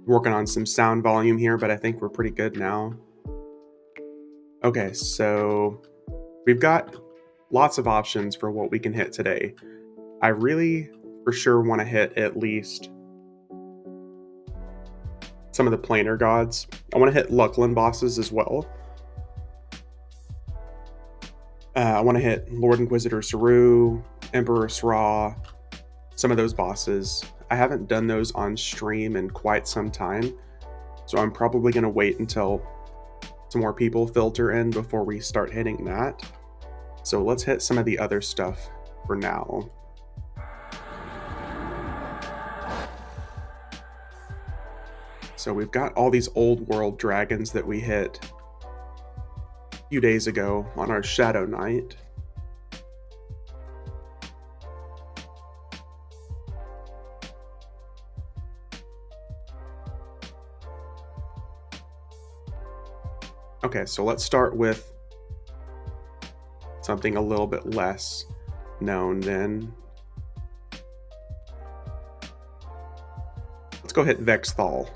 Working on some sound volume here, but I think we're pretty good now. Okay, so we've got lots of options for what we can hit today. I really, for sure, want to hit at least some of the planar gods. I want to hit Luclin bosses as well. I want to hit Lord Inquisitor Suru, Emperor Sra, some of those bosses. I haven't done those on stream in quite some time, so I'm probably going to wait until some more people filter in before we start hitting that. So let's hit some of the other stuff for now. So we've got all these old world dragons that we hit a few days ago on our Shadow Night. Okay, so let's start with something a little bit less known then. Let's go hit Vex Thal.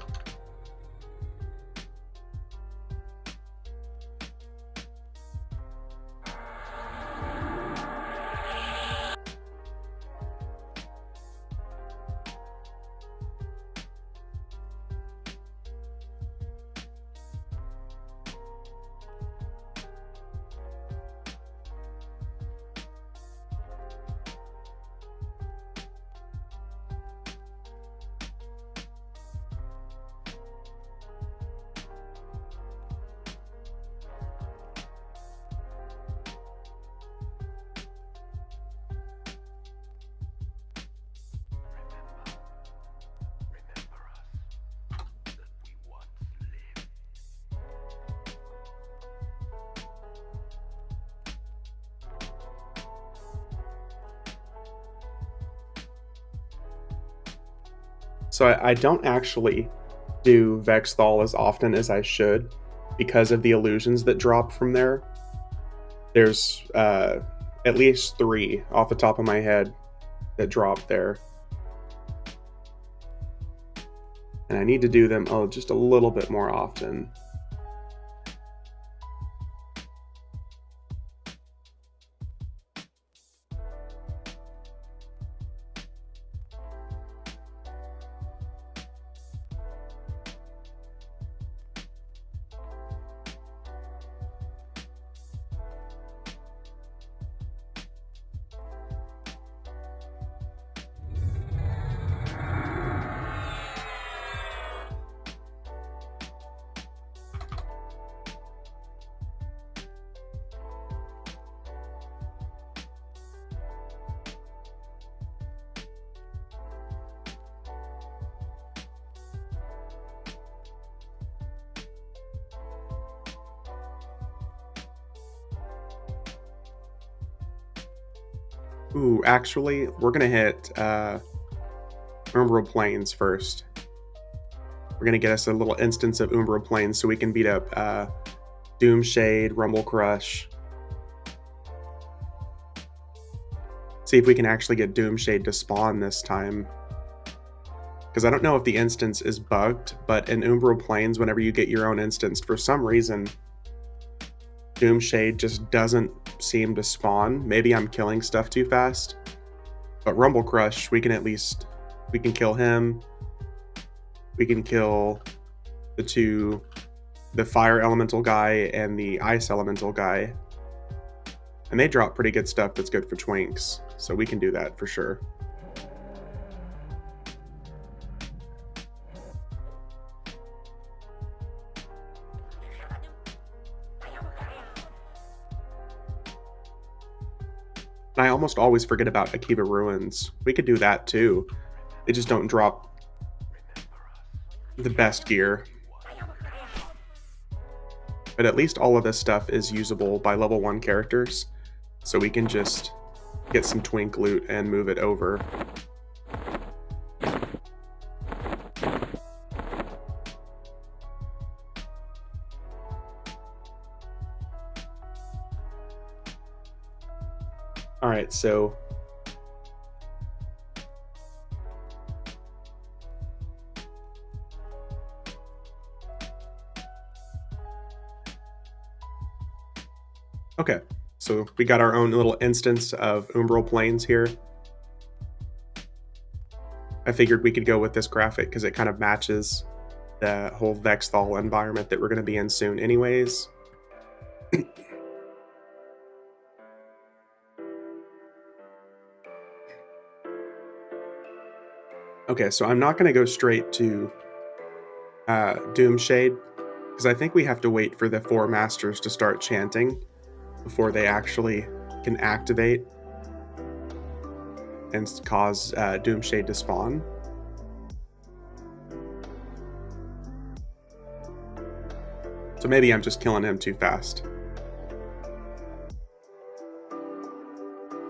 So I don't actually do Vex Thal as often as I should because of the illusions that drop from there. There's at least 3 off the top of my head that drop there. And I need to do them just a little bit more often. Ooh, actually, we're gonna hit Umbral Plains first. We're gonna get us a little instance of Umbral Plains so we can beat up Doomshade, Rumble Crush. See if we can actually get Doomshade to spawn this time. Because I don't know if the instance is bugged, but in Umbral Plains, whenever you get your own instance, for some reason, Doomshade just doesn't seem to spawn. Maybe I'm killing stuff too fast. But Rumble Crush, we can kill him. We can kill the Fire Elemental guy and the Ice Elemental guy. And they drop pretty good stuff that's good for Twinks. So we can do that for sure. And I almost always forget about Akiva Ruins. We could do that too. They just don't drop the best gear. But at least all of this stuff is usable by level 1 characters. So we can just get some Twink loot and move it over. Alright, so Okay, so we got our own little instance of Umbral Plains here. I figured we could go with this graphic because it kind of matches the whole Vex Thal environment that we're going to be in soon anyways. Okay, so I'm not going to go straight to Doomshade, because I think we have to wait for the 4 masters to start chanting before they actually can activate and cause Doomshade to spawn. So maybe I'm just killing him too fast.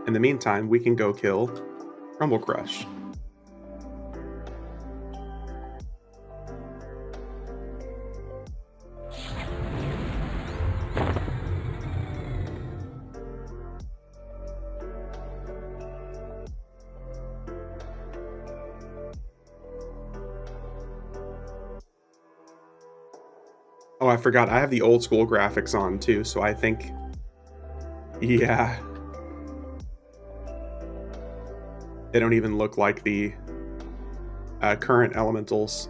In the meantime, we can go kill Rumble Crush. Oh, I forgot. I have the old school graphics on too, so I think... Yeah. They don't even look like the current elementals.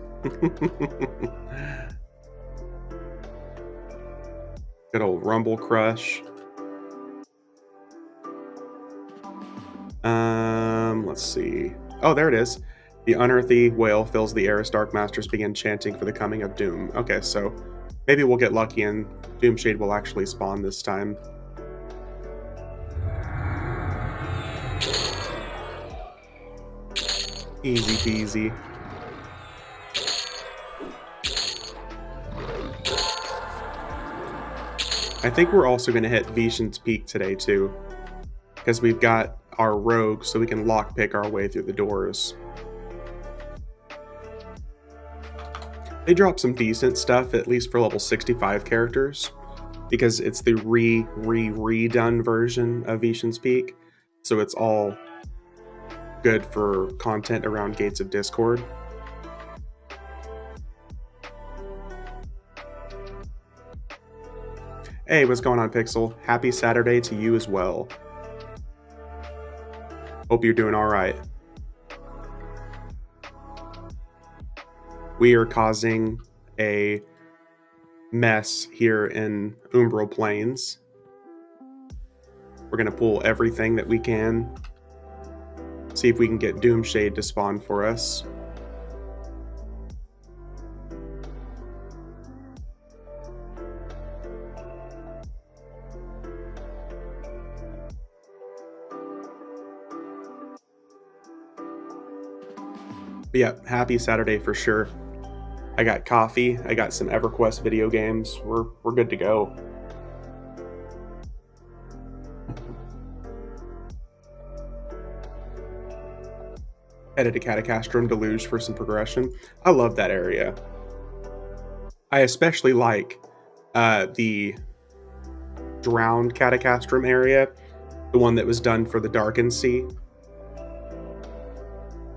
Good old Rumble Crush. Let's see. Oh, there it is. The unearthly wail fills the air as Dark Masters begin chanting for the coming of Doom. Okay, so maybe we'll get lucky and Doomshade will actually spawn this time. Easy peasy. I think we're also going to hit Veeshan's Peak today too, because we've got our rogue, so we can lockpick our way through the doors. They drop some decent stuff, at least for level 65 characters, because it's the redone version of Veeshan's Peak, so it's all good for content around Gates of Discord. Hey, what's going on, Pixel? Happy Saturday to you as well. Hope you're doing all right. We are causing a mess here in Umbral Plains. We're going to pull everything that we can. See if we can get Doomshade to spawn for us. But yeah, happy Saturday for sure. I got coffee, I got some EverQuest video games. We're good to go. Headed to Kazakhthal Deluge for some progression. I love that area. I especially like the Drowned Kazakhthal area, the one that was done for the Darkened Sea.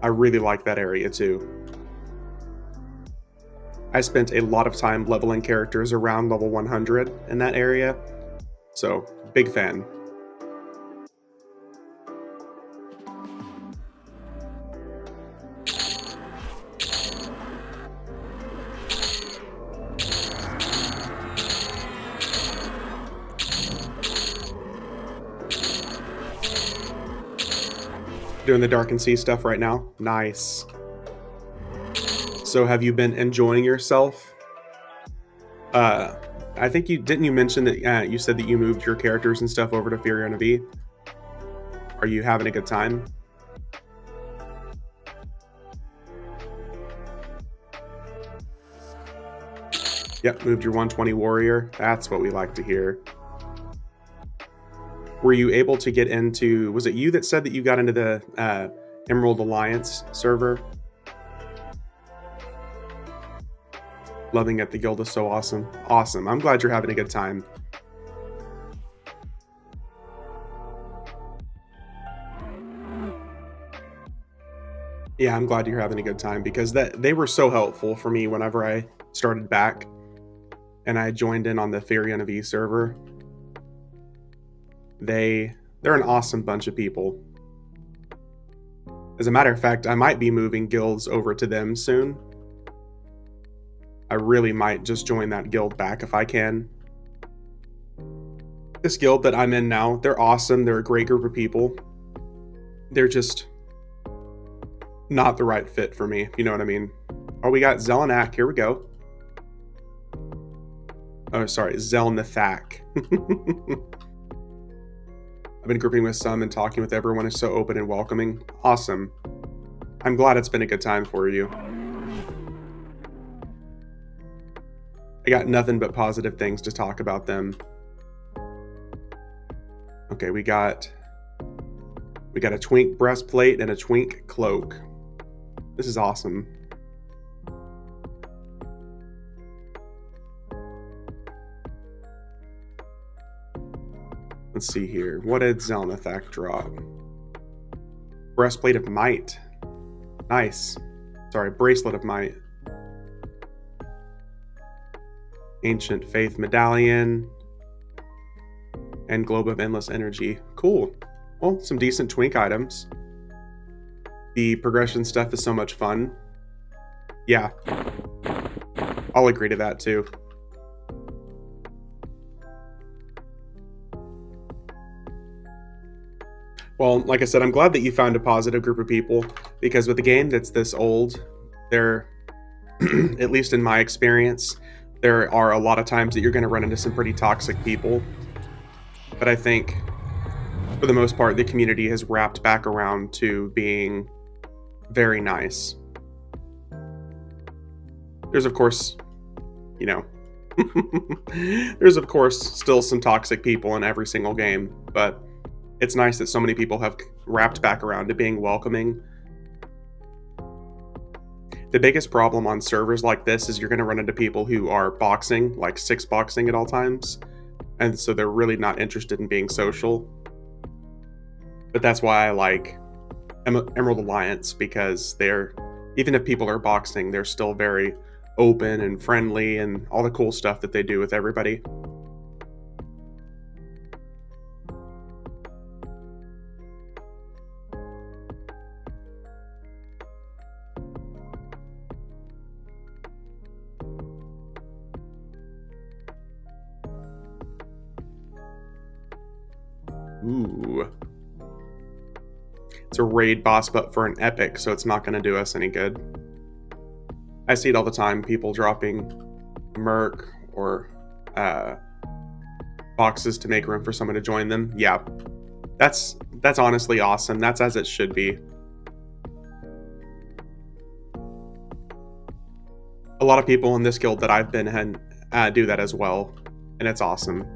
I really like that area too. I spent a lot of time leveling characters around level 100 in that area, so big fan. Doing the Darkened Sea stuff right now. Nice. So have you been enjoying yourself? I think you mention that you said that you moved your characters and stuff over to Fury V. Are you having a good time? Yep, moved your 120 warrior. That's what we like to hear. Were you able to get into... Was it you that said that you got into the Emerald Alliance server? Loving it. The guild is so awesome. Awesome. I'm glad you're having a good time. Yeah, I'm glad you're having a good time, because they were so helpful for me whenever I started back and I joined in on the Fury V server. They're an awesome bunch of people. As a matter of fact, I might be moving guilds over to them soon. I really might just join that guild back if I can. This guild that I'm in now, they're awesome. They're a great group of people. They're just not the right fit for me, you know what I mean? Oh, we got Zelnath. Here we go. Oh, sorry, Zelnathak. I've been grouping with some and talking with everyone is so open and welcoming. Awesome. I'm glad it's been a good time for you. I got nothing but positive things to talk about them. Okay, we got a twink breastplate and a twink cloak. This is awesome. Let's see here. What did Zelnathak drop? Breastplate of Might. Nice. Sorry, Bracelet of Might. Ancient Faith Medallion. And Globe of Endless Energy. Cool. Well, some decent twink items. The progression stuff is so much fun. Yeah. I'll agree to that too. Well, like I said, I'm glad that you found a positive group of people, because with a game that's this old, there, at least in my experience, there are a lot of times that you're going to run into some pretty toxic people. But I think, for the most part, the community has wrapped back around to being very nice. There's, of course, you know, there's, of course, still some toxic people in every single game, but it's nice that so many people have wrapped back around to being welcoming. The biggest problem on servers like this is you're going to run into people who are boxing, like 6-boxing at all times, and so they're really not interested in being social. But that's why I like Emerald Alliance, because they're, even if people are boxing, they're still very open and friendly and all the cool stuff that they do with everybody. Ooh. It's a raid boss, but for an epic, so it's not going to do us any good. I see it all the time, people dropping Merc or boxes to make room for someone to join them. Yeah, that's honestly awesome. That's as it should be. A lot of people in this guild that I've been in do that as well, and it's awesome.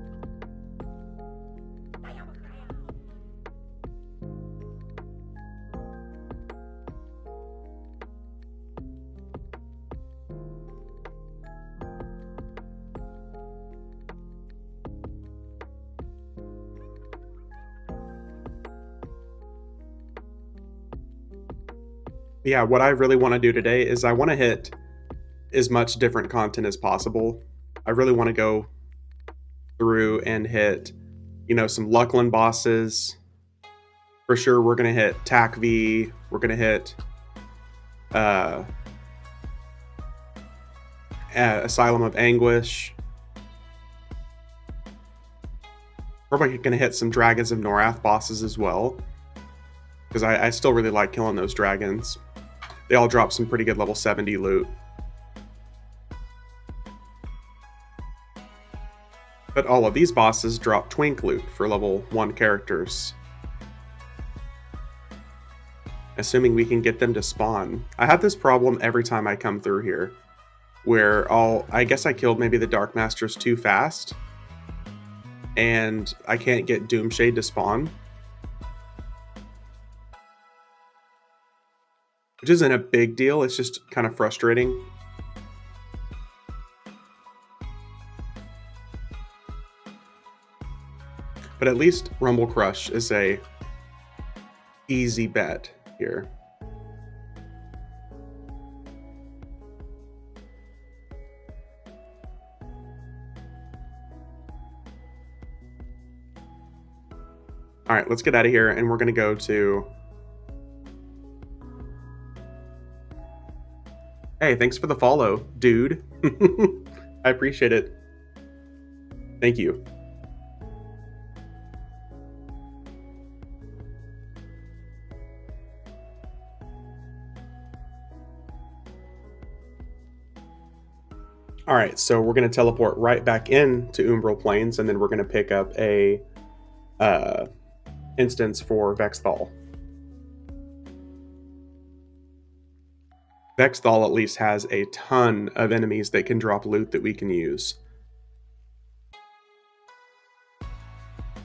Yeah, what I really want to do today is I want to hit as much different content as possible. I really want to go through and hit, you know, some Luclin bosses. For sure, we're going to hit TAC V. We're going to hit Asylum of Anguish. Probably going to hit some Dragons of Norrath bosses as well, because I still really like killing those dragons. They all drop some pretty good level 70 loot. But all of these bosses drop twink loot for level 1 characters. Assuming we can get them to spawn. I have this problem every time I come through here, where I guess I killed maybe the Dark Masters too fast, and I can't get Doomshade to spawn. Which isn't a big deal, it's just kind of frustrating. But at least Rumble Crush is a easy bet here. All right, let's get out of here, and we're going to go to... Hey, thanks for the follow, dude. I appreciate it. Thank you. All right, so we're going to teleport right back into Umbral Plains, and then we're going to pick up a instance for Vex Thal. Vex Thal at least has a ton of enemies that can drop loot that we can use.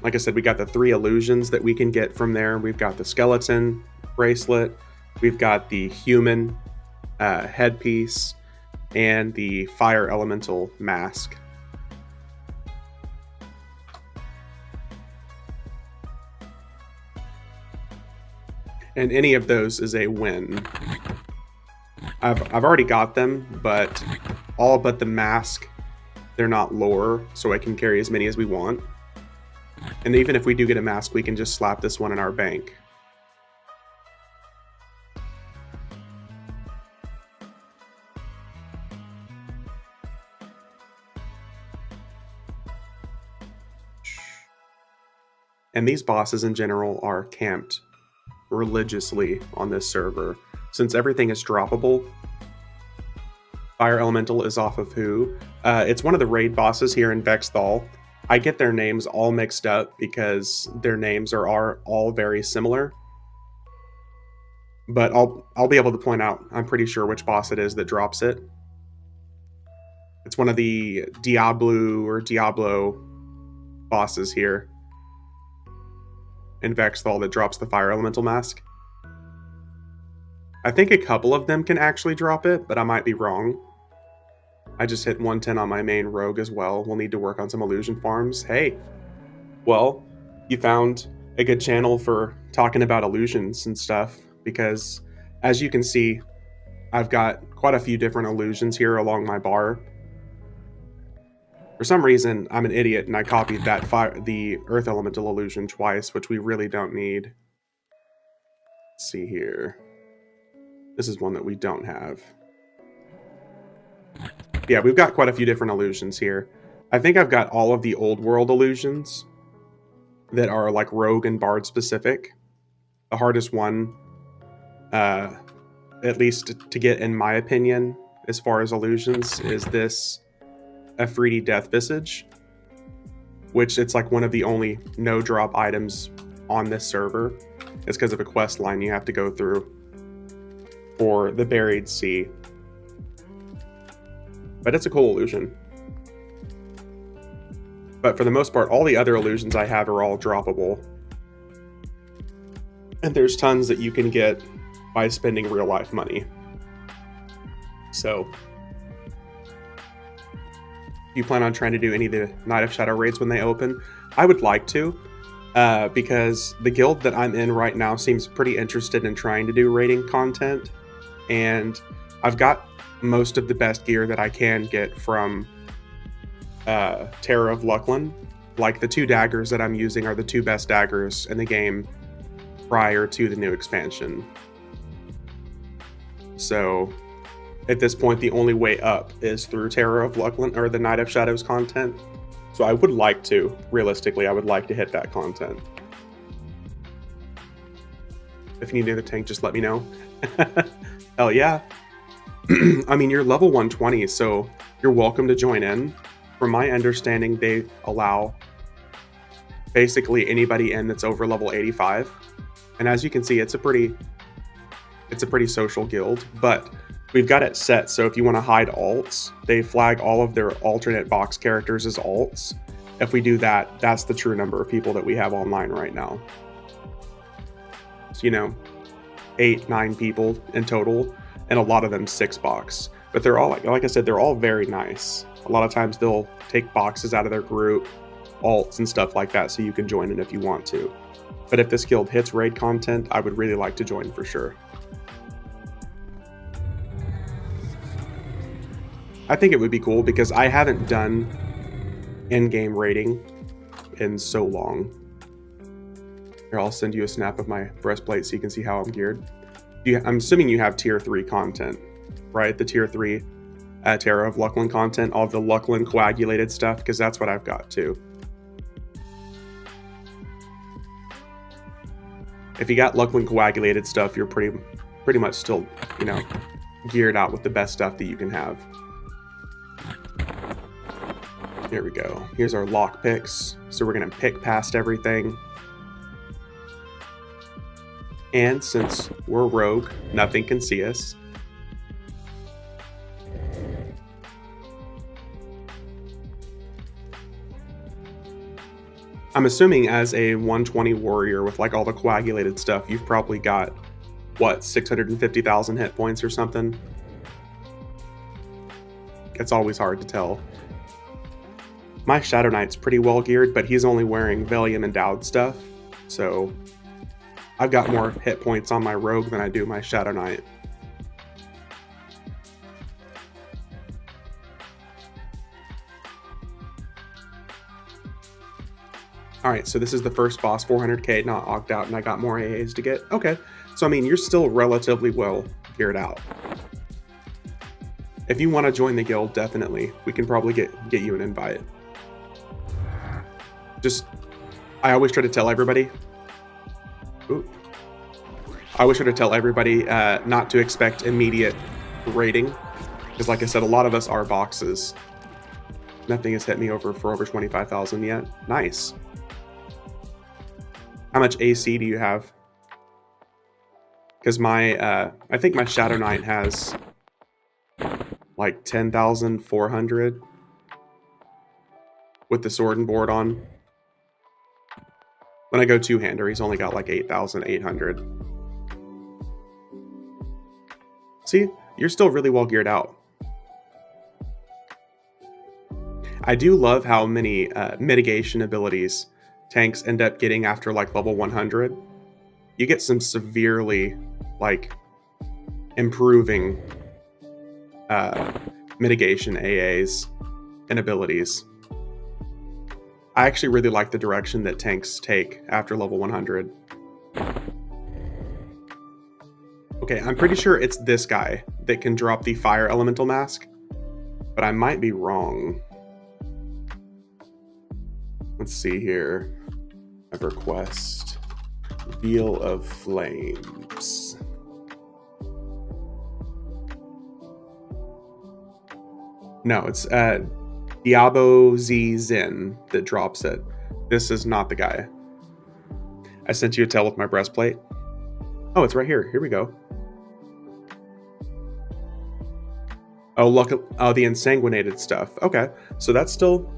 Like I said, we got the 3 illusions that we can get from there. We've got the skeleton bracelet, we've got the human headpiece, and the fire elemental mask. And any of those is a win. I've already got them, but all but the mask, they're not lore, so I can carry as many as we want. And even if we do get a mask, we can just slap this one in our bank. And these bosses in general are camped religiously on this server. Since everything is droppable, Fire Elemental is off of who? It's one of the raid bosses here in Vex Thal. I get their names all mixed up because their names are all very similar. But I'll be able to point out, I'm pretty sure which boss it is that drops it. It's one of the Diablo bosses here in Vex Thal that drops the Fire Elemental mask. I think a couple of them can actually drop it, but I might be wrong. I just hit 110 on my main rogue as well. We'll need to work on some illusion farms. Hey, well, you found a good channel for talking about illusions and stuff, because as you can see, I've got quite a few different illusions here along my bar. For some reason, I'm an idiot and I copied the Earth Elemental illusion twice, which we really don't need. Let's see here. This is one that we don't have. Yeah, we've got quite a few different illusions here. I think I've got all of the old world illusions that are like rogue and bard specific. The hardest one, at least to get in my opinion, as far as illusions, is this Afridi Death Visage, which it's like one of the only no drop items on this server. It's because of a quest line you have to go through for the Buried Sea. But it's a cool illusion. But for the most part, all the other illusions I have are all droppable. And there's tons that you can get by spending real life money. So, do you plan on trying to do any of the Night of Shadow raids when they open? I would like to, because the guild that I'm in right now seems pretty interested in trying to do raiding content. And I've got most of the best gear that I can get from Terror of Luclin. Like the 2 daggers that I'm using are the 2 best daggers in the game prior to the new expansion. So at this point, the only way up is through Terror of Luclin or the Night of Shadows content. So I would like to, realistically, I would like to hit that content. If you need another tank, just let me know. Hell yeah. I mean, you're level 120, so you're welcome to join in. From my understanding, they allow basically anybody in that's over level 85. And as you can see, it's a pretty social guild, but we've got it set so if you want to hide alts, they flag all of their alternate box characters as alts. If we do that, that's the true number of people that we have online right now. So, you know, 8, 9 people in total, and a lot of them 6 box. But they're all, like I said, they're all very nice. A lot of times they'll take boxes out of their group, alts and stuff like that, so you can join it if you want to. But if this guild hits raid content, I would really like to join for sure. I think it would be cool because I haven't done in-game raiding in so long. Here, I'll send you a snap of my breastplate so you can see how I'm geared. I'm assuming you have tier 3 content, right? The tier 3 Terra of Luclin content, all the Luclin coagulated stuff, because that's what I've got too. If you got Luclin coagulated stuff, you're pretty much still, you know, geared out with the best stuff that you can have. Here we go. Here's our lock picks. So we're gonna pick past everything. And since we're rogue, nothing can see us. I'm assuming as a 120 warrior with like all the coagulated stuff, you've probably got, what, 650,000 hit points or something? It's always hard to tell. My Shadow Knight's pretty well geared, but he's only wearing Valium endowed stuff, so I've got more hit points on my rogue than I do my Shadow Knight. Alright, so this is the first boss, 400k, not ogged out, and I got more AAs to get. Okay, so I mean, you're still relatively well geared out. If you want to join the guild, definitely. We can probably get you an invite. I always try to tell everybody... Ooh. I always try to tell everybody not to expect immediate rating. Because like I said, a lot of us are boxes. Nothing has hit me for over 25,000 yet. Nice. How much AC do you have? Because I think my Shadow Knight has like 10,400 with the sword and board on. When I go two-hander, he's only got like 8,800. See, you're still really well geared out. I do love how many mitigation abilities tanks end up getting after like level 100. You get some severely like improving mitigation AAs and abilities. I actually really like the direction that tanks take after level 100. Okay, I'm pretty sure it's this guy that can drop the fire elemental mask, but I might be wrong. Let's see here. Ever quest. Wheel of Flames. No, it's Diabo Z Zin that drops it. This is not the guy. I sent you a tell with my breastplate. Oh, it's right here. Here we go. Oh, look. Oh, the ensanguinated stuff. Okay, so that's still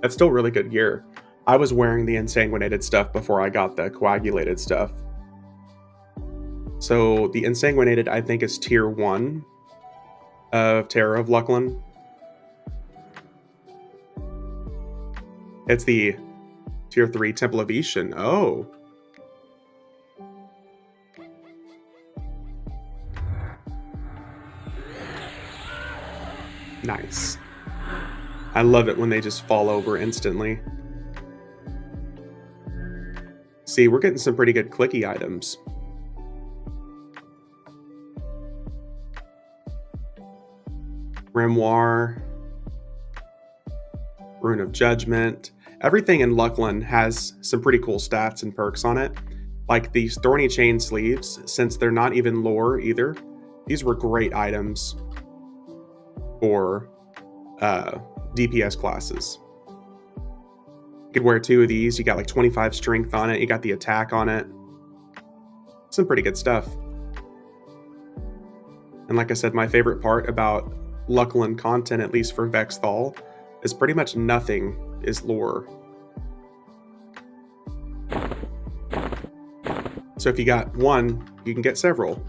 really good gear. I was wearing the ensanguinated stuff before I got the coagulated stuff. So the ensanguinated, I think, is tier 1 of Terra of Luclin. It's the tier 3 Temple of Veeshan. Oh. Nice. I love it when they just fall over instantly. See, we're getting some pretty good clicky items. Grimoire. Rune of Judgment. Everything in Luclin has some pretty cool stats and perks on it. Like these Thorny Chain Sleeves, since they're not even lore either. These were great items for DPS classes. You could wear 2 of these. You got like 25 strength on it. You got the attack on it. Some pretty good stuff. And like I said, my favorite part about Luclin content, at least for Vex Thal, is pretty much nothing is lore. So if you got one, you can get several.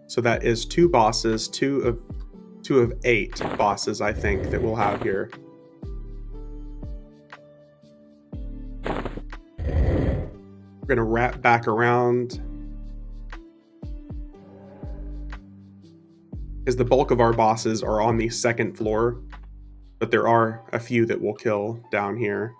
So that is 2 bosses, 2 of 8 bosses, I think, that we'll have here. We're gonna wrap back around. because the bulk of our bosses are on the second floor, but there are a few that we'll kill down here.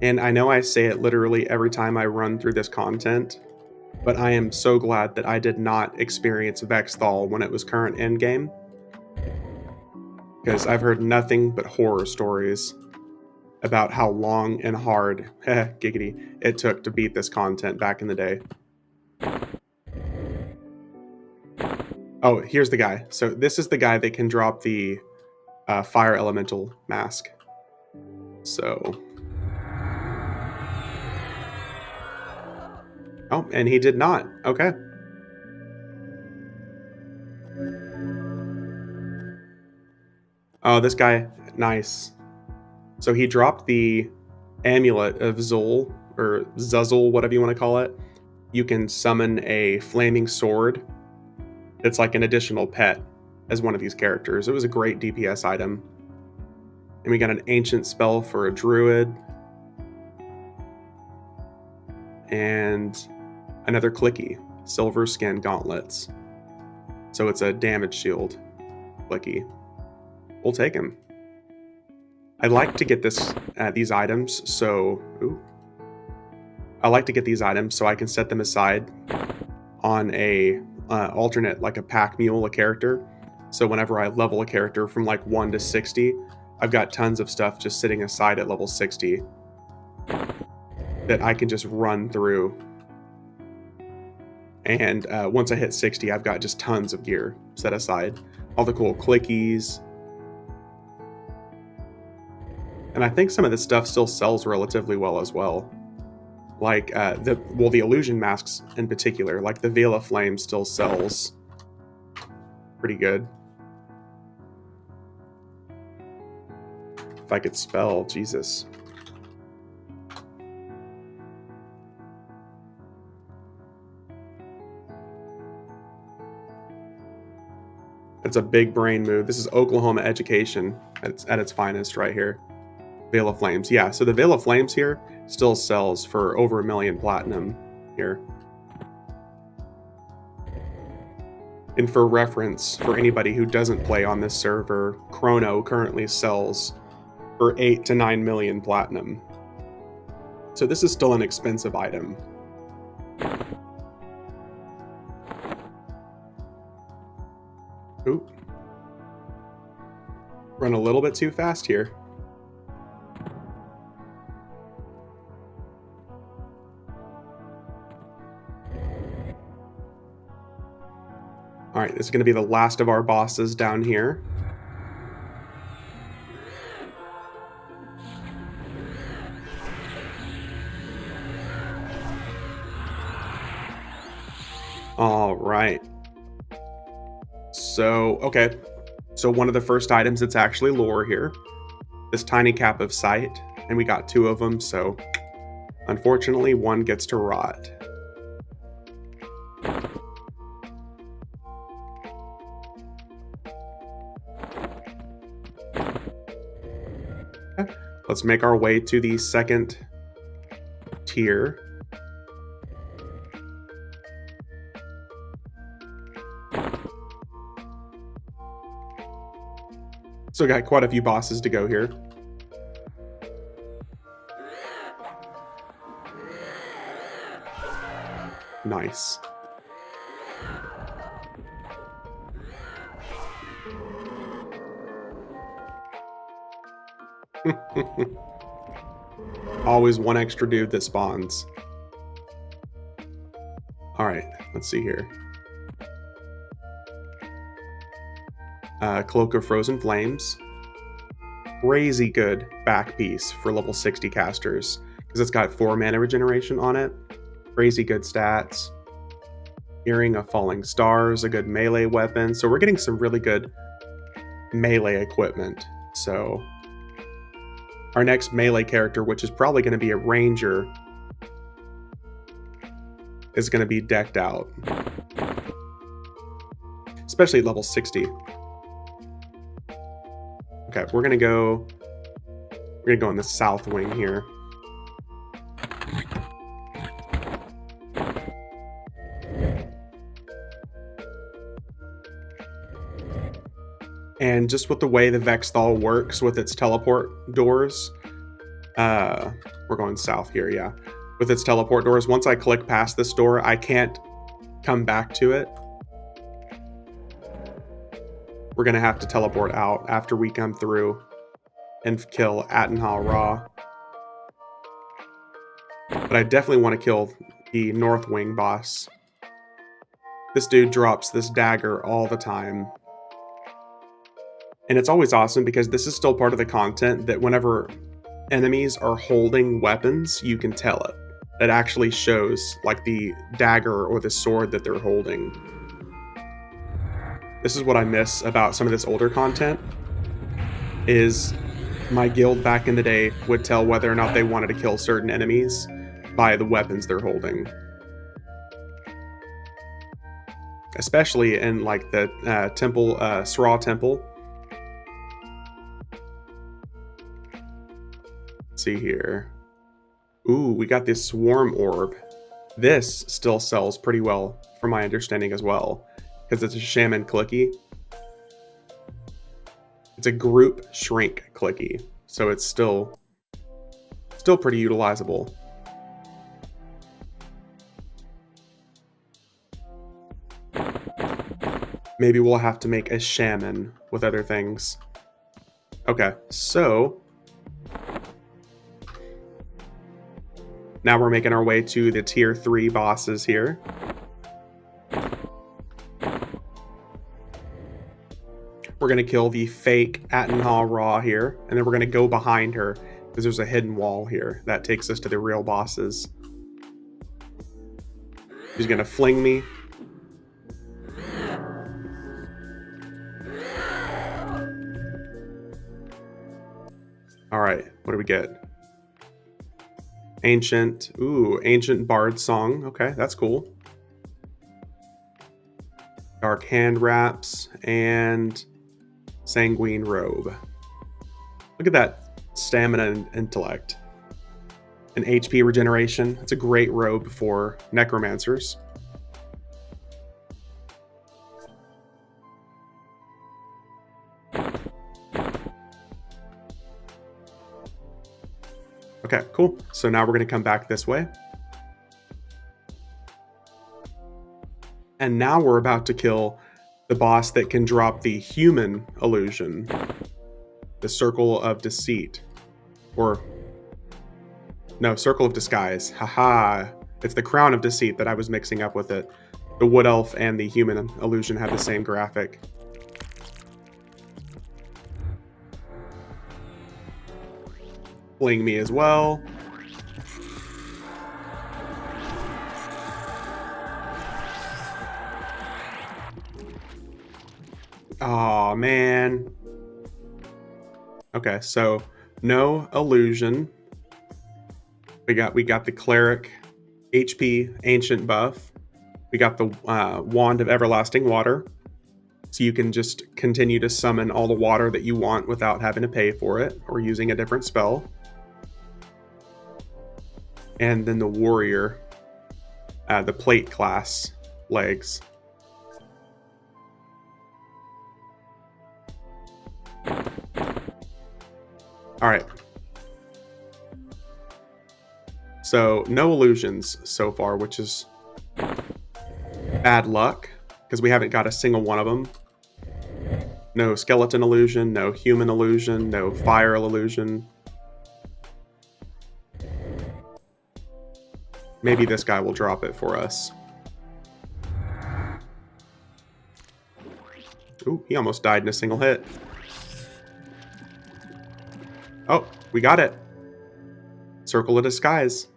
And I know I say it literally every time I run through this content, but I am so glad that I did not experience Vex Thal when it was current endgame, because I've heard nothing but horror stories about how long and hard, giggity, it took to beat this content back in the day. Oh, here's the guy. So this is the guy that can drop the fire elemental mask. So... Oh, and he did not. Okay. Oh, this guy, nice. So he dropped the amulet of Zul, or Zuzzle, whatever you want to call it. You can summon a flaming sword. It's like an additional pet as one of these characters. It was a great DPS item. And we got an ancient spell for a druid. And another clicky, silver skin gauntlets. So it's a damage shield clicky. We'll take him. I'd like to get these items, so... Ooh. I like to get these items so I can set them aside on a alternate, like a pack mule, a character. So whenever I level a character from like 1 to 60, I've got tons of stuff just sitting aside at level 60 that I can just run through. And once I hit 60, I've got just tons of gear set aside. All the cool clickies. And I think some of this stuff still sells relatively well as well. Like, the illusion masks in particular, like the Veil of Flame still sells pretty good. If I could spell, Jesus. It's a big brain move. This is Oklahoma education at its finest right here. Veil of Flames. Yeah, so the Veil of Flames here still sells for over 1 million platinum here. And for reference, for anybody who doesn't play on this server, Krono currently sells for 8 to 9 million platinum. So this is still an expensive item. Oop. Run a little bit too fast here. Alright, this is going to be the last of our bosses down here. Alright. So, okay. So one of the first items that's actually lore here. This tiny cap of sight. And we got 2 of them, so... Unfortunately, one gets to rot. Let's make our way to the second tier. So got quite a few bosses to go here. Nice. Always one extra dude that spawns. Alright, let's see here. Cloak of Frozen Flames. Crazy good back piece for level 60 casters, because it's got 4 mana regeneration on it. Crazy good stats. Earring of Falling Stars, a good melee weapon. So we're getting some really good melee equipment. So our next melee character, which is probably going to be a ranger, is going to be decked out. Especially at level 60. Okay, we're gonna go in the south wing here. And just with the way the Vex Thal works with its teleport doors, we're going south here, yeah. With its teleport doors, once I click past this door, I can't come back to it. We're gonna have to teleport out after we come through and kill Atenhal Ra. But I definitely want to kill the North Wing boss. This dude drops this dagger all the time. And it's always awesome because this is still part of the content that whenever enemies are holding weapons, you can tell it. That actually shows like the dagger or the sword that they're holding. This is what I miss about some of this older content, is my guild back in the day would tell whether or not they wanted to kill certain enemies by the weapons they're holding. Especially in like the temple, Sra temple. Let's see here. Ooh, we got this swarm orb. This still sells pretty well, from my understanding as well, because it's a shaman clicky. It's a group shrink clicky, so it's still pretty utilizable. Maybe we'll have to make a shaman with other things. Okay, so now we're making our way to the tier 3 bosses here. We're going to kill the fake Atenhal Ra here, and then we're going to go behind her, because there's a hidden wall here that takes us to the real bosses. She's going to fling me. Alright, what do we get? Ancient, Ancient Bard Song. Okay, that's cool. Dark Hand Wraps and Sanguine Robe. Look at that stamina and intellect. An HP regeneration. It's a great robe for necromancers. Okay, cool. So now we're going to come back this way. And now we're about to kill the boss that can drop the human illusion. The Circle of Deceit. Or, no, Circle of Disguise. Haha. It's the Crown of Deceit that I was mixing up with it. The Wood Elf and the human illusion have the same graphic. Fling me as well. Aw, man. Okay, so no illusion. We got the cleric HP ancient buff. We got the wand of everlasting water. So you can just continue to summon all the water that you want without having to pay for it or using a different spell. And then the warrior, the plate class legs. All right. So no illusions so far, which is bad luck because we haven't got a single one of them. No skeleton illusion, no human illusion, no fire illusion. Maybe this guy will drop it for us. Ooh, he almost died in a single hit. Oh, we got it. Circle of Disguise.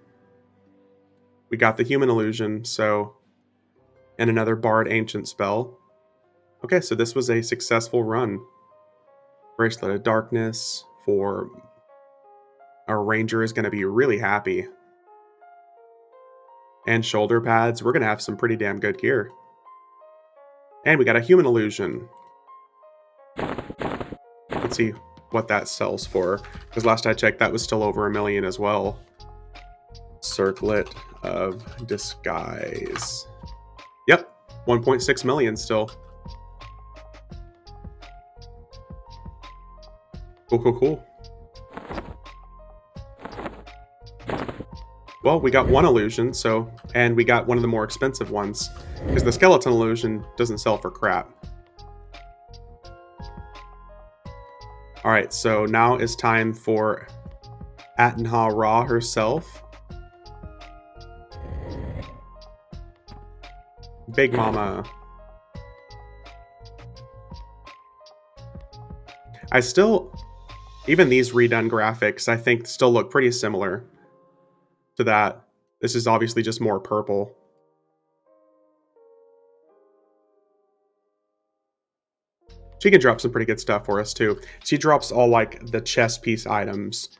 We got the human illusion, so... And another Bard Ancient spell. Okay, so this was a successful run. Bracelet of Darkness for... Our ranger is going to be really happy. And shoulder pads. We're going to have some pretty damn good gear. And we got a human illusion. Let's see. what that sells for, because last I checked, that was still over $1 million as well. Circlet of Disguise. Yep, 1.6 million still. Cool. Well, we got one illusion, and we got one of the more expensive ones, because the skeleton illusion doesn't sell for crap. Alright, so now it's time for Atenha Ra herself. Big Mama. Even these redone graphics, I think still look pretty similar to that. This is obviously just more purple. She can drop some pretty good stuff for us too. She drops all like the chess piece items.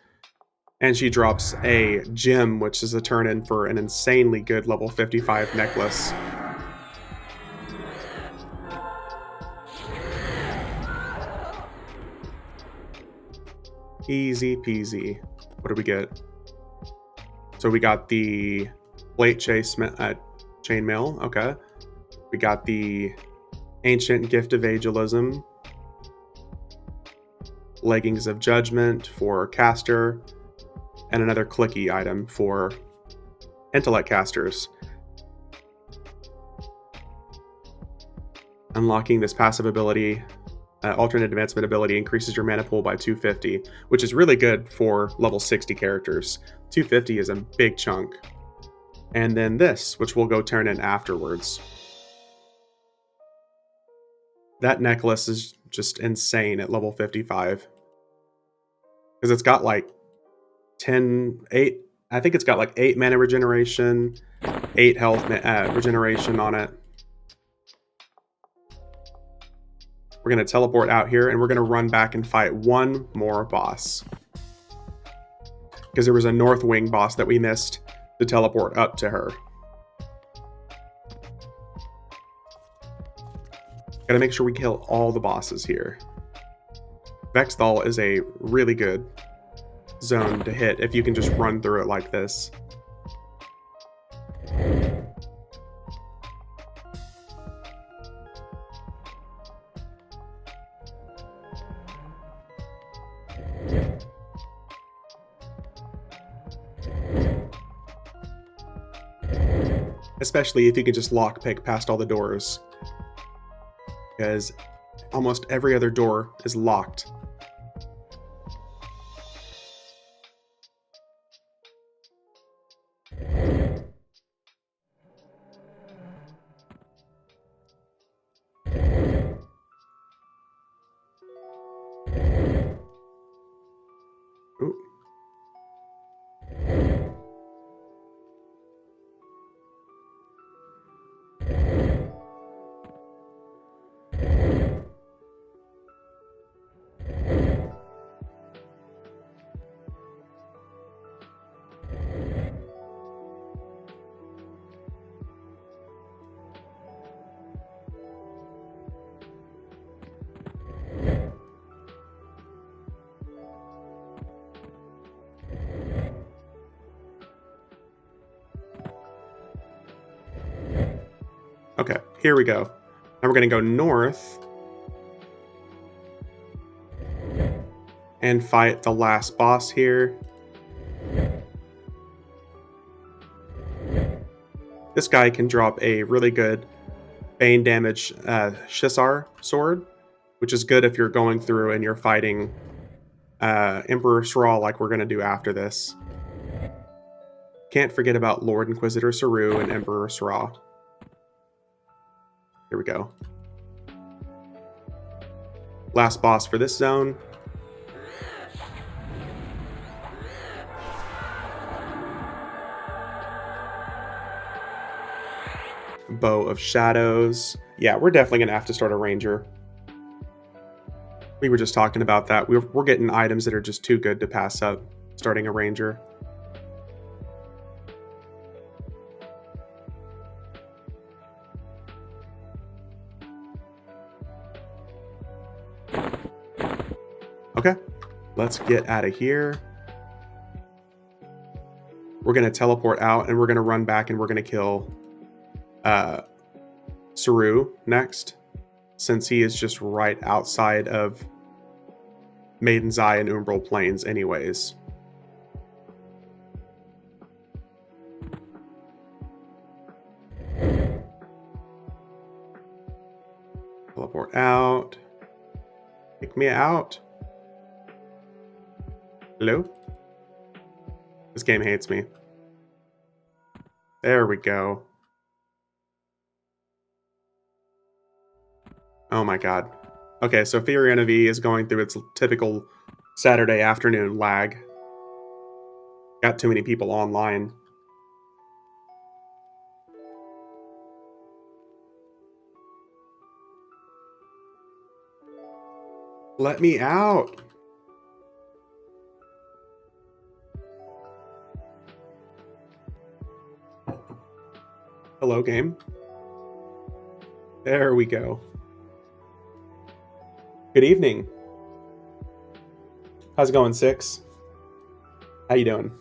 And she drops a gem, which is a turn-in for an insanely good level 55 necklace. Easy peasy. What do we get? So we got the plate chainmail. Okay. We got the ancient gift of ageism. Leggings of judgment for caster. And another clicky item for intellect casters. Unlocking this passive ability, alternate advancement ability, increases your mana pool by 250, which is really good for level 60 characters. 250 is a big chunk. And then this, which we'll go turn in afterwards. That necklace is just insane at level 55. Because it's got like 8, I think it's got like 8 mana regeneration, 8 health regeneration on it. We're going to teleport out here, and we're going to run back and fight one more boss. Because there was a North Wing boss that we missed to teleport up to her. Gotta make sure we kill all the bosses here. Vex Thal is a really good zone to hit if you can just run through it like this. Especially if you can just lockpick past all the doors. Because almost every other door is locked. Ooh. Okay, here we go. Now we're going to go north and fight the last boss here. This guy can drop a really good Bane damage Shisar sword, which is good if you're going through and you're fighting Emperor Sura like we're going to do after this. Can't forget about Lord Inquisitor Suru and Emperor Sura. Here we go. Last boss for this zone. Bow of Shadows. Yeah, we're definitely going to have to start a ranger. We were just talking about that. We're getting items that are just too good to pass up starting a ranger. Okay, Let's get out of here. We're going to teleport out and we're going to run back and we're going to kill Suru next, since he is just right outside of Maiden's Eye and Umbral Plains anyways. Teleport out. Kick me out. Hello? This game hates me. There we go. Oh my god. Okay, so Fiorina V is going through its typical Saturday afternoon lag. Got too many people online. Let me out! Hello, game. There we go. Good evening. How's it going, Six? How you doing?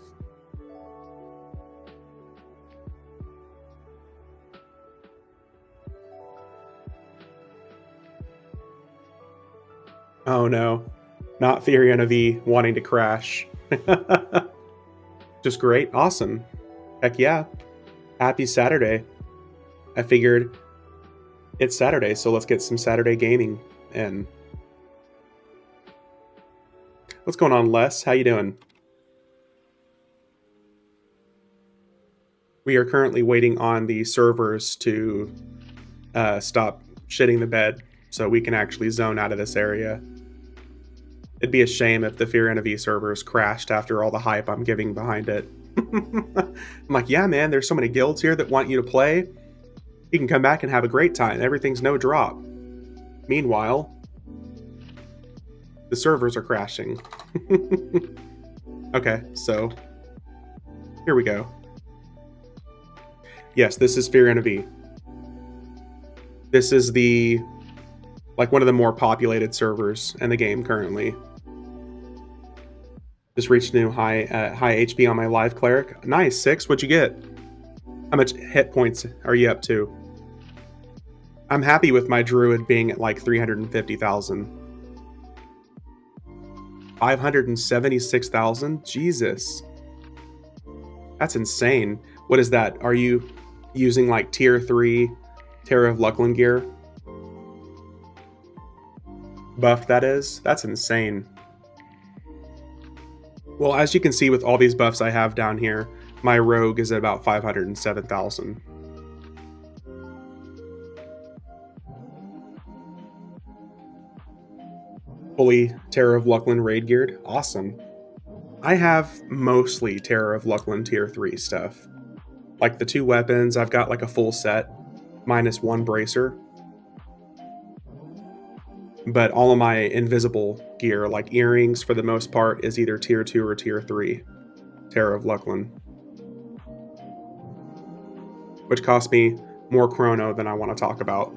Oh no, not Fiorina V wanting to crash. Just great, awesome. Heck yeah. Happy Saturday. I figured it's Saturday, so let's get some Saturday gaming in. What's going on, Les? How you doing? We are currently waiting on the servers to stop shitting the bed so we can actually zone out of this area. It'd be a shame if the Fiorina V servers crashed after all the hype I'm giving behind it. I'm like, yeah, man, there's so many guilds here that want you to play. You can come back and have a great time. Everything's no drop. Meanwhile, the servers are crashing. Okay, so here we go. Yes, this is Fiorina V. This is the one of the more populated servers in the game currently. Just reached new high HP on my live cleric. Nice, 6. What'd you get? How much hit points are you up to? I'm happy with my druid being at like 350,000. 576,000? Jesus. That's insane. What is that? Are you using like tier 3 Terror of Luclin gear? Buff, that is? That's insane. Well, as you can see with all these buffs I have down here, my rogue is at about 507,000. Fully Terror of Luclin raid geared. Awesome. I have mostly Terror of Luclin tier 3 stuff. Like the 2 weapons, I've got like a full set, minus 1 bracer. But all of my invisible gear, like earrings for the most part, is either tier 2 or tier 3 Terror of Luclin. Which cost me more Krono than I want to talk about.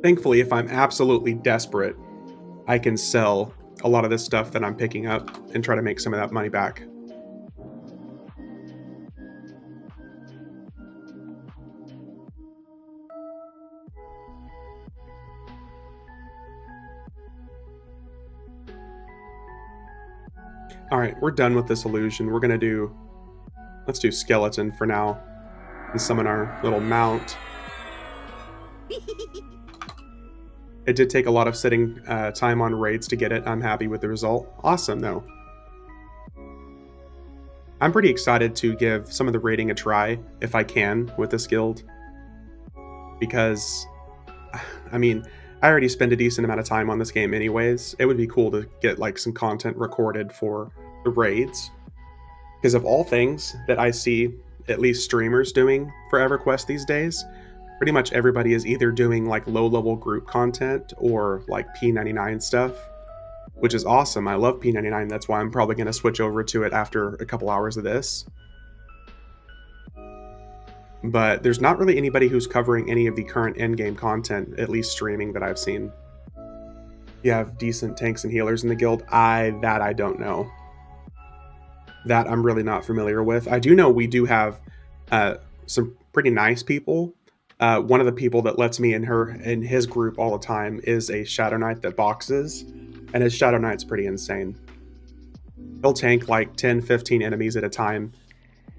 Thankfully, if I'm absolutely desperate, I can sell a lot of this stuff that I'm picking up and try to make some of that money back. Alright, we're done with this illusion. We're gonna do... Let's do skeleton for now. And summon our little mount. It did take a lot of sitting time on raids to get it. I'm happy with the result. Awesome, though. I'm pretty excited to give some of the raiding a try, if I can, with this guild. Because, I mean, I already spend a decent amount of time on this game anyways. It would be cool to get like some content recorded for the raids. Because of all things that I see at least streamers doing for EverQuest these days, pretty much everybody is either doing like low-level group content or like P99 stuff, which is awesome. I love P99. That's why I'm probably going to switch over to it after a couple hours of this. but there's not really anybody who's covering any of the current endgame content, at least streaming, that I've seen. You have decent tanks and healers in the guild? I don't know. That I'm really not familiar with. I do know we do have some pretty nice people. One of the people that lets me in his group all the time is a Shadow Knight that boxes, and his Shadow Knight's pretty insane. He'll tank like 10, 15 enemies at a time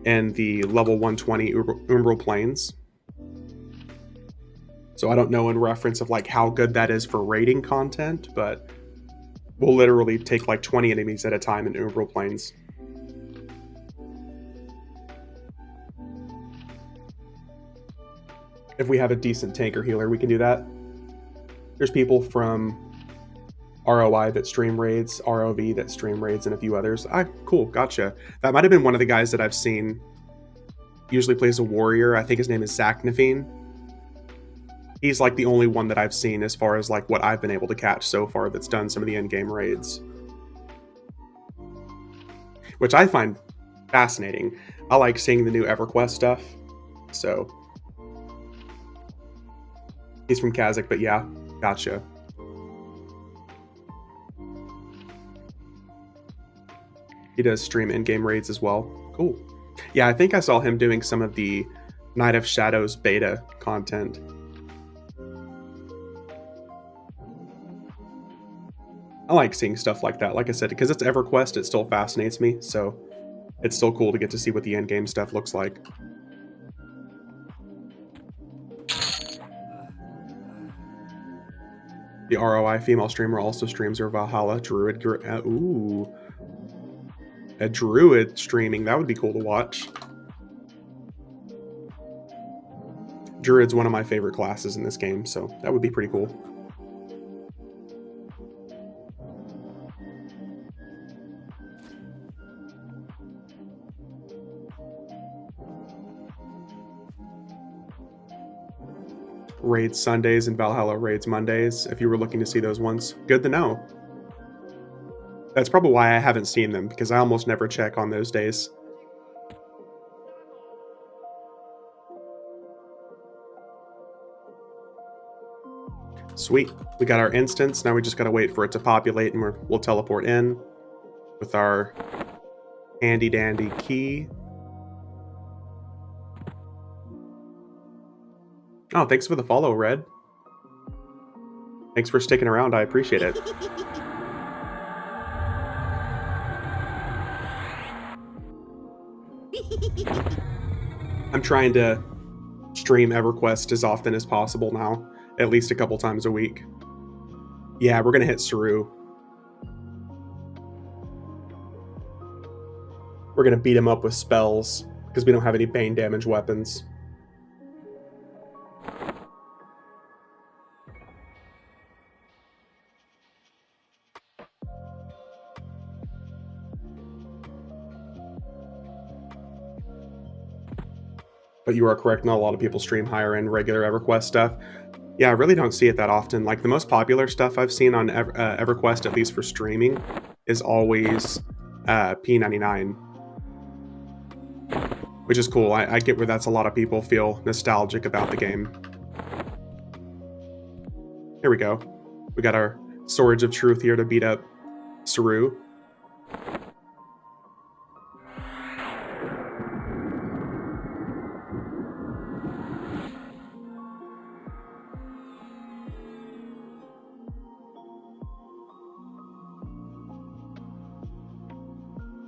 in the level 120 Umbral planes. So I don't know in reference of like how good that is for raiding content, but we'll literally take like 20 enemies at a time in Umbral planes. If we have a decent tank or healer, we can do that. There's people from ROI that stream raids, ROV that stream raids, and a few others. Cool, gotcha. That might have been one of the guys that I've seen. Usually plays a warrior. I think his name is Zaknafine. He's like the only one that I've seen as far as like what I've been able to catch so far that's done some of the in-game raids. Which I find fascinating. I like seeing the new EverQuest stuff. So he's from Kazakh, but yeah, gotcha. He does stream in-game raids as well. Cool. Yeah, I think I saw him doing some of the Night of Shadows beta content. I like seeing stuff like that. Like I said, because it's EverQuest, it still fascinates me. So it's still cool to get to see what the end-game stuff looks like. The ROI female streamer also streams her Valhalla Druid. Ooh. A Druid streaming. That would be cool to watch. Druid's one of my favorite classes in this game, so that would be pretty cool. Raids Sundays and Valhalla raids Mondays, if you were looking to see those ones. Good to know. That's probably why I haven't seen them, because I almost never check on those days. Sweet. We got our instance. Now we just got to wait for it to populate, and we'll teleport in with our handy-dandy key. Oh, thanks for the follow, Red. Thanks for sticking around. I appreciate it. I'm trying to stream EverQuest as often as possible now, at least a couple times a week. Yeah, we're gonna hit Suru. We're gonna beat him up with spells, because we don't have any Bane damage weapons. But you are correct, not a lot of people stream higher end regular EverQuest stuff. Yeah, I really don't see it that often. Like, the most popular stuff I've seen on EverQuest, at least for streaming, is always P99. Which is cool. I get where that's a lot of people feel nostalgic about the game. Here we go. We got our Swords of Truth here to beat up Suru.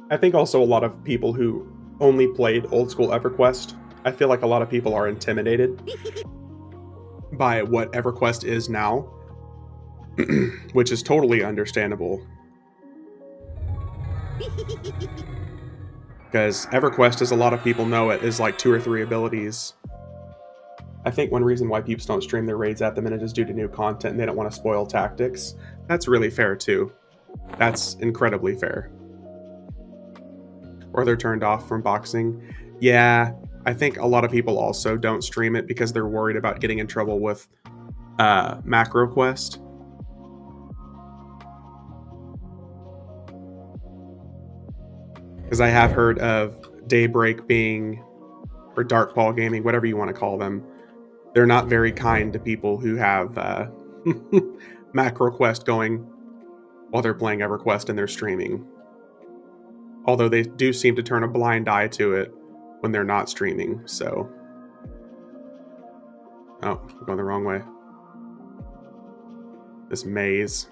I think also a lot of people who only played old school EverQuest, I feel like a lot of people are intimidated by what EverQuest is now, which is totally understandable. Because EverQuest, as a lot of people know it, is like 2 or 3 abilities. I think one reason why peeps don't stream their raids at the minute is due to new content and they don't want to spoil tactics. That's really fair too. That's incredibly fair. Or they're turned off from boxing. Yeah, I think a lot of people also don't stream it because they're worried about getting in trouble with MacroQuest. Because I have heard of Daybreak being or dark ball gaming, whatever you want to call them. They're not very kind to people who have macro quest going while they're playing EverQuest and they're streaming. Although they do seem to turn a blind eye to it when they're not streaming, so... Oh, we're going the wrong way. This maze.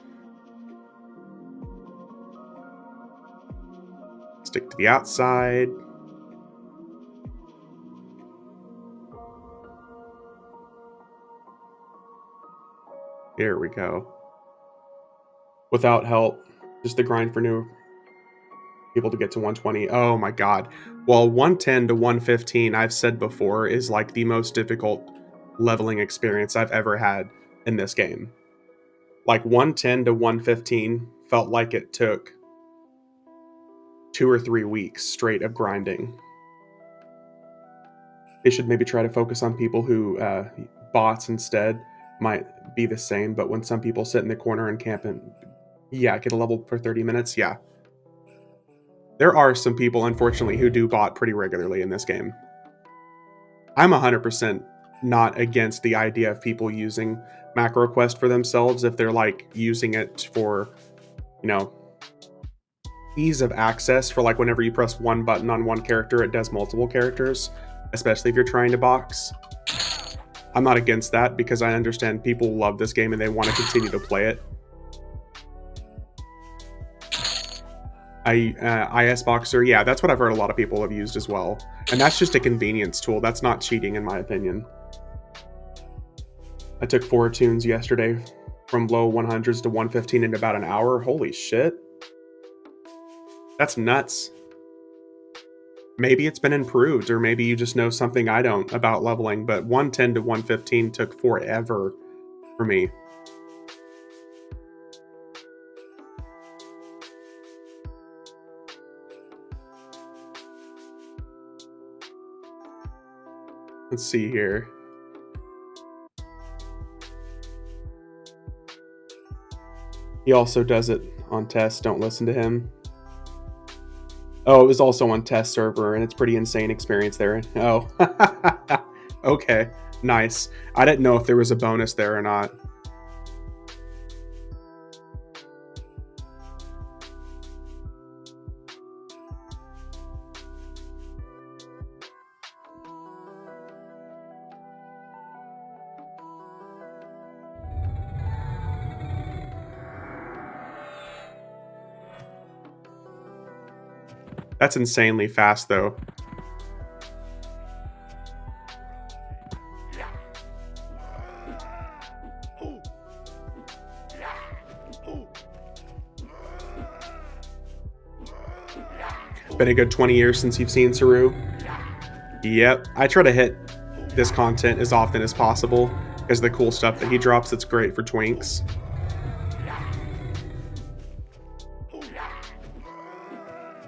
Stick to the outside. Here we go. Without help, just the grind for new people to get to 120. Oh my god. Well, 110 to 115, I've said before, is like the most difficult leveling experience I've ever had in this game. Like 110 to 115 felt like it took 2 or 3 weeks straight of grinding. They should maybe try to focus on people who bots instead might be the same, but when some people sit in the corner and camp and get a level for 30 minutes, yeah. There are some people, unfortunately, who do bot pretty regularly in this game. I'm 100% not against the idea of people using macro quest for themselves if they're like using it for, you know, ease of access for like whenever you press one button on one character, it does multiple characters, especially if you're trying to box. I'm not against that because I understand people love this game and they want to continue to play it. IS Boxer, yeah, that's what I've heard a lot of people have used as well. And that's just a convenience tool. That's not cheating in my opinion. I took 4 tunes yesterday from low 100s to 115 in about an hour. Holy shit. That's nuts. Maybe it's been improved, or maybe you just know something I don't about leveling, but 110 to 115 took forever for me. Let's see here. He also does it on test. Don't listen to him. Oh, it was also on test server, and it's pretty insane experience there. Oh, okay, nice. I didn't know if there was a bonus there or not. That's insanely fast, though. Been a good 20 years since you've seen Suru. Yep, I try to hit this content as often as possible because the cool stuff that he drops, it's great for twinks.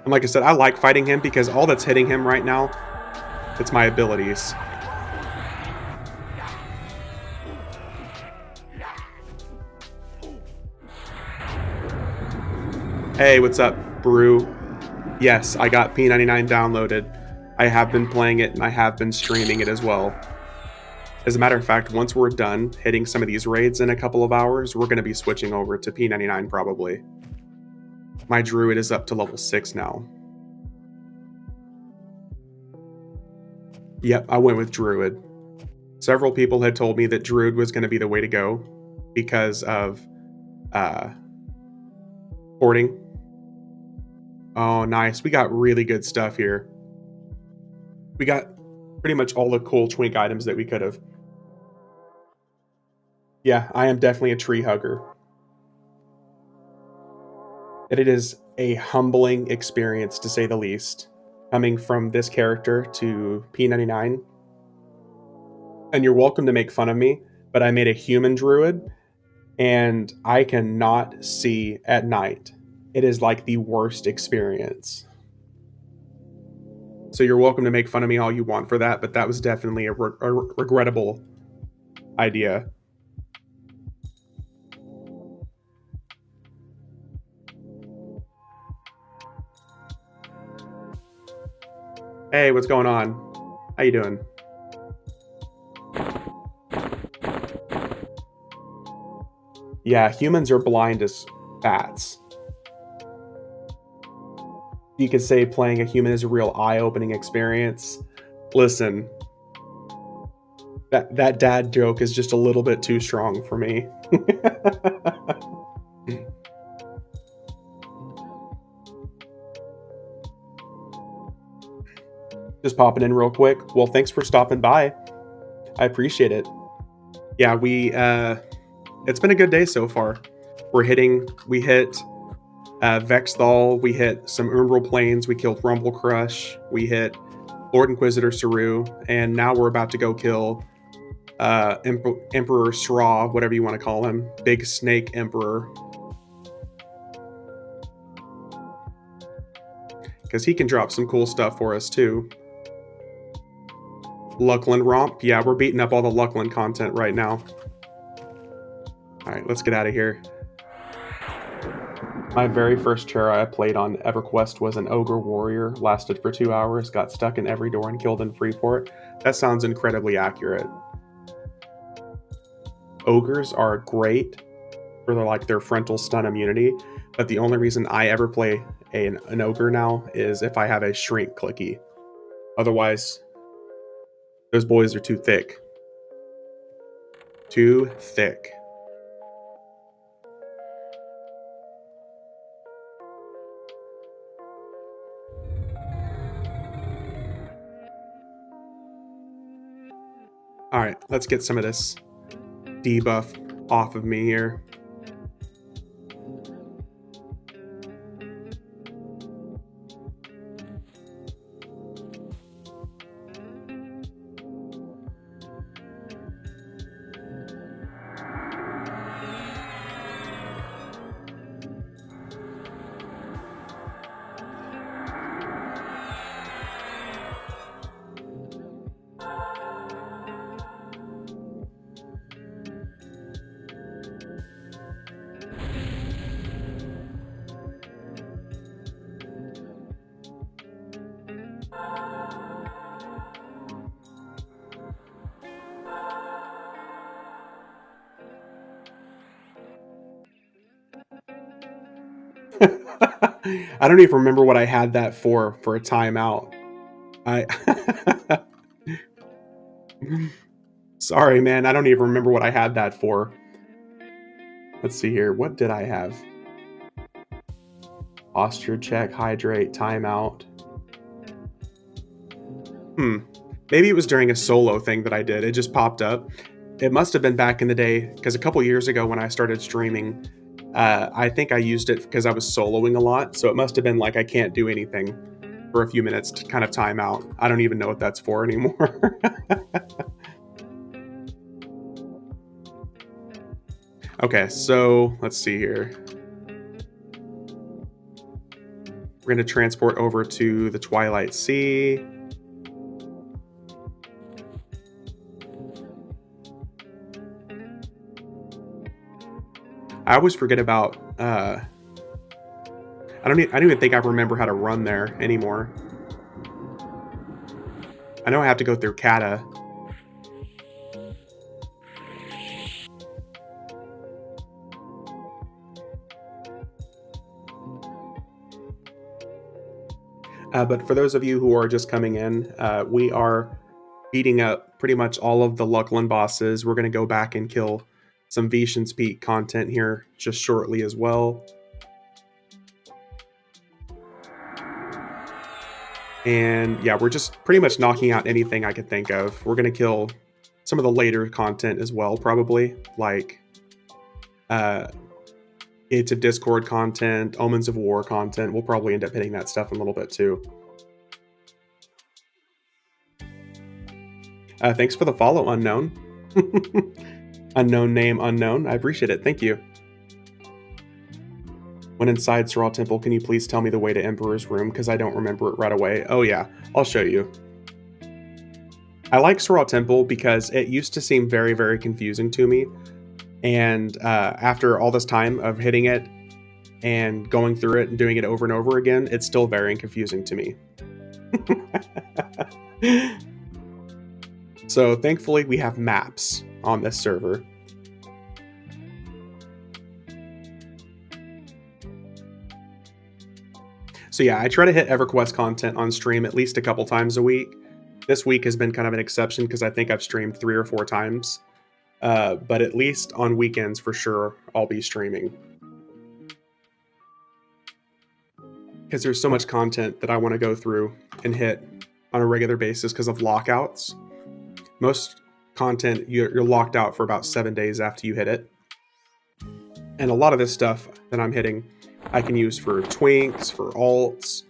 And like I said, I like fighting him because all that's hitting him right now, it's my abilities. Hey, what's up, Brew? Yes, I got P99 downloaded. I have been playing it and I have been streaming it as well. As a matter of fact, once we're done hitting some of these raids in a couple of hours, we're going to be switching over to P99 probably. My Druid is up to level 6 now. Yep, I went with Druid. Several people had told me that Druid was going to be the way to go because of porting. Oh, nice. We got really good stuff here. We got pretty much all the cool twink items that we could have. Yeah, I am definitely a tree hugger. And it is a humbling experience, to say the least, coming from this character to P99. And you're welcome to make fun of me, but I made a human druid, and I cannot see at night. It is like the worst experience. So you're welcome to make fun of me all you want for that, but that was definitely a regrettable idea. Hey, what's going on? How you doing? Yeah, humans are blind as bats. You could say playing a human is a real eye-opening experience. Listen, that dad joke is just a little bit too strong for me. Just popping in real quick. Well, thanks for stopping by. I appreciate it. Yeah, it's been a good day so far. We hit Vex Thal, we hit some Umbral planes, we killed Rumble Crush, we hit Lord Inquisitor Suru, and now we're about to go kill Emperor Sra, whatever you want to call him, Big Snake Emperor. Because he can drop some cool stuff for us too. Luclin romp, yeah, we're beating up all the Luclin content right now. Alright, let's get out of here. My very first Chera I played on EverQuest was an Ogre Warrior, lasted for 2 hours, got stuck in every door and killed in Freeport. That sounds incredibly accurate. Ogres are great for their frontal stun immunity, but the only reason I ever play an Ogre now is if I have a Shrink clicky. Otherwise, those boys are too thick. Too thick. Alright, let's get some of this debuff off of me here. I don't even remember what I had that for a timeout. Sorry, man. I don't even remember what I had that for. Let's see here. What did I have? Posture check, hydrate, timeout. Maybe it was during a solo thing that I did. It just popped up. It must have been back in the day, because a couple years ago when I started streaming, I think I used it because I was soloing a lot. So it must have been like I can't do anything for a few minutes to kind of time out. I don't even know what that's for anymore. Okay, so let's see here. We're going to transport over to the Twilight Sea. I always forget about, I don't even think I remember how to run there anymore. I know I have to go through Kata. But for those of you who are just coming in, we are beating up pretty much all of the Luclin bosses. We're going to go back and kill some Veeshan's Peak content here just shortly as well. And yeah, we're just pretty much knocking out anything I could think of. We're going to kill some of the later content as well, probably, like Gates of Discord content, Omens of War content. We'll probably end up hitting that stuff in a little bit too. Thanks for the follow, Unknown. Unknown name, unknown. I appreciate it. Thank you. When inside Sura Temple, can you please tell me the way to Emperor's room? Because I don't remember it right away. Oh yeah, I'll show you. I like Sura Temple because it used to seem very, very confusing to me. And after all this time of hitting it and going through it and doing it over and over again, it's still very confusing to me. So thankfully we have maps on this server. So yeah, I try to hit EverQuest content on stream at least a couple times a week. This week has been kind of an exception because I think I've streamed 3 or 4 times. But at least on weekends for sure, I'll be streaming. Because there's so much content that I want to go through and hit on a regular basis because of lockouts. Most content, you're locked out for about 7 days after you hit it. And a lot of this stuff that I'm hitting, I can use for twinks, for alts,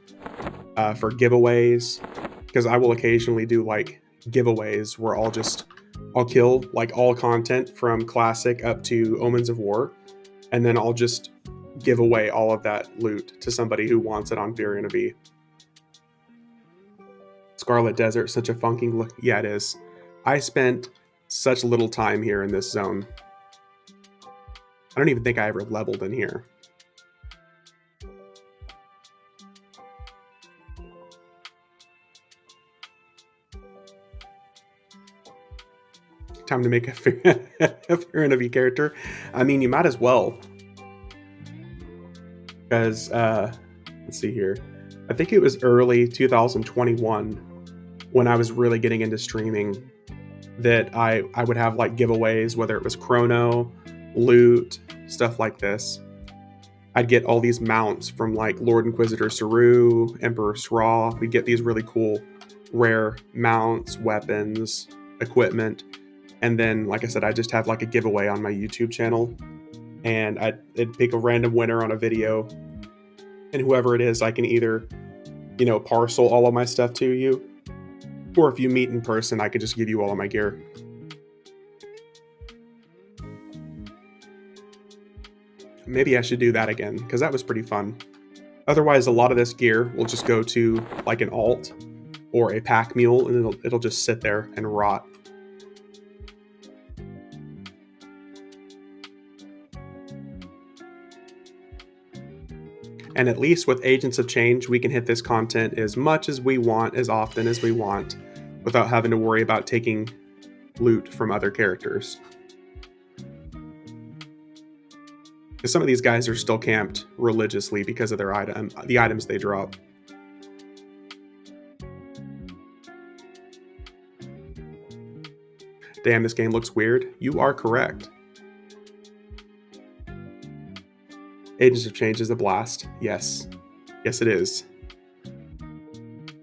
for giveaways. Because I will occasionally do like giveaways where I'll kill like all content from Classic up to Omens of War. And then I'll just give away all of that loot to somebody who wants it on Variant V. Scarlet Desert, such a funky look. Yeah, it is. I spent such little time here in this zone. I don't even think I ever leveled in here. Time to make a Variant V character. I mean, you might as well. Because, let's see here. I think it was early 2021 when I was really getting into streaming that I would have like giveaways, whether it was Krono, loot, stuff like this. I'd get all these mounts from like Lord Inquisitor Suru, Emperor Sra. We'd get these really cool rare mounts, weapons, equipment. And then, like I said, I just have like a giveaway on my YouTube channel. And I'd pick a random winner on a video, and whoever it is, I can either, parcel all of my stuff to you, or if you meet in person, I could just give you all of my gear. Maybe I should do that again, because that was pretty fun. Otherwise, a lot of this gear will just go to like an alt or a pack mule, and it'll just sit there and rot. And at least with Agents of Change, we can hit this content as much as we want, as often as we want, without having to worry about taking loot from other characters. Because some of these guys are still camped religiously because of the items they drop. Damn, this game looks weird. You are correct. Agents of Change is a blast. Yes. Yes, it is.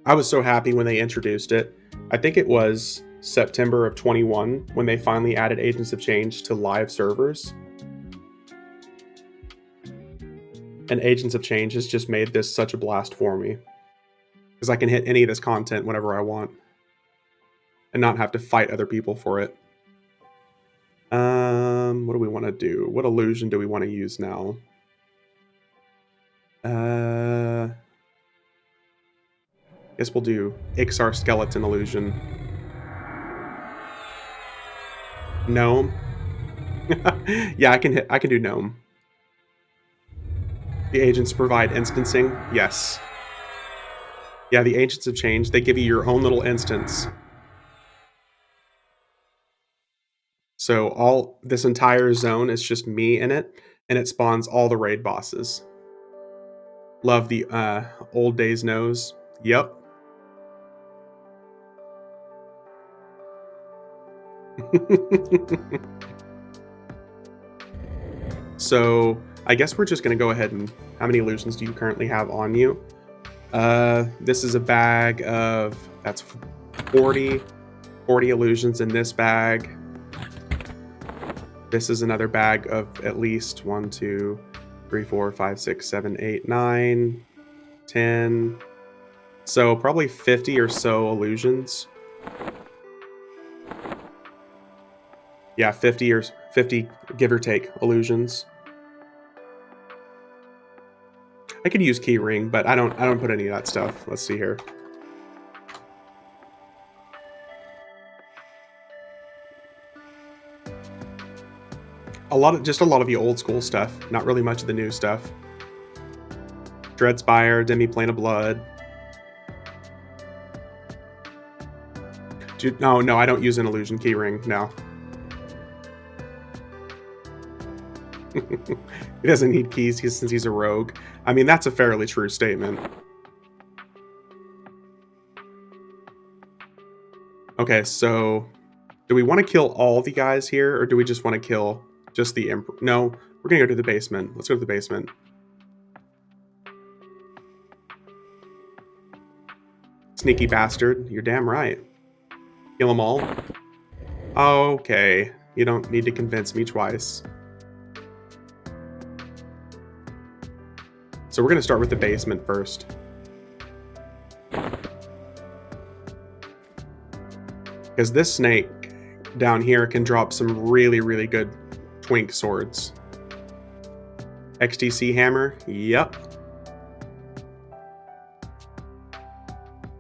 I was so happy when they introduced it. I think it was September of 21 when they finally added Agents of Change to live servers. And Agents of Change has just made this such a blast for me. Because I can hit any of this content whenever I want. And not have to fight other people for it. What do we want to do? What illusion do we want to use now? Guess we'll do Ixar Skeleton Illusion. Gnome. Yeah, I can do Gnome. The agents provide instancing. Yes. Yeah, the Agents of Change, they give you your own little instance. So this entire zone is just me in it, and it spawns all the raid bosses. Love the old days nose. Yep. So I guess we're just going to go ahead and... How many illusions do you currently have on you? This is a bag of... That's 40 illusions in this bag. This is another bag of at least 1, 2, 3, 4, 5, 6, 7, 8, 9, 10. So probably 50 or so illusions. Yeah, 50 give or take illusions. I could use keyring, but I don't put any of that stuff. Let's see here. Just a lot of the old school stuff, not really much of the new stuff. Dreadspire, Demiplane of Blood. No, I don't use an illusion keyring, no. He doesn't need keys since he's a rogue. I mean, that's a fairly true statement. Okay, so do we want to kill all the guys here, or do we just want to kill just the Emperor? No, we're going to go to the basement. Let's go to the basement. Sneaky bastard. You're damn right. Kill them all? Okay. You don't need to convince me twice. So we're going to start with the basement first. Because this snake down here can drop some really, really good twink swords. XTC hammer? Yep.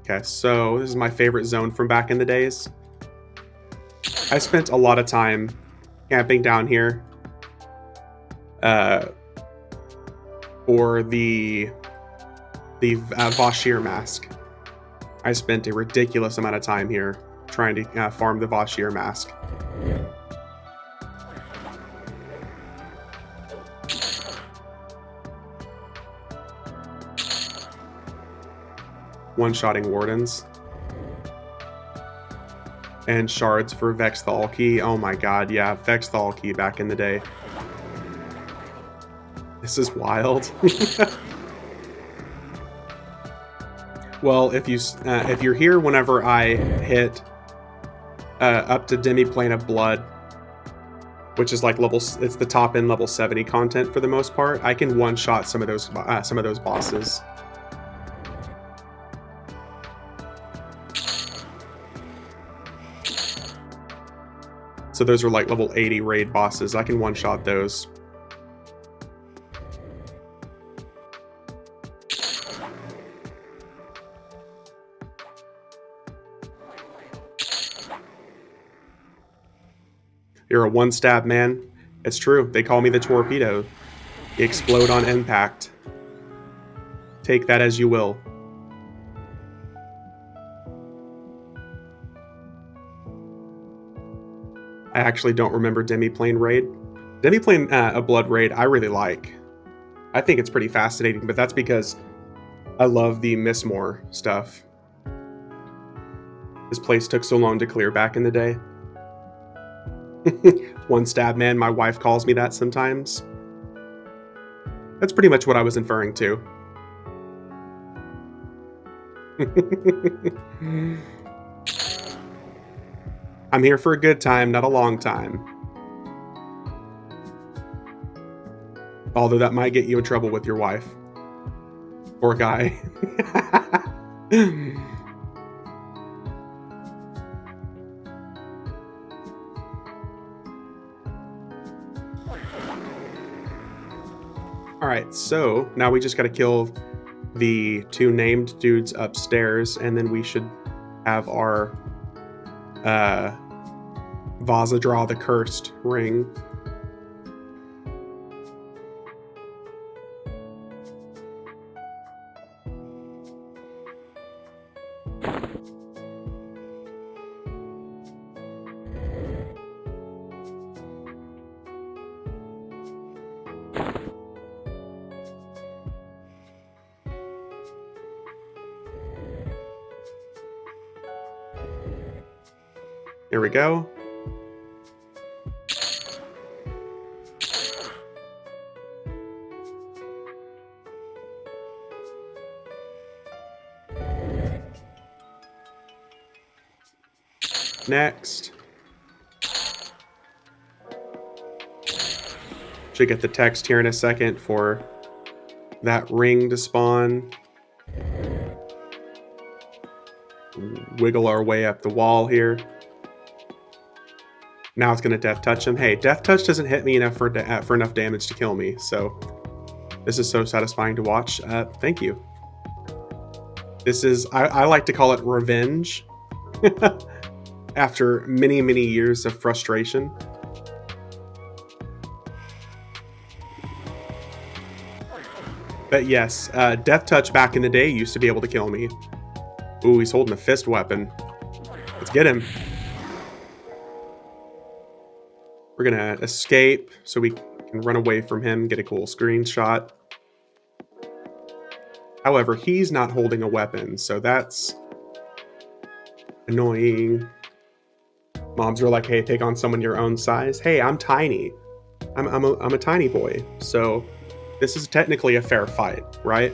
Okay, so this is my favorite zone from back in the days. I spent a lot of time camping down here for the Vashir mask. I spent a ridiculous amount of time here trying to farm the Vashir mask. One-shotting wardens. And shards for Vex Thal key. Oh my god, yeah, Vex Thal key back in the day. This is wild. Well, if you're here whenever I hit up to Demi-Plane of Blood, which is like it's the top end level 70 content for the most part, I can one-shot some of those bosses. So those are like level 80 raid bosses. I can one-shot those. You're a one-stab man. It's true. They call me the torpedo. You explode on impact. Take that as you will. I actually don't remember Demi-Plane raid. Demi-Plane a Blood raid I really like. I think it's pretty fascinating, but that's because I love the Miss Moore stuff. This place took so long to clear back in the day. One stab man, my wife calls me that sometimes. That's pretty much what I was inferring to. I'm here for a good time, not a long time. Although that might get you in trouble with your wife. Or guy. Alright, so now we just gotta kill the two named dudes upstairs, and then we should have our Vaza draw the cursed ring. Here we go. Next. Should get the text here in a second for that ring to spawn. Wiggle our way up the wall here. Now it's going to Death Touch him. Hey, Death Touch doesn't hit me enough for enough damage to kill me, so this is so satisfying to watch. Thank you. This is, I like to call it revenge. After many, many years of frustration. But yes, Death Touch back in the day used to be able to kill me. Ooh, he's holding a fist weapon. Let's get him. We're gonna escape so we can run away from him, get a cool screenshot. However, he's not holding a weapon, so that's annoying. Mobs are like, hey, take on someone your own size. Hey, I'm tiny. I'm a tiny boy, so this is technically a fair fight, right?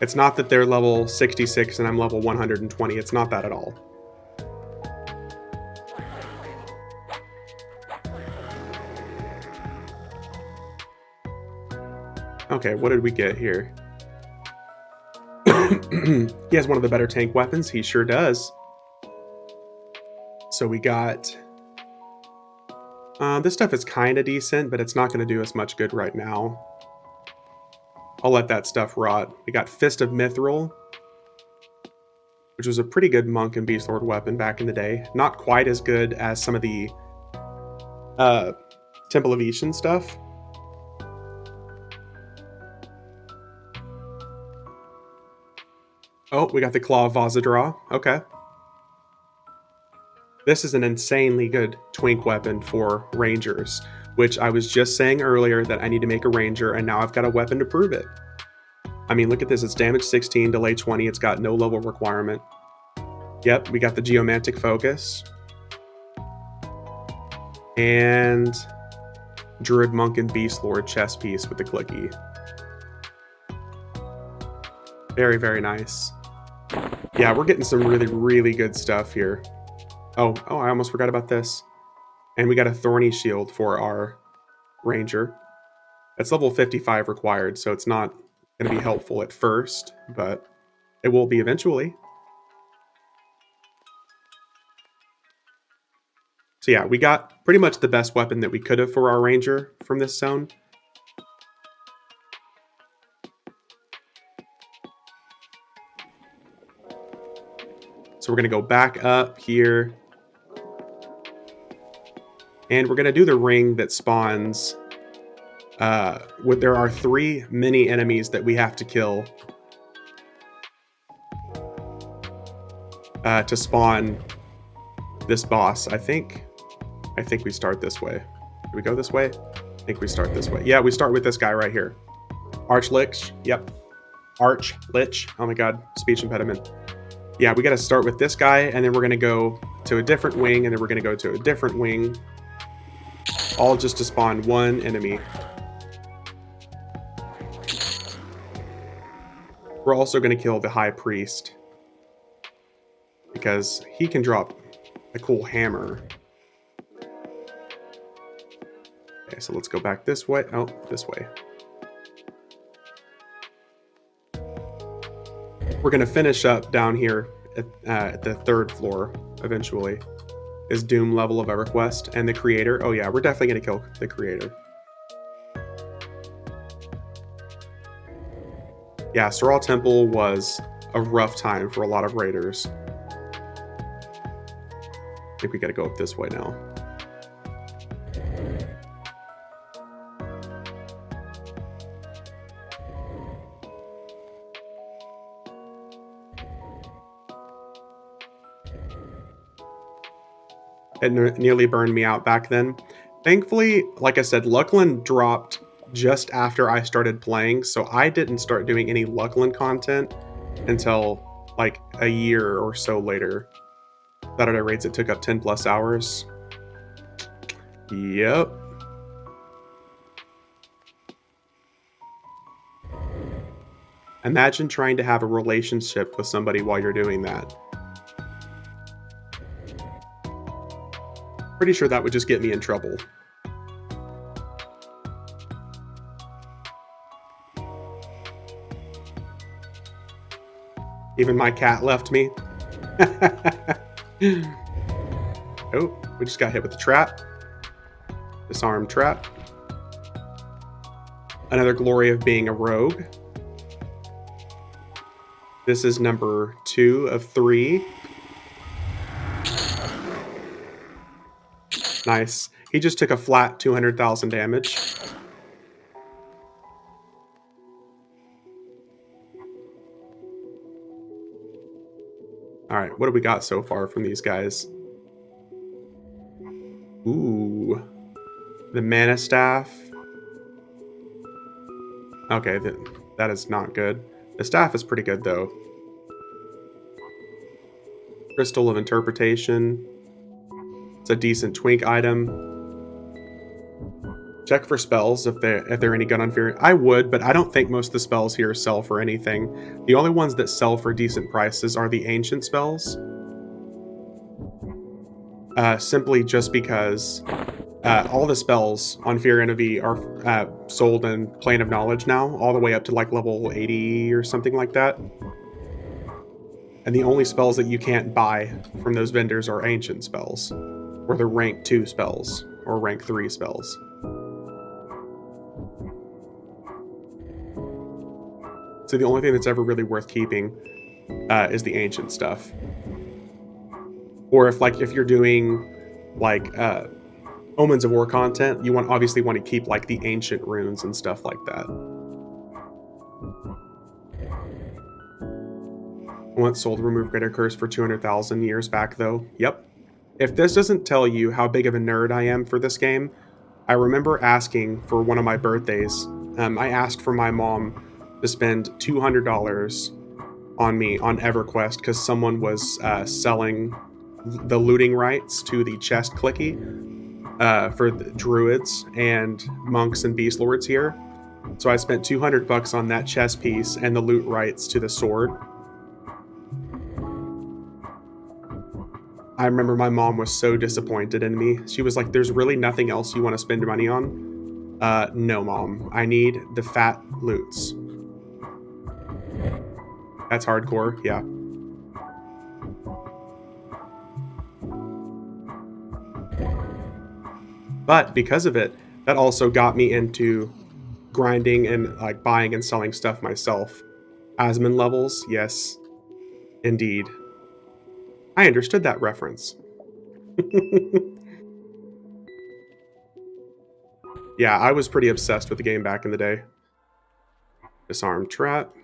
It's not that they're level 66 and I'm level 120. It's not that at all. Okay, what did we get here? He has one of the better tank weapons. He sure does. So we got... this stuff is kind of decent, but it's not going to do us much good right now. I'll let that stuff rot. We got Fist of Mithril, which was a pretty good Monk and Beast Lord weapon back in the day. Not quite as good as some of the Temple of Veeshan stuff. Oh, we got the Claw of Vazadra. Okay. This is an insanely good twink weapon for rangers, which I was just saying earlier that I need to make a ranger, and now I've got a weapon to prove it. I mean, look at this. It's damage 16, delay 20. It's got no level requirement. Yep, we got the Geomantic Focus. And Druid, Monk, and Beast Lord chest piece with the clicky. Very, very nice. Yeah, we're getting some really, really good stuff here. Oh, I almost forgot about this. And we got a Thorny Shield for our Ranger. That's level 55 required, so it's not going to be helpful at first, but it will be eventually. So yeah, we got pretty much the best weapon that we could have for our Ranger from this zone. So we're going to go back up here. And we're going to do the ring that spawns... there are 3 mini enemies that we have to kill to spawn this boss. I think we start this way. Do we go this way? I think we start this way. Yeah, we start with this guy right here. Archlich. Yep. Archlich. Oh my god, speech impediment. Yeah, we got to start with this guy, and then we're going to go to a different wing, and then we're going to go to a different wing. All just to spawn 1 enemy. We're also going to kill the High Priest, because he can drop a cool hammer. Okay, so let's go back this way. Oh, this way. We're going to finish up down here at the 3rd floor, eventually, is Doom level of EverQuest. And the Creator. Oh yeah, we're definitely going to kill the Creator. Yeah, Suru Temple was a rough time for a lot of raiders. I think we got to go up this way now. It nearly burned me out back then. Thankfully, like I said, Luclin dropped just after I started playing, so I didn't start doing any Luclin content until like a year or so later. Saturday raids that took up 10 plus hours. Yep. Imagine trying to have a relationship with somebody while you're doing that. Pretty sure that would just get me in trouble. Even my cat left me. Oh, we just got hit with the trap. Disarm trap. Another glory of being a rogue. This is number 2 of 3. Nice. He just took a flat 200,000 damage. All right, what do we got so far from these guys? Ooh, the mana staff. Okay, that is not good. The staff is pretty good though. Crystal of Interpretation. It's a decent twink item. Check for spells if they're any good on Fury. I would, but I don't think most of the spells here sell for anything. The only ones that sell for decent prices are the ancient spells. Simply just because all the spells on Fury NOV are sold in Plane of Knowledge now, all the way up to like level 80 or something like that. And the only spells that you can't buy from those vendors are ancient spells, or the rank 2 spells, or rank 3 spells. So the only thing that's ever really worth keeping is the ancient stuff. Or if you're doing like Omens of War content, you obviously want to keep like the ancient runes and stuff like that. Once sold Remove Greater Curse for 200,000 years back though. Yep. If this doesn't tell you how big of a nerd I am for this game, I remember asking for one of my birthdays. I asked for my mom to spend $200 on me on EverQuest because someone was selling the looting rights to the chest clicky for the druids and monks and beast lords here. So I spent $200 on that chest piece and the loot rights to the sword. I remember my mom was so disappointed in me. She was like, "There's really nothing else you want to spend your money on?" No, Mom. I need the fat loots. That's hardcore, yeah. But because of it, that also got me into grinding and like buying and selling stuff myself. Asmon levels, yes, indeed. I understood that reference. Yeah, I was pretty obsessed with the game back in the day. Disarm trap.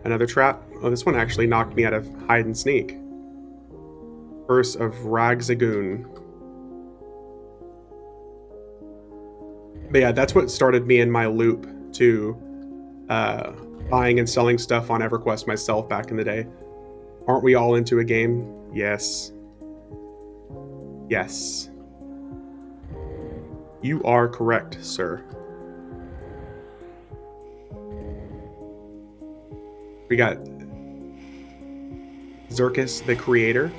Another trap. Oh, this one actually knocked me out of hide and sneak. Curse of Ragzagoon. But yeah, that's what started me in my loop to buying and selling stuff on EverQuest myself back in the day. Aren't we all into a game? Yes. Yes. You are correct, sir. We got Zerkis, the creator.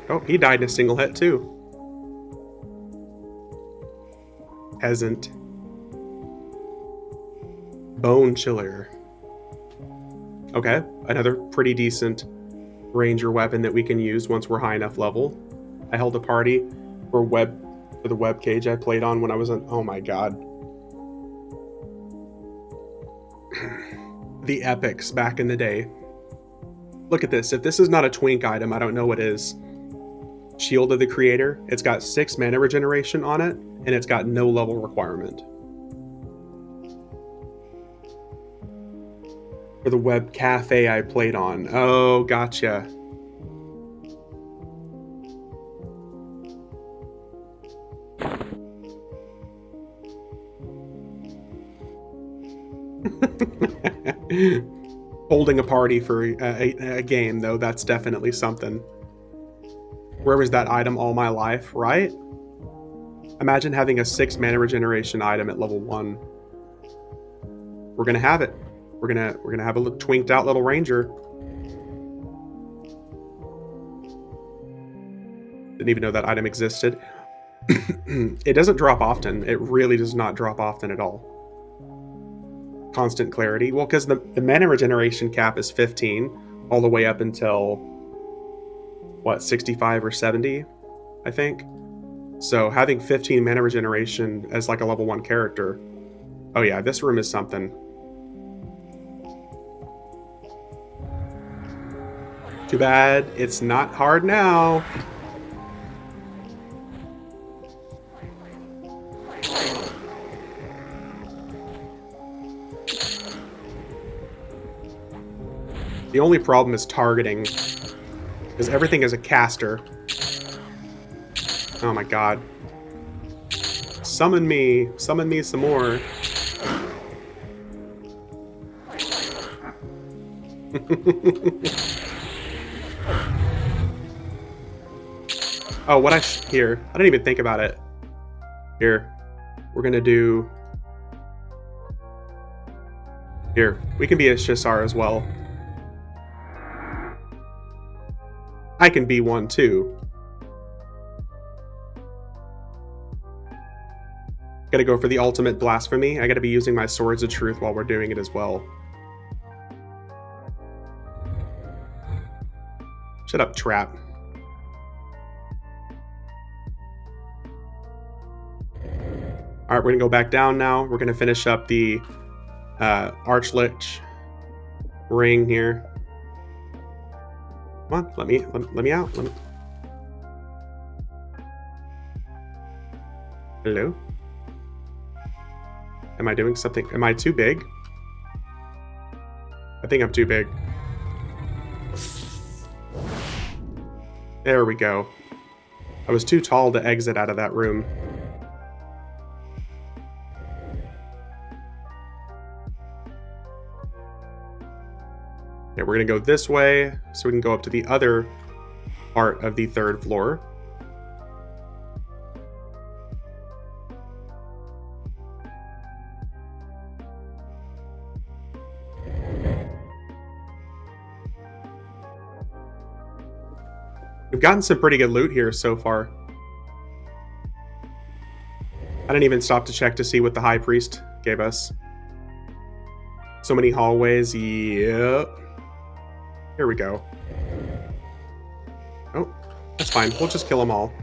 Oh, he died in a single hit too. Peasant. Bone Chiller. Okay, another pretty decent ranger weapon that we can use once we're high enough level. I held a party for the web cage I played on when I was on. Oh my god. The epics back in the day. Look at this. If this is not a twink item, I don't know what is. Shield of the Creator. It's got 6 mana regeneration on it, and it's got no level requirement. For the web cafe I played on. Oh, gotcha. Holding a party for a game, though, that's definitely something. Where was that item all my life, right? Imagine having a 6 mana regeneration item at level 1. We're gonna have it. We're gonna have a twinked out little ranger. Didn't even know that item existed. It doesn't drop often. It really does not drop often at all. Constant clarity. Well, because the mana regeneration cap is 15, all the way up until, what, 65 or 70, I think? So having 15 mana regeneration as like a level 1 character. Oh yeah, this room is something. Too bad it's not hard now. The only problem is targeting, because everything is a caster. Oh my god. Summon me some more. Oh, here. I didn't even think about it. Here. We're gonna do... Here. We can be a Shisar as well. I can be one too. Gotta go for the ultimate blasphemy. I gotta be using my Swords of Truth while we're doing it as well. Shut up, trap. Alright, we're gonna go back down now. We're gonna finish up the Archlich ring here. Come on, let me out. Hello? Am I doing something? Am I too big? I think I'm too big. There we go. I was too tall to exit out of that room. Okay, we're gonna go this way so we can go up to the other part of the 3rd floor. We've gotten some pretty good loot here so far. I didn't even stop to check to see what the High Priest gave us. So many hallways, yep. Here we go. Oh, that's fine. We'll just kill them all.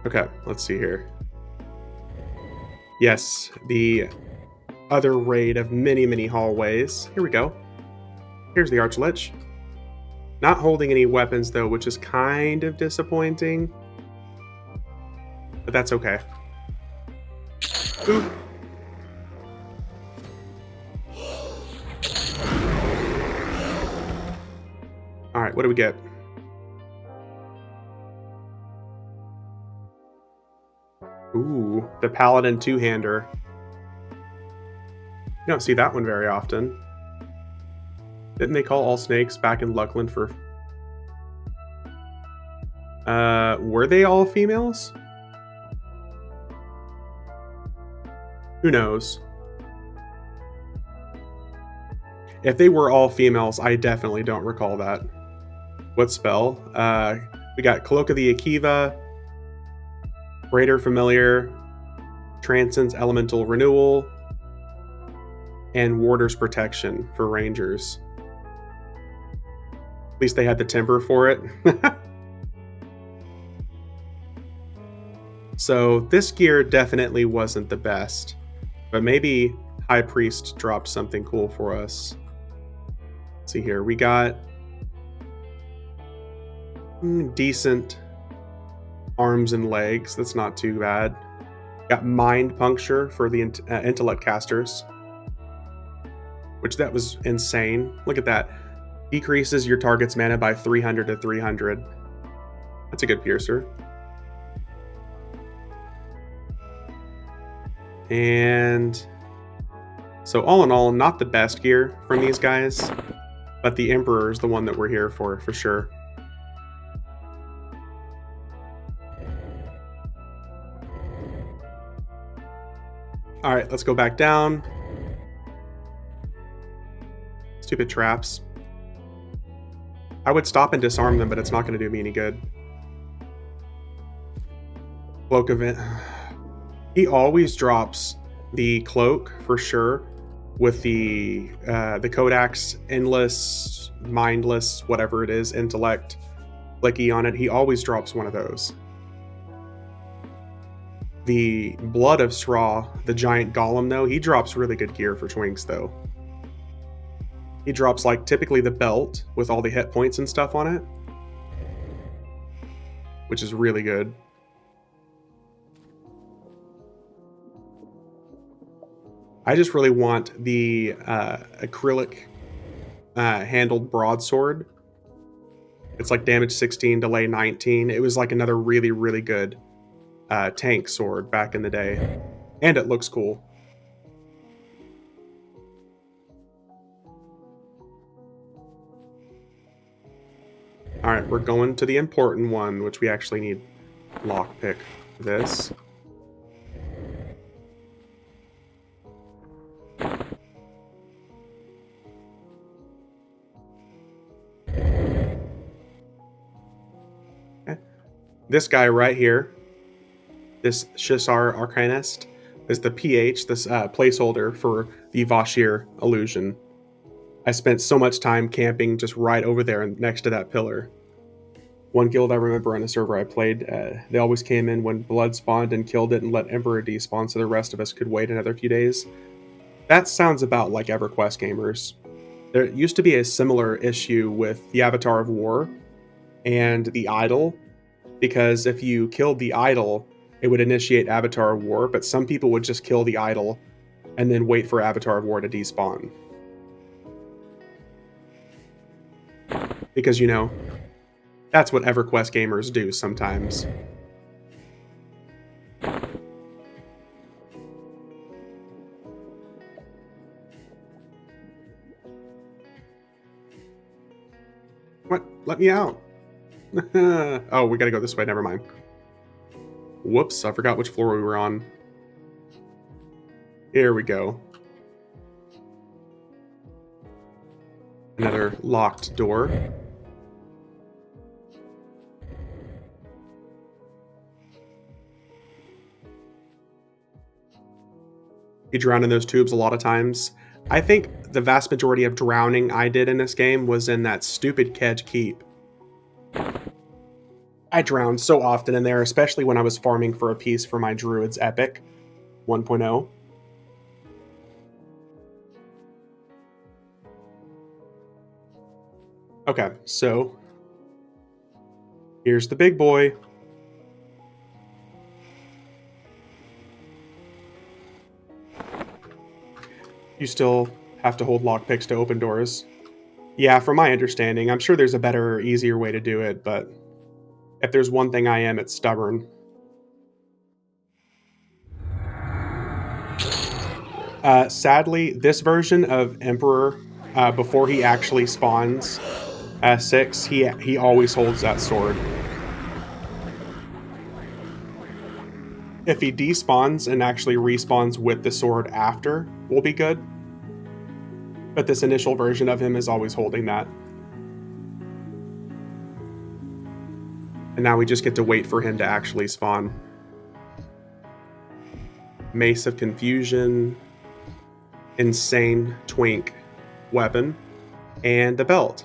Okay, let's see here. Yes, the other raid of many, many hallways. Here we go. Here's the Archlich. Not holding any weapons, though, which is kind of disappointing. But that's okay. Ooh. Alright, what do we get? Ooh, the Paladin two-hander. You don't see that one very often. Didn't they call all snakes back in Luclin for... were they all females? Who knows? If they were all females, I definitely don't recall that. What spell? We got Cloak of the Akiva, Raider Familiar, Transcends Elemental Renewal, and Warder's Protection for Rangers. At least they had the timber for it. So this gear definitely wasn't the best, but maybe High Priest dropped something cool for us. Let's see here, we got decent arms and legs. That's not too bad. Got Mind Puncture for the intellect casters, which that was insane. Look at that. Decreases your target's mana by 300 to 300. That's a good piercer. And so all in all, not the best gear from these guys, but the Emperor is the one that we're here for sure. All right, let's go back down. Stupid traps. I would stop and disarm them, but it's not going to do me any good. Cloak event. He always drops the cloak for sure with the Codex Endless, Mindless, whatever it is, Intellect, Blicky on it. He always drops one of those. The Blood of Straw, the giant golem, though, he drops really good gear for Twinks, though. He drops, like, typically the belt with all the hit points and stuff on it. which is really good. I just really want the acrylic handled broadsword. It's like damage 16, delay 19. It was like another really, really good tank sword back in the day. And it looks cool. Alright, we're going to the important one, which we actually need lockpick for this. Okay. This guy right here, this Shisar Arcanist, is the PH, this placeholder for the Vashir illusion. I spent so much time camping just right over there next to that pillar. One guild I remember on a server I played, they always came in when blood spawned and killed it and let Emperor despawn so the rest of us could wait another few days. That sounds about like EverQuest gamers. There used to be a similar issue with the Avatar of War and the Idol, because if you killed the Idol, it would initiate Avatar of War, but some people would just kill the Idol and then wait for Avatar of War to despawn. Because, you know, that's what EverQuest gamers do sometimes. What? Let me out. Oh, we gotta go this way. Never mind. Whoops, I forgot which floor we were on. Here we go. Another locked door. You drown in those tubes a lot of times. I think the vast majority of drowning I did in this game was in that stupid Kedge Keep. I drowned so often in there, especially when I was farming for a piece for my Druid's Epic 1.0. Okay, so here's the big boy. You still have to hold lockpicks to open doors. Yeah, from my understanding, I'm sure there's a better, easier way to do it, but if there's one thing I am, it's stubborn. Sadly, this version of Emperor, before he actually spawns 6, he always holds that sword. If he despawns and actually respawns with the sword after, will be good. But this initial version of him is always holding that. And now we just get to wait for him to actually spawn. Mace of Confusion, insane twink weapon, and the belt.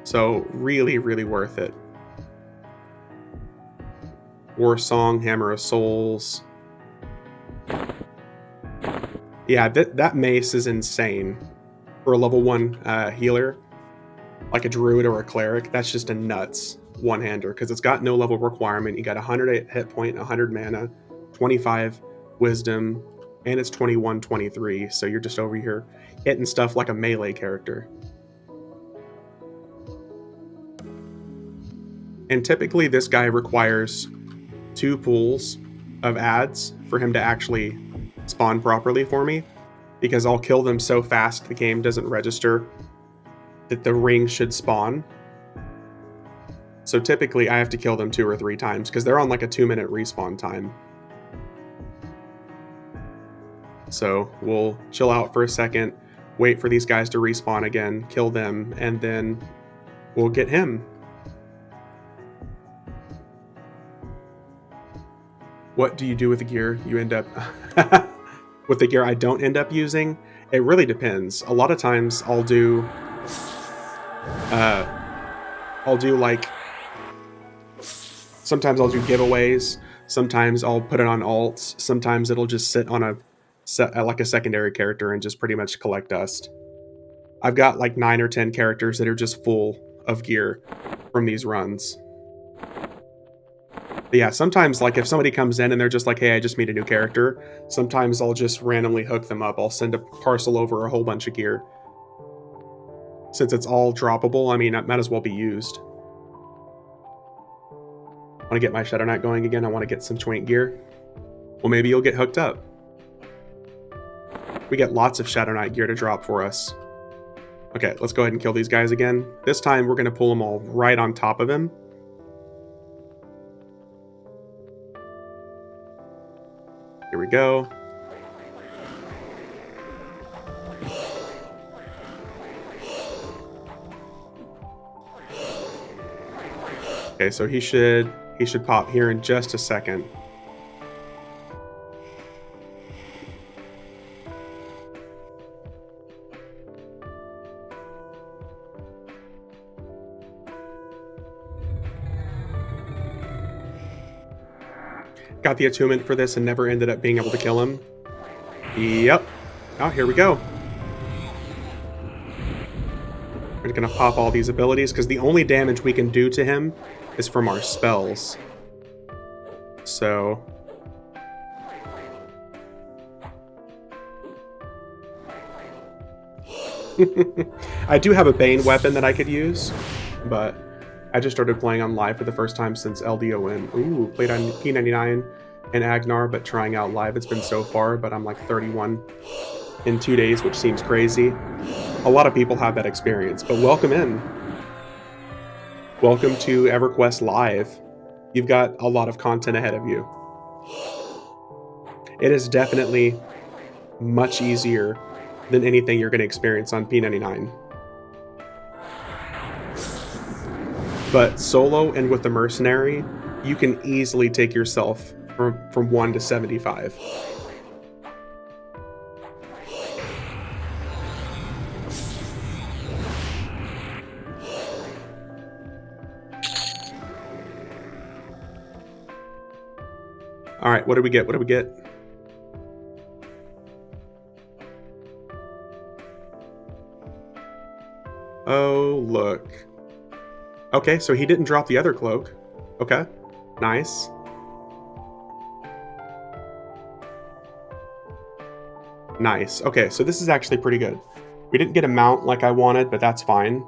So really, really worth it. War Song, Hammer of Souls. Yeah, that mace is insane. For a level 1 healer, like a druid or a cleric, that's just a nuts one-hander, because it's got no level requirement. You got 100 hit point, 100 mana, 25 wisdom, and it's 21-23, so you're just over here hitting stuff like a melee character. And typically this guy requires 2 pools of ads for him to actually spawn properly for me, because I'll kill them so fast the game doesn't register that the ring should spawn. So typically I have to kill them 2 or 3 times because they're on like a 2-minute respawn time. So we'll chill out for a second, wait for these guys to respawn again, kill them, and then we'll get him. What do you do with the gear you end up... with the gear I don't end up using? It really depends. A lot of times I'll do like... Sometimes I'll do giveaways. Sometimes I'll put it on alts. Sometimes it'll just sit on like a secondary character and just pretty much collect dust. I've got like 9 or 10 characters that are just full of gear from these runs. But yeah, sometimes, like, if somebody comes in and they're just like, hey, I just made a new character, sometimes I'll just randomly hook them up. I'll send a parcel over a whole bunch of gear. Since it's all droppable, I mean, it might as well be used. I want to get my Shadow Knight going again. I want to get some joint gear. Well, maybe you'll get hooked up. We get lots of Shadow Knight gear to drop for us. Okay, let's go ahead and kill these guys again. This time, we're going to pull them all right on top of him. Here we go. Okay, so he should pop here in just a second. Got the attunement for this and never ended up being able to kill him. Yep. Oh, here we go. We're gonna pop all these abilities because the only damage we can do to him is from our spells. So I do have a Bane weapon that I could use, but I just started playing on live for the first time since LDON. Ooh, played on P99 and Agnar, but trying out live it's been so far, but I'm like 31 in 2 days, which seems crazy. A lot of people have that experience, but welcome in. Welcome to EverQuest Live. You've got a lot of content ahead of you. It is definitely much easier than anything you're going to experience on P99. But solo and with the mercenary, you can easily take yourself from 1 to 75. All right, what do we get? What do we get? Oh, look. Okay, so he didn't drop the other cloak. Okay, nice. Nice. Okay, so this is actually pretty good. We didn't get a mount like I wanted, but that's fine.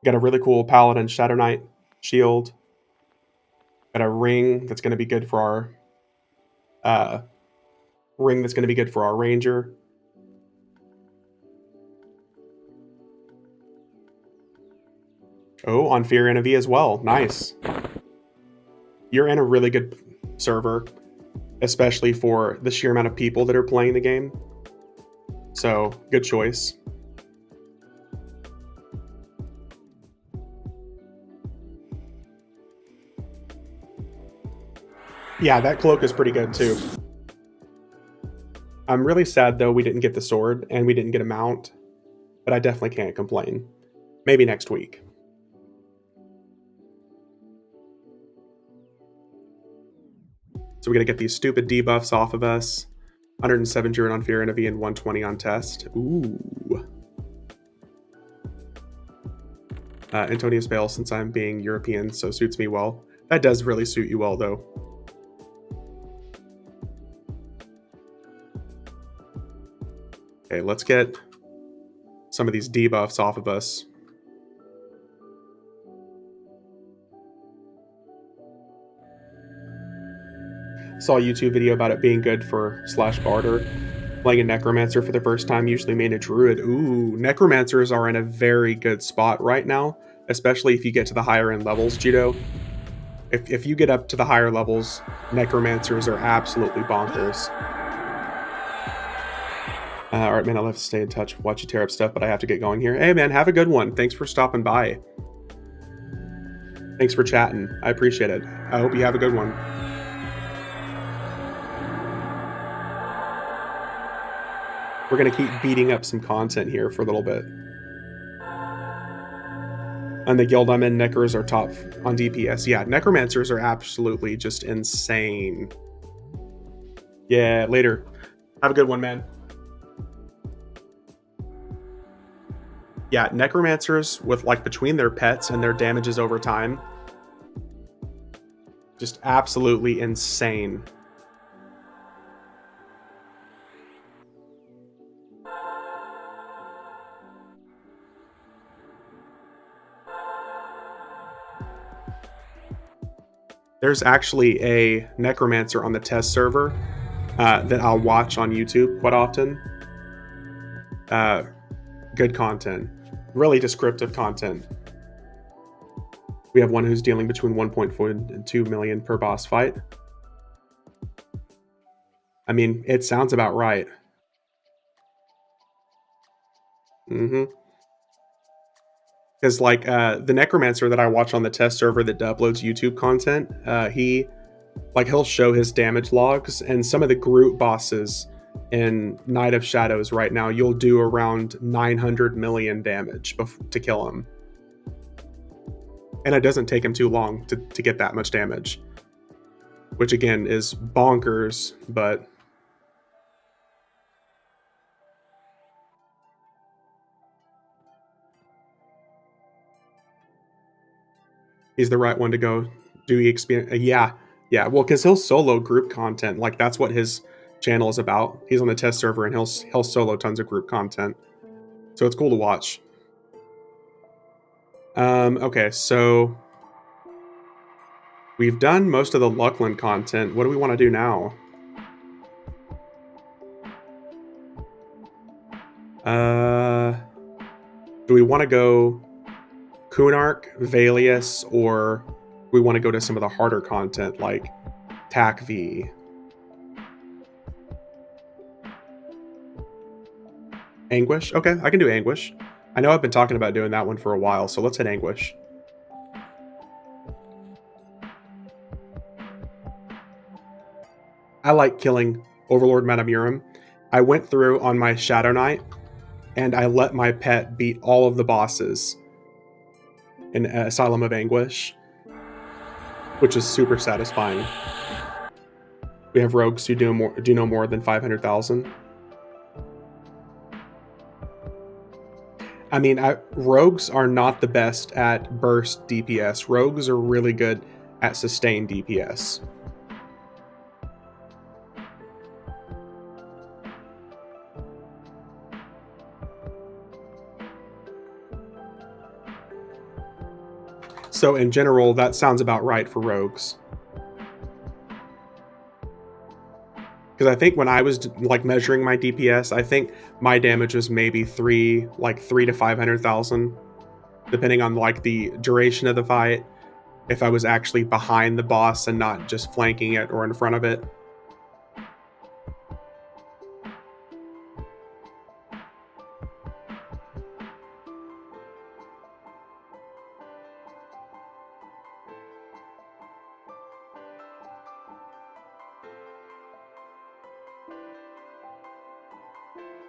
Got a really cool Paladin Shadow Knight shield. Got a ring that's going to be good for our ranger. Oh, on Fear NV as well. Nice. You're in a really good server, especially for the sheer amount of people that are playing the game. So, good choice. Yeah, that cloak is pretty good too. I'm really sad though we didn't get the sword and we didn't get a mount, but I definitely can't complain. Maybe next week. So we gotta get these stupid debuffs off of us. 107 Druid on Fear NV and 120 on Test. Ooh. Antonius Bale, since I'm being European, so suits me well. That does really suit you well though. Okay, let's get some of these debuffs off of us. Saw a YouTube video about it being good for /barter. Playing a Necromancer for the first time, usually made a Druid. Ooh, Necromancers are in a very good spot right now, especially if you get to the higher end levels, Judo. If you get up to the higher levels, Necromancers are absolutely bonkers. All right, man, I'll have to stay in touch, watch you tear up stuff, but I have to get going here. Hey, man, have a good one. Thanks for stopping by. Thanks for chatting. I appreciate it. I hope you have a good one. We're going to keep beating up some content here for a little bit. And the guild I'm in, Neckers are top on DPS. Yeah, Necromancers are absolutely just insane. Yeah, later. Have a good one, man. Yeah, necromancers with like between their pets and their damages over time, just absolutely insane. There's actually a necromancer on the test server that I'll watch on YouTube quite often. Good content, really descriptive content. We have one who's dealing between 1.4 and 2 million per boss fight. I mean, it sounds about right. Because like the necromancer that I watch on the test server that uploads YouTube content, he'll show his damage logs, and some of the group bosses in Night of Shadows right now, you'll do around 900 million damage to kill him. And it doesn't take him too long to get that much damage. Which again is bonkers, but... he's the right one to go do experience. Yeah, well, because he'll solo group content. Like, that's what his channel is about. He's on the test server, and he'll solo tons of group content. So it's cool to watch. Okay, so... we've done most of the Luclin content. What do we want to do now? Do we want to go Kunark, Valius, or we want to go to some of the harder content like TAC V? Anguish? Okay, I can do Anguish. I know I've been talking about doing that one for a while, so let's hit Anguish. I like killing Overlord Matamurim. I went through on my Shadow Knight, and I let my pet beat all of the bosses in Asylum of Anguish, which is super satisfying. We have rogues who do no more than 500,000. I mean, rogues are not the best at burst DPS. Rogues are really good at sustained DPS. So in general, that sounds about right for rogues. Because I think when I was like measuring my DPS, I think my damage was maybe 3 to 500,000, depending on like the duration of the fight. If I was actually behind the boss and not just flanking it or in front of it.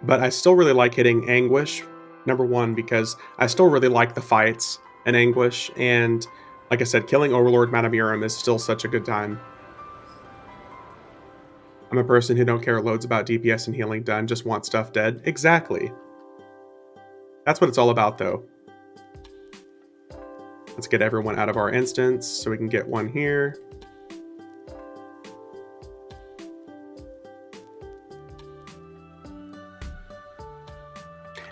But I still really like hitting Anguish, number one, because I still really like the fights in Anguish, and like I said, killing Overlord Matamurim is still such a good time. I'm a person who don't care loads about DPS and healing done, just want stuff dead. Exactly. That's what it's all about, though. Let's get everyone out of our instance so we can get one here.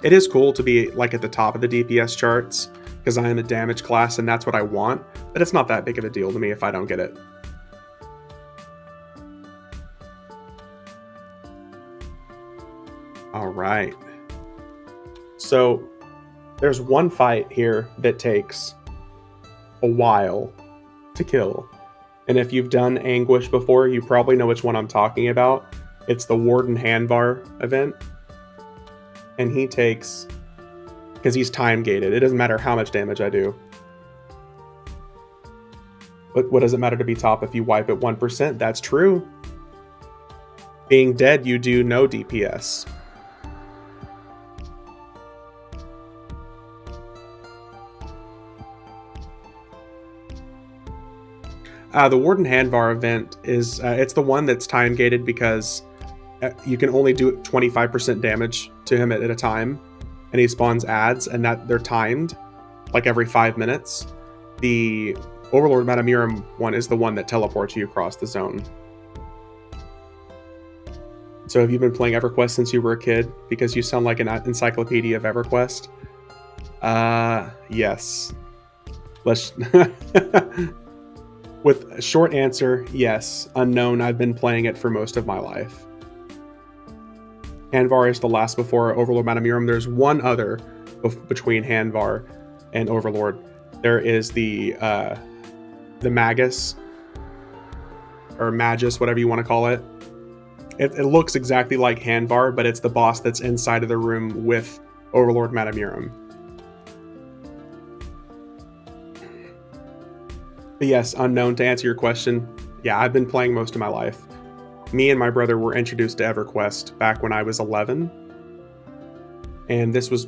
It is cool to be like at the top of the DPS charts because I am a damage class and that's what I want, but it's not that big of a deal to me if I don't get it. All right. So there's one fight here that takes a while to kill. And if you've done Anguish before, you probably know which one I'm talking about. It's the Warden Handbar event. And he takes, because he's time gated, it doesn't matter how much damage I do. But what does it matter to be top if you wipe at 1%? That's true. Being dead, you do no DPS. The Warden Handvar event is, it's the one that's time gated because you can only do 25% damage to him at a time. and he spawns ads, and that they're timed like every 5 minutes. The Overlord Matamurum one is the one that teleports you across the zone. So have you been playing EverQuest since you were a kid? Because you sound like an encyclopedia of EverQuest. Yes. Let's with a short answer, yes. Unknown, I've been playing it for most of my life. Hanvar is the last before Overlord Matamurum. There's one other between Hanvar and Overlord. There is the Magus, or Magus, whatever you want to call it. It looks exactly like Hanvar, but it's the boss that's inside of the room with Overlord Matamurum. But yes, Unknown, to answer your question, yeah, I've been playing most of my life. Me and my brother were introduced to EverQuest back when I was 11. And this was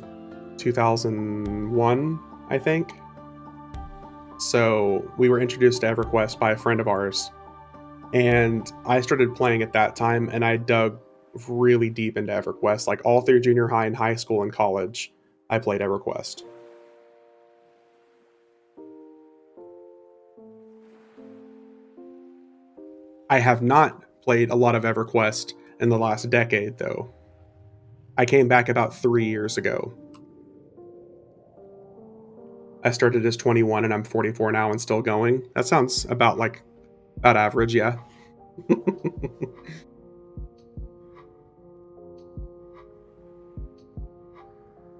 2001, I think. So we were introduced to EverQuest by a friend of ours. And I started playing at that time, and I dug really deep into EverQuest. Like all through junior high and high school and college, I played EverQuest. I have not played a lot of EverQuest in the last decade, though. I came back about 3 years ago. I started as 21 and I'm 44 now and still going. That sounds about average, yeah.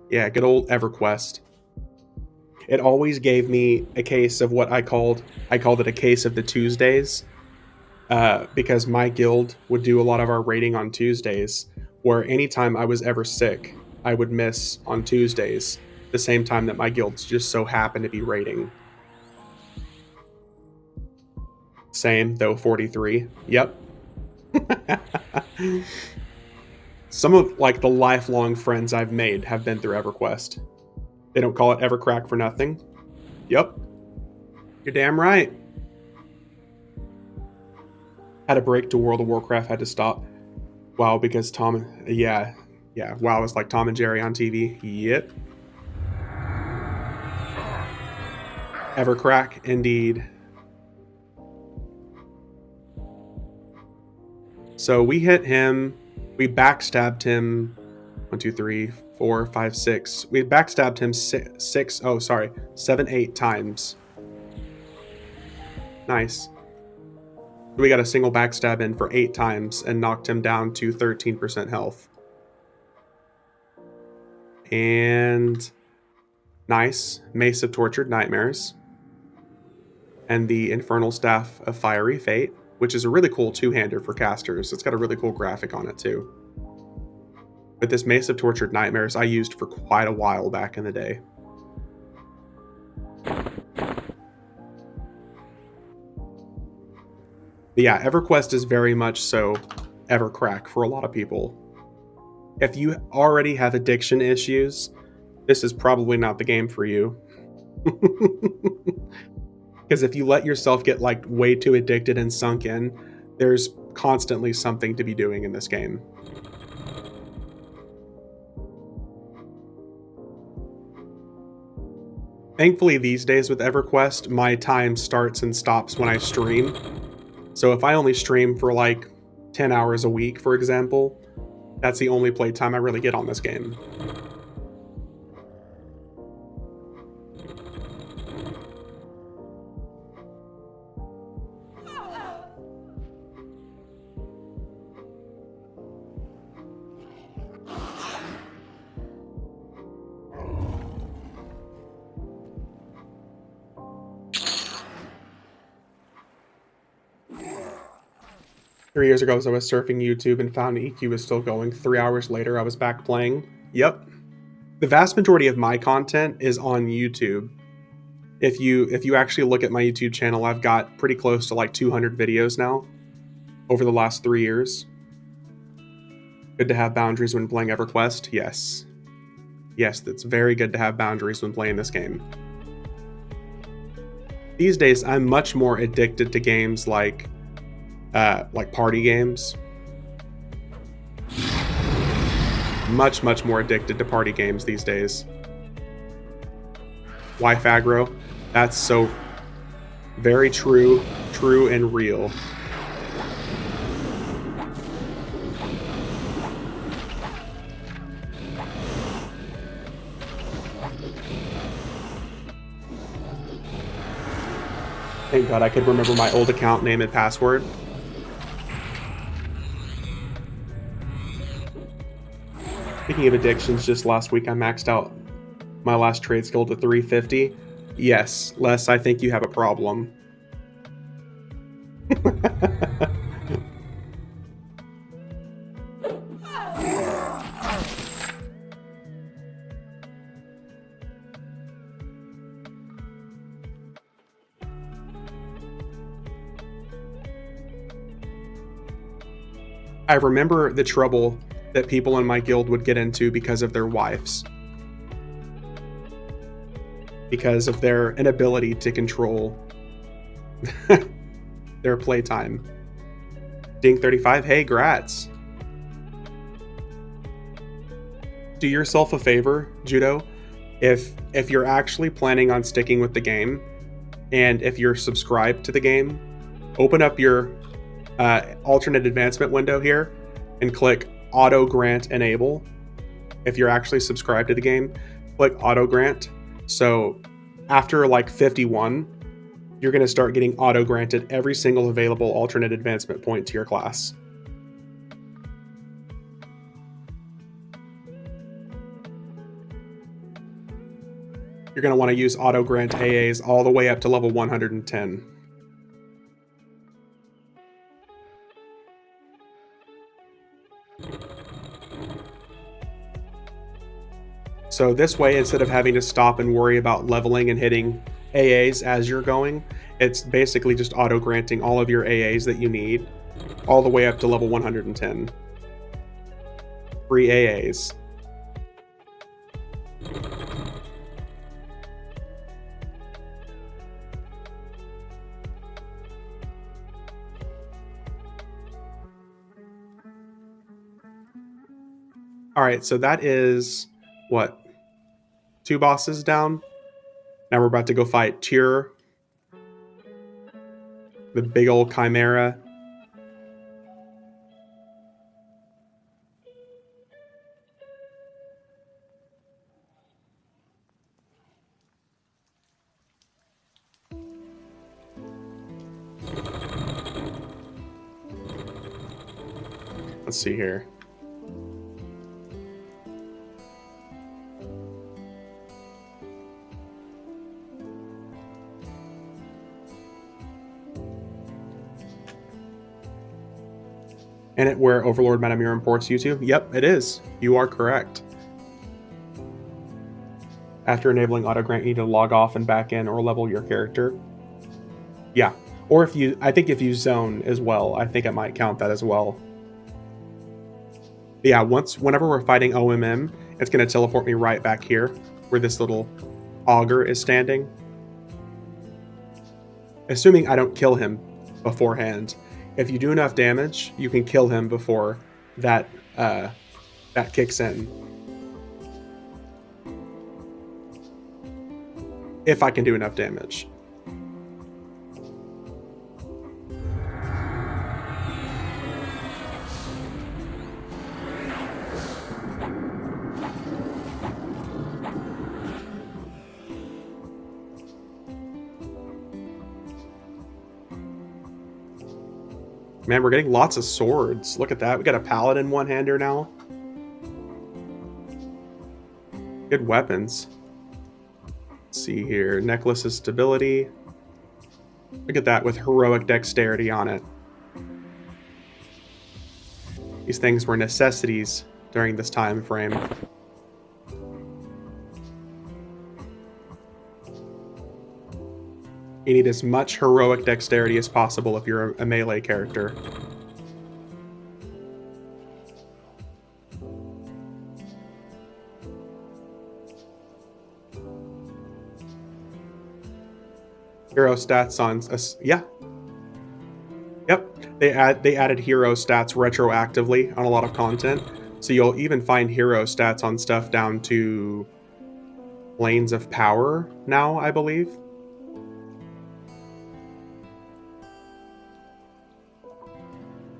Yeah, good old EverQuest. It always gave me a case of what I called it a case of the Tuesdays. Because my guild would do a lot of our raiding on Tuesdays, where anytime I was ever sick, I would miss on Tuesdays, the same time that my guilds just so happened to be raiding. Same, though 43. Yep. Some of the lifelong friends I've made have been through EverQuest. They don't call it Evercrack for nothing. Yep. You're damn right. Had a break to World of Warcraft, had to stop. WoW because yeah, WoW was like Tom and Jerry on TV. Yep. Evercrack, indeed. So we hit him, we backstabbed him 1, 2, 3, 4, 5, 6. We backstabbed him 7, 8 times. Nice. We got a single backstab in for 8 times and knocked him down to 13% health. And nice. Mace of Tortured Nightmares. And the Infernal Staff of Fiery Fate, which is a really cool two-hander for casters. It's got a really cool graphic on it too. But this Mace of Tortured Nightmares I used for quite a while back in the day. But yeah, EverQuest is very much so Evercrack for a lot of people. If you already have addiction issues, this is probably not the game for you. Because if you let yourself get way too addicted and sunk in, there's constantly something to be doing in this game. Thankfully these days with EverQuest, my time starts and stops when I stream. So if I only stream for 10 hours a week, for example, that's the only playtime I really get on this game. Three years ago, as I was surfing YouTube and found EQ was still going. 3 hours later, I was back playing. Yep. The vast majority of my content is on YouTube. If you actually look at my YouTube channel, I've got pretty close to 200 videos now over the last 3 years. Good to have boundaries when playing EverQuest? Yes. Yes, it's very good to have boundaries when playing this game. These days, I'm much more addicted to games like party games. much, much more addicted to party games these days. Wife aggro. That's so very true and real. Thank God I could remember my old account name and password. Speaking of addictions, just last week I maxed out my last trade skill to 350. Yes, Les, I think you have a problem. I remember the trouble that people in my guild would get into because of their wives. Because of their inability to control their playtime. Ding35, hey, grats. Do yourself a favor, Judo. If you're actually planning on sticking with the game, and if you're subscribed to the game, open up your alternate advancement window here and click auto grant enable. If you're actually subscribed to the game, click auto grant. So after like 51, you're going to start getting auto granted every single available alternate advancement point to your class. You're going to want to use auto grant AAs all the way up to level 110. So this way, instead of having to stop and worry about leveling and hitting AAs as you're going, it's basically just auto-granting all of your AAs that you need, all the way up to level 110. Free AAs. Alright, so that is, what? 2 bosses down. Now we're about to go fight Tyr, the big old chimera. Let's see here. And it where Overlord Madamir imports you to? Yep, it is. You are correct. After enabling auto grant, you need to log off and back in or level your character. Yeah. Or if you, I think if you zone as well, I think it might count that as well. But yeah, whenever we're fighting OMM, it's going to teleport me right back here where this little auger is standing. Assuming I don't kill him beforehand. If you do enough damage, you can kill him before that that kicks in. If I can do enough damage. Man, we're getting lots of swords. Look at that. We got a paladin one-hander now. Good weapons. Let's see here. Necklace of stability. Look at that with heroic dexterity on it. These things were necessities during this time frame. You need as much heroic dexterity as possible if you're a melee character. Hero stats on... yeah. Yep. They added hero stats retroactively on a lot of content. So you'll even find hero stats on stuff down to Lanes of Power now, I believe.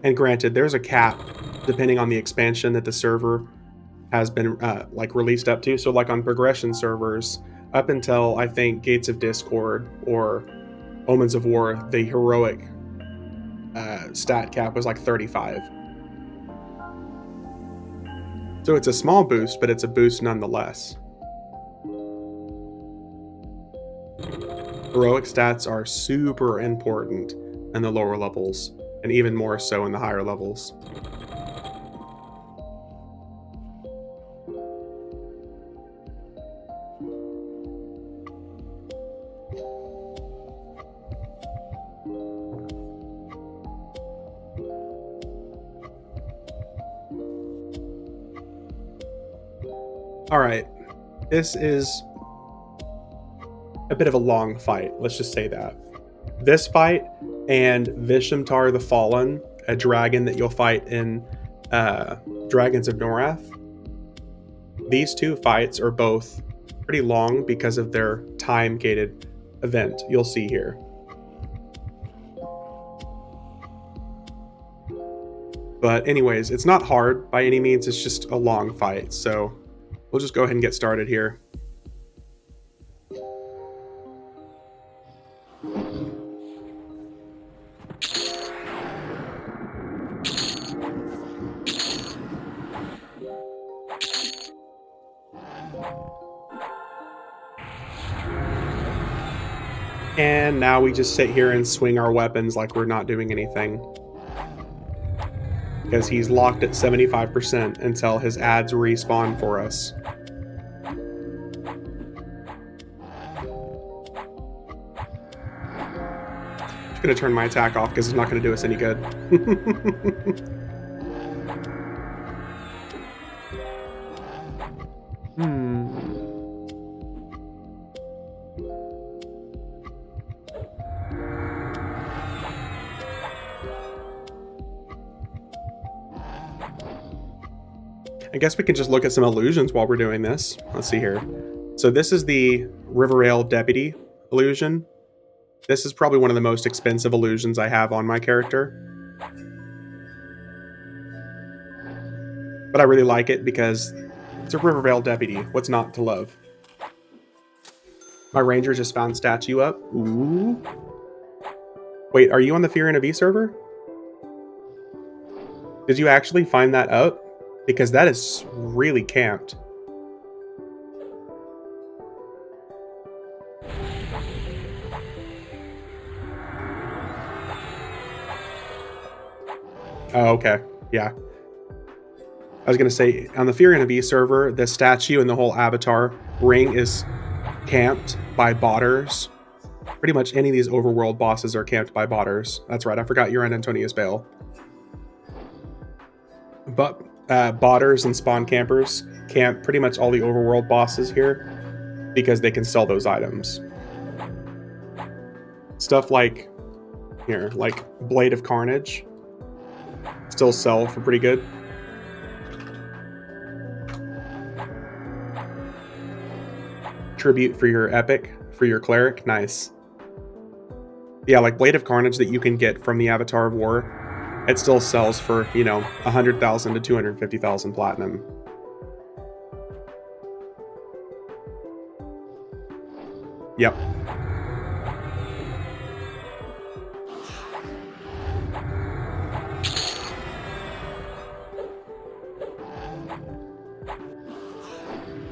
And granted, there's a cap depending on the expansion that the server has been like released up to. So like on progression servers, up until I think Gates of Discord or Omens of War, the heroic stat cap was like 35. So it's a small boost, but it's a boost nonetheless. Heroic stats are super important in the lower levels, and even more so in the higher levels. Alright, this is a bit of a long fight, let's just say that. This fight and Vishamtar the Fallen, a dragon that you'll fight in Dragons of Norrath, these two fights are both pretty long because of their time-gated event you'll see here. But anyways, it's not hard by any means, it's just a long fight, so we'll just go ahead and get started here. And now we just sit here and swing our weapons like we're not doing anything. Because he's locked at 75% until his ads respawn for us. Just gonna turn my attack off because it's not gonna do us any good. I guess we can just look at some illusions while we're doing this. Let's see here. So this is the Riverrail Deputy illusion. This is probably one of the most expensive illusions I have on my character. But I really like it because it's a Riverrail Deputy. What's not to love? My ranger just found statue up. Ooh. Wait, are you on the Fear and V server? Did you actually find that up? Because that is really camped. Oh, okay. Yeah. I was going to say, on the Fear and V server, the statue and the whole avatar ring is camped by botters. Pretty much any of these overworld bosses are camped by botters. That's right, I forgot you're on Antonius Bale. But botters and spawn campers camp pretty much all the overworld bosses here because they can sell those items. Stuff like here, like Blade of Carnage, still sell for pretty good. Tribute for your epic, for your cleric, nice. Yeah, like Blade of Carnage that you can get from the Avatar of War. It still sells for, you know, 100,000 to 250,000 platinum. Yep.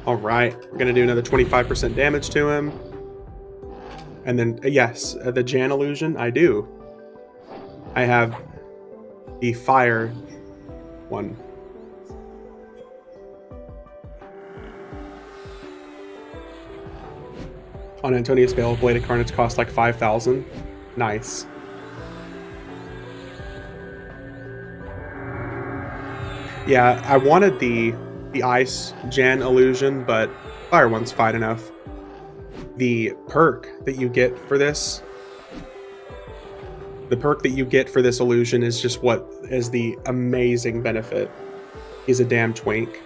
All right, we're gonna do another 25% damage to him. And then, yes, the Jan illusion, I do. I have the fire one. On Antonius Bale, Blade of Carnage costs like 5,000. Nice. Yeah, I wanted the ice Jan illusion, but fire one's fine enough. The perk that you get for this, the perk that you get for this illusion is just what is the amazing benefit. He's a damn twink.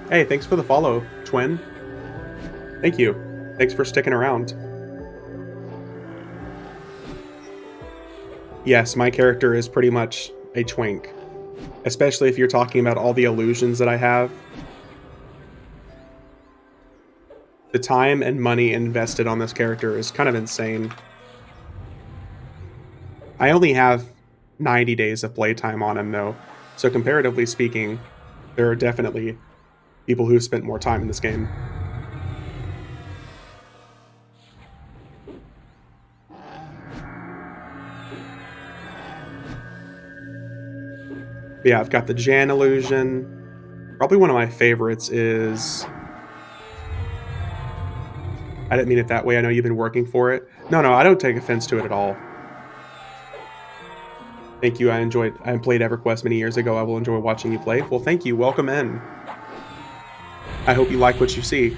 Hey, thanks for the follow, twin. Thank you. Thanks for sticking around. Yes, my character is pretty much a twink. Especially if you're talking about all the illusions that I have. The time and money invested on this character is kind of insane. I only have 90 days of playtime on him, though. So comparatively speaking, there are definitely people who've spent more time in this game. But yeah, I've got the Jan illusion. Probably one of my favorites is... I didn't mean it that way. I know you've been working for it. No, I don't take offense to it at all. Thank you. I played EverQuest many years ago. I will enjoy watching you play. Well, thank you. Welcome in. I hope you like what you see.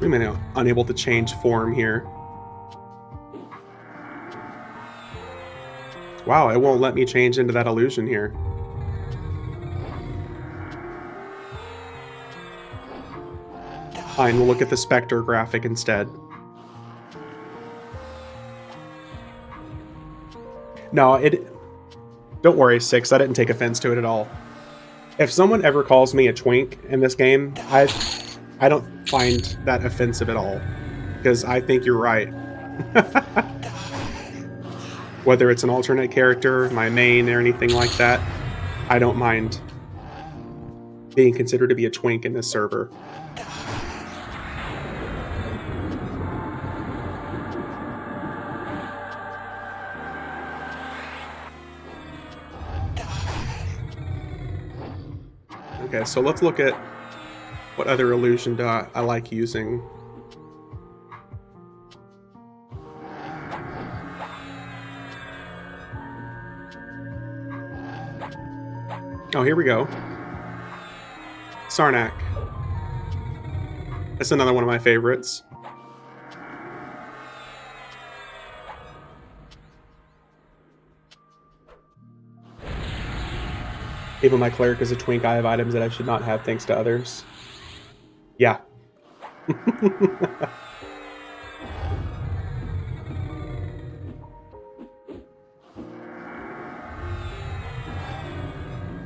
I'm unable to change form here. Wow, it won't let me change into that illusion here. Fine, we'll look at the Spectre graphic instead. No, don't worry, Six, I didn't take offense to it at all. If someone ever calls me a twink in this game, I don't find that offensive at all, because I think you're right. Whether it's an alternate character, my main, or anything like that, I don't mind being considered to be a twink in this server. Okay, so let's look at what other illusion I like using. Oh, here we go. Sarnak. That's another one of my favorites. Even my cleric is a twink. I have items that I should not have thanks to others. Yeah.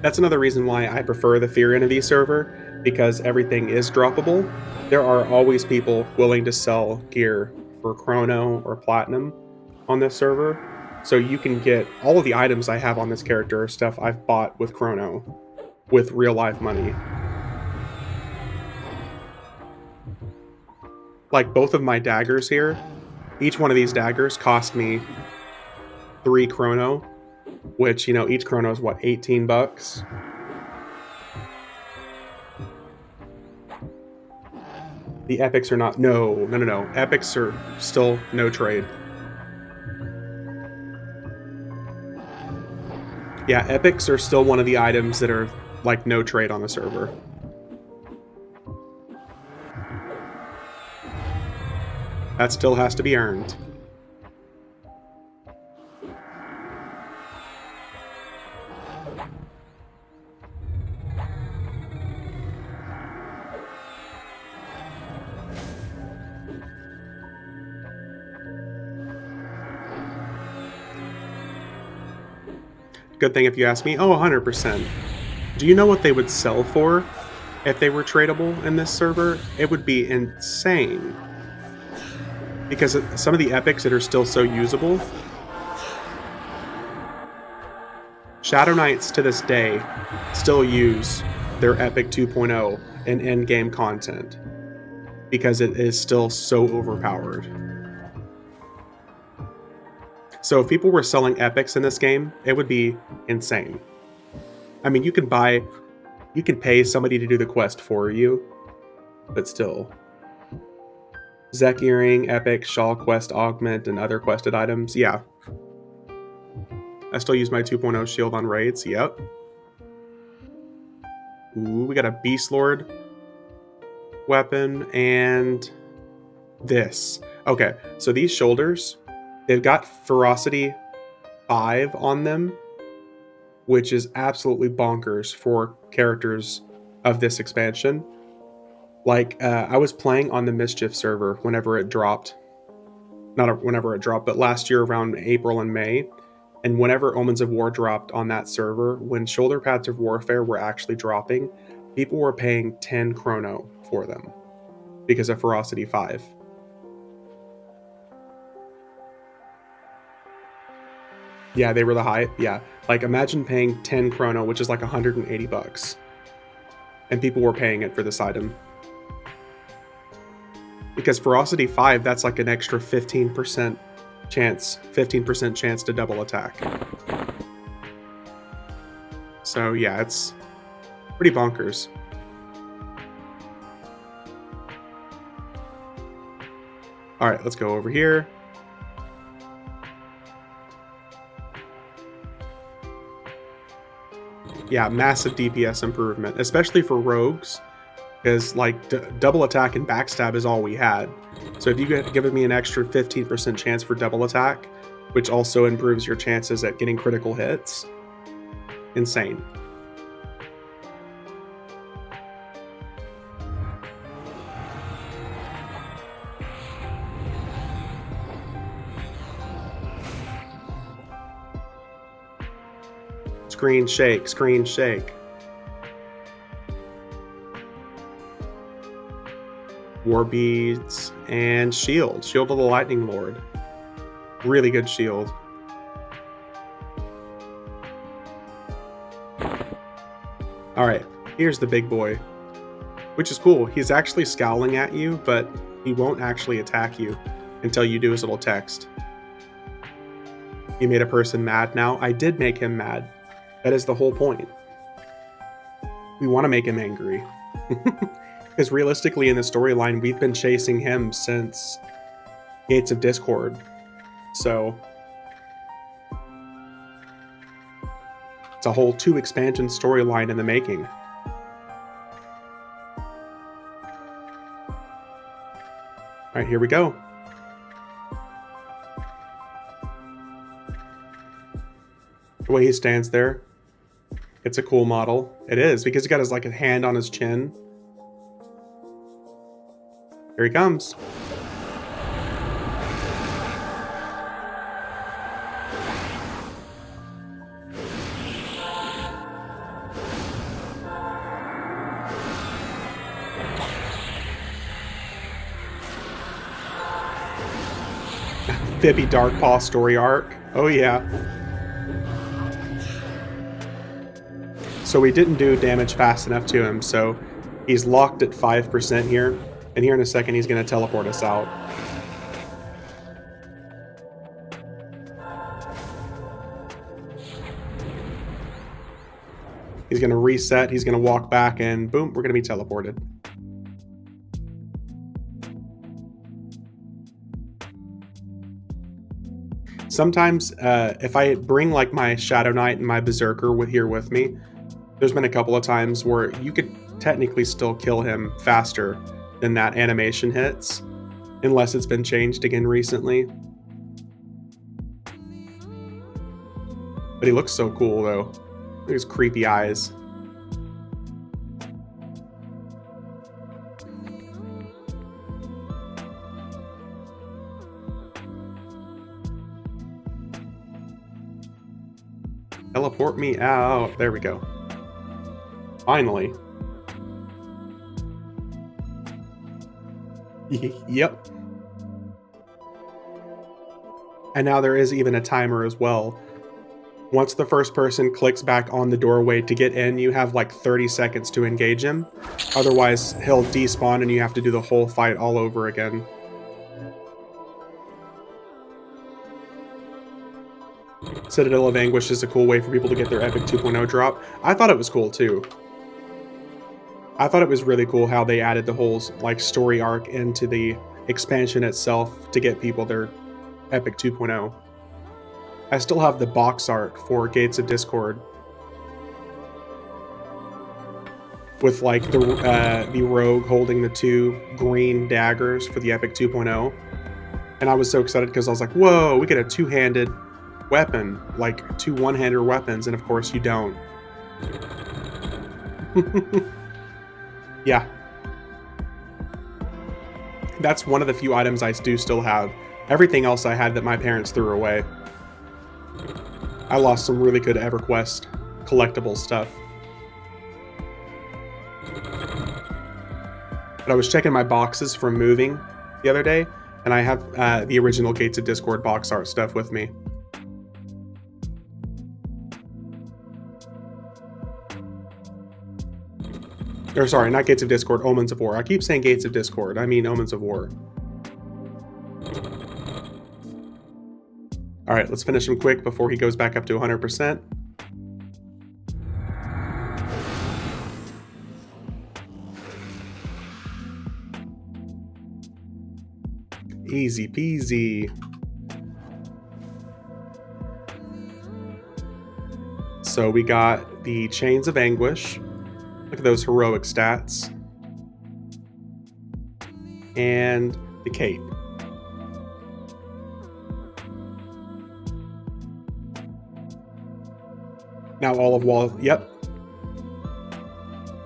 That's another reason why I prefer the Fear Enemy server, because everything is droppable. There are always people willing to sell gear for Krono or Platinum on this server. So you can get all of the items I have on this character are stuff I've bought with Krono, with real life money. Like both of my daggers here, each one of these daggers cost me 3 Krono, which, you know, each Krono is what, 18 bucks? The epics are not, no. Epics are still no trade. Yeah, epics are still one of the items that are like no trade on the server. That still has to be earned. Good thing if you ask me. Oh, 100%. Do you know what they would sell for if they were tradable in this server? It would be insane. Because some of the epics that are still so usable. Shadow Knights to this day still use their Epic 2.0 in endgame content. Because it is still so overpowered. So if people were selling epics in this game, it would be insane. I mean, you can pay somebody to do the quest for you, but still. Zek Earring, Epic, Shawl Quest Augment, and other quested items, yeah. I still use my 2.0 shield on raids, yep. Ooh, we got a Beast Lord weapon, and this. Okay, so these shoulders, they've got ferocity 5 on them, which is absolutely bonkers for characters of this expansion. Like, I was playing on the Mischief server whenever it dropped. Not whenever it dropped, but last year around April and May. And whenever Omens of War dropped on that server, when shoulder pads of warfare were actually dropping, people were paying 10 Krono for them because of ferocity 5. Yeah, they were the high. Yeah, like imagine paying 10 Krono, which is like 180 bucks. And people were paying it for this item. Because ferocity 5, that's like an extra 15% chance to double attack. So yeah, it's pretty bonkers. All right, let's go over here. Yeah, massive DPS improvement, especially for rogues, because like double attack and backstab is all we had. So if you get given me an extra 15% chance for double attack, which also improves your chances at getting critical hits, insane. Screen shake, screen shake. War beads and shield. Shield of the Lightning Lord. Really good shield. Alright, here's the big boy. Which is cool. He's actually scowling at you, but he won't actually attack you until you do his little text. You made a person mad now. I did make him mad. That is the whole point. We want to make him angry. Because realistically in the storyline, we've been chasing him since Gates of Discord. So it's a whole 2 expansion storyline in the making. Alright, here we go. The way he stands there. It's a cool model. It is, because he got his like a hand on his chin. Here he comes. Fippy Darkpaw story arc. Oh yeah. So we didn't do damage fast enough to him, so he's locked at 5% here, and here in a second he's going to teleport us out. He's going to reset, he's going to walk back, and boom, we're going to be teleported. Sometimes, if I bring like my Shadow Knight and my Berserker here with me, there's been a couple of times where you could technically still kill him faster than that animation hits, unless it's been changed again recently. But he looks so cool though. Look at his creepy eyes. Teleport me out. There we go. Finally. Yep. And now there is even a timer as well. Once the first person clicks back on the doorway to get in, you have like 30 seconds to engage him. Otherwise, he'll despawn and you have to do the whole fight all over again. Citadel of Anguish is a cool way for people to get their Epic 2.0 drop. I thought it was cool too. I thought it was really cool how they added the whole like story arc into the expansion itself to get people their Epic 2.0. I still have the box art for Gates of Discord. with like the rogue holding the 2 green daggers for the Epic 2.0. And I was so excited because I was like, whoa, we get a 2-handed weapon, like 2 one-hander weapons, and of course you don't. Yeah. That's one of the few items I do still have. Everything else I had that my parents threw away. I lost some really good EverQuest collectible stuff. But I was checking my boxes from moving the other day, and I have the original Gates of Discord box art stuff with me. Or sorry, not Gates of Discord, Omens of War. I keep saying Gates of Discord, I mean Omens of War. Alright, let's finish him quick before he goes back up to 100%. Easy peasy. So we got the Chains of Anguish. Look at those heroic stats. And the cape. Now all of Wall, yep.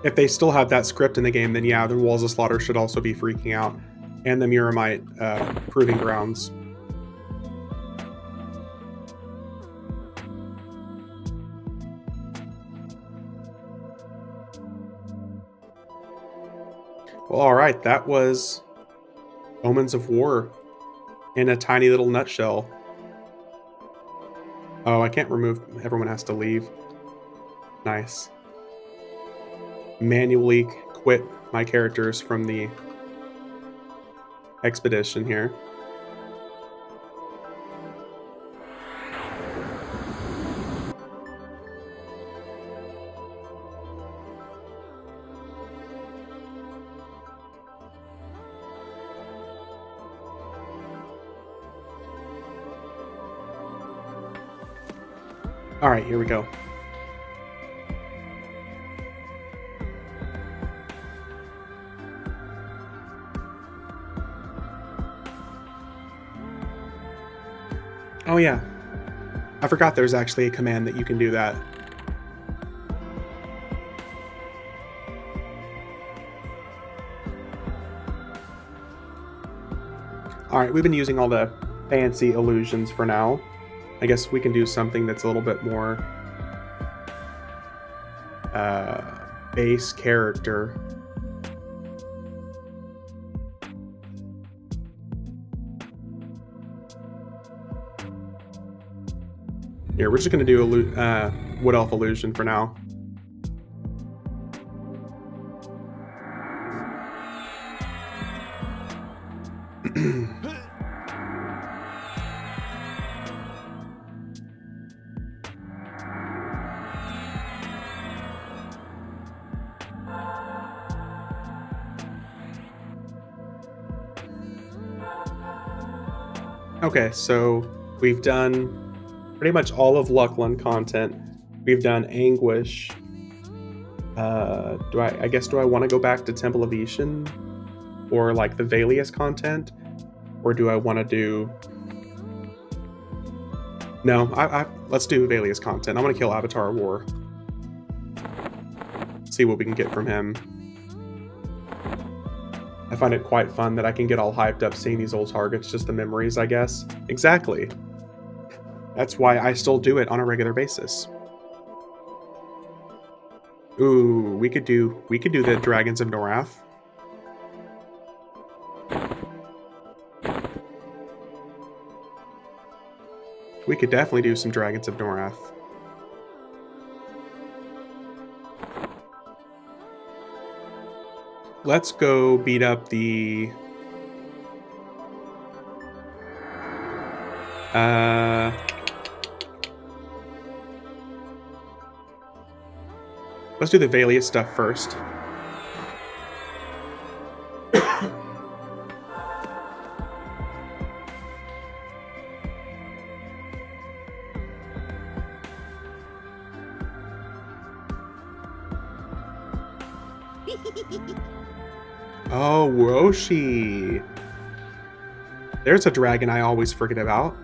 If they still have that script in the game, then yeah, then Walls of Slaughter should also be freaking out. And the Muramite Proving Grounds. Well, alright, that was Omens of War in a tiny little nutshell. Oh, I can't remove, everyone has to leave. Nice. Manually quit my characters from the expedition here. All right, here we go. Oh yeah, I forgot there's actually a command that you can do that. Alright, we've been using all the fancy illusions for now. I guess we can do something that's a little bit more base character. Here, we're just going to do a Wood Elf illusion for now. Okay, so we've done pretty much all of Luclin content. We've done Anguish. Do I want to go back to Temple of Veeshan or like the Valius content, or do I want to do? No, let's do Valius content. I want to kill Avatar War. See what we can get from him. I find it quite fun that I can get all hyped up seeing these old targets, just the memories, I guess. Exactly. That's why I still do it on a regular basis. Ooh, we could do the Dragons of Norrath. We could definitely do some Dragons of Norrath. Let's go beat up the let's do the Valius stuff first. Oh, Woshi. There's a dragon I always forget about.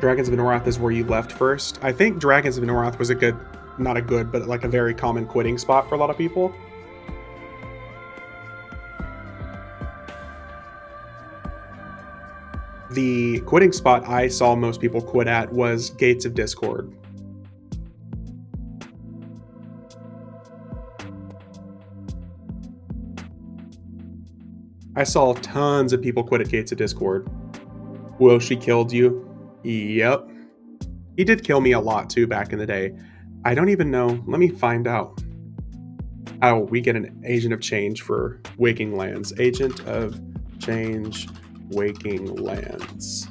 Dragons of Norrath is where you left first. I think Dragons of Norrath was a good, not a good, but like a very common quitting spot for a lot of people. The quitting spot I saw most people quit at was Gates of Discord. I saw tons of people quit at Gates of Discord. Will she killed you? Yep. He did kill me a lot too back in the day. I don't even know. Let me find out. Oh, we get an Agent of Change for Waking Lands. Agent of Change, Waking Lands.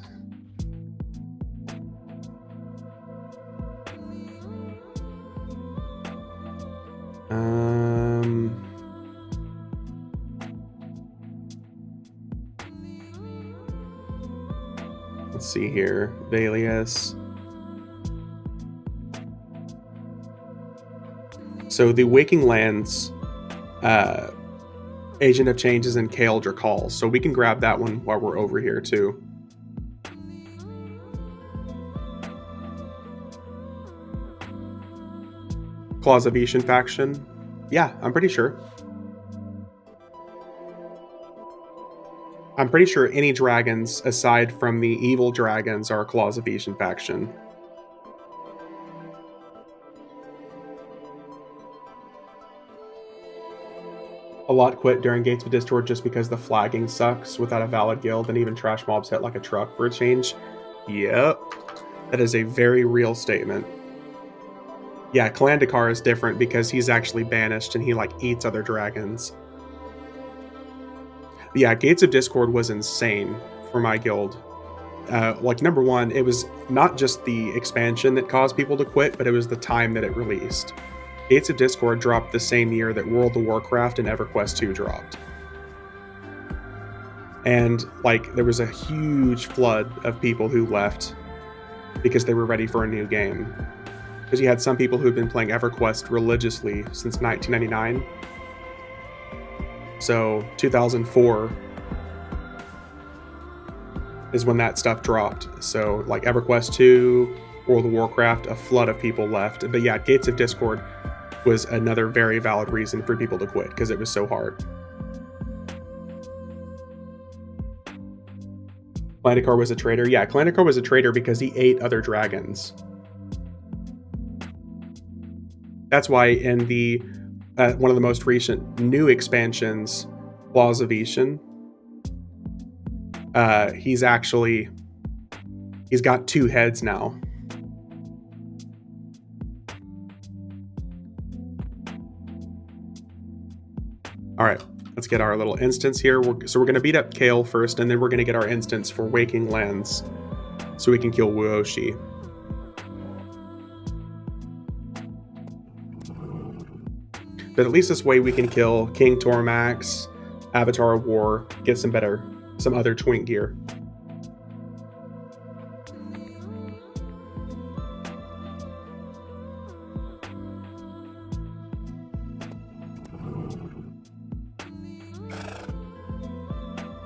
Let's see here. Valius. So the Waking Lands Agent of Change is in Kale Drakal, so we can grab that one while we're over here too. Claws of Veeshan faction? Yeah, I'm pretty sure. I'm pretty sure any dragons aside from the evil dragons are Claws of Veeshan faction. A lot quit during Gates of Discord just because the flagging sucks without a valid guild, and even trash mobs hit like a truck for a change. Yep. That is a very real statement. Yeah, Kalandakar is different because he's actually banished and he like eats other dragons. Yeah, Gates of Discord was insane for my guild. Like, number one, it was not just the expansion that caused people to quit, but it was the time that it released. Gates of Discord dropped the same year that World of Warcraft and EverQuest 2 dropped. And, like, there was a huge flood of people who left because they were ready for a new game. Because you had some people who had been playing EverQuest religiously since 1999. So 2004 is when that stuff dropped. So like EverQuest 2, World of Warcraft, a flood of people left. But yeah, Gates of Discord was another very valid reason for people to quit because it was so hard. Kalandakar was a traitor. Yeah, Kalandakar was a traitor because he ate other dragons. That's why in the one of the most recent new expansions, Claws of Veeshan, he's got 2 heads now. All right, let's get our little instance here. So we're going to beat up Kale first, and then we're going to get our instance for Waking Lands so we can kill Wuoshi. But at least this way we can kill King Tormax, Avatar of War, get some other twink gear.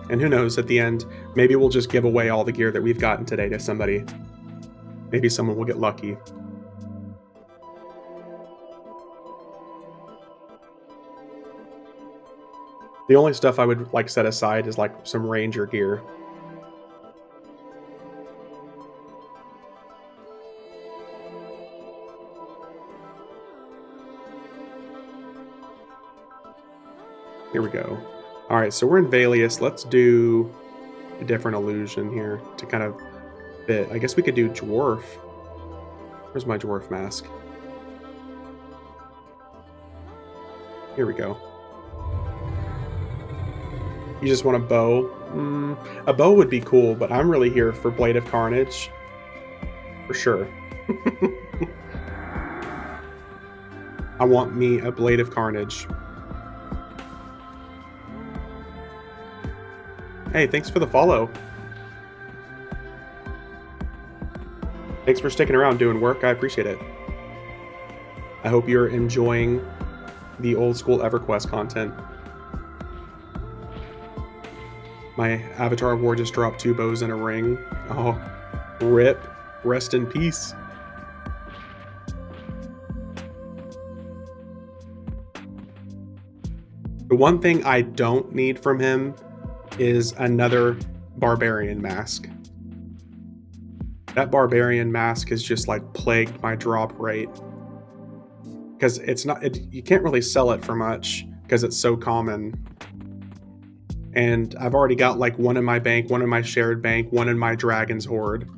And who knows, at the end, maybe we'll just give away all the gear that we've gotten today to somebody. Maybe someone will get lucky. The only stuff I would like set aside is like some ranger gear. Here we go. All right, so we're in Valius. Let's do a different illusion here to kind of fit. I guess we could do dwarf. Where's my dwarf mask? Here we go. You just want a bow? A bow would be cool, but I'm really here for Blade of Carnage. For sure. I want me a Blade of Carnage. Hey, thanks for the follow. Thanks for sticking around doing work. I appreciate it. I hope you're enjoying the old school EverQuest content. My Avatar of War just dropped 2 bows and a ring. Oh, rip. Rest in peace. The one thing I don't need from him is another Barbarian mask. That Barbarian mask has just like plagued my drop rate. Because it's not, you can't really sell it for much because it's so common. And I've already got like 1 in my bank, 1 in my shared bank, 1 in my Dragon's Hoard.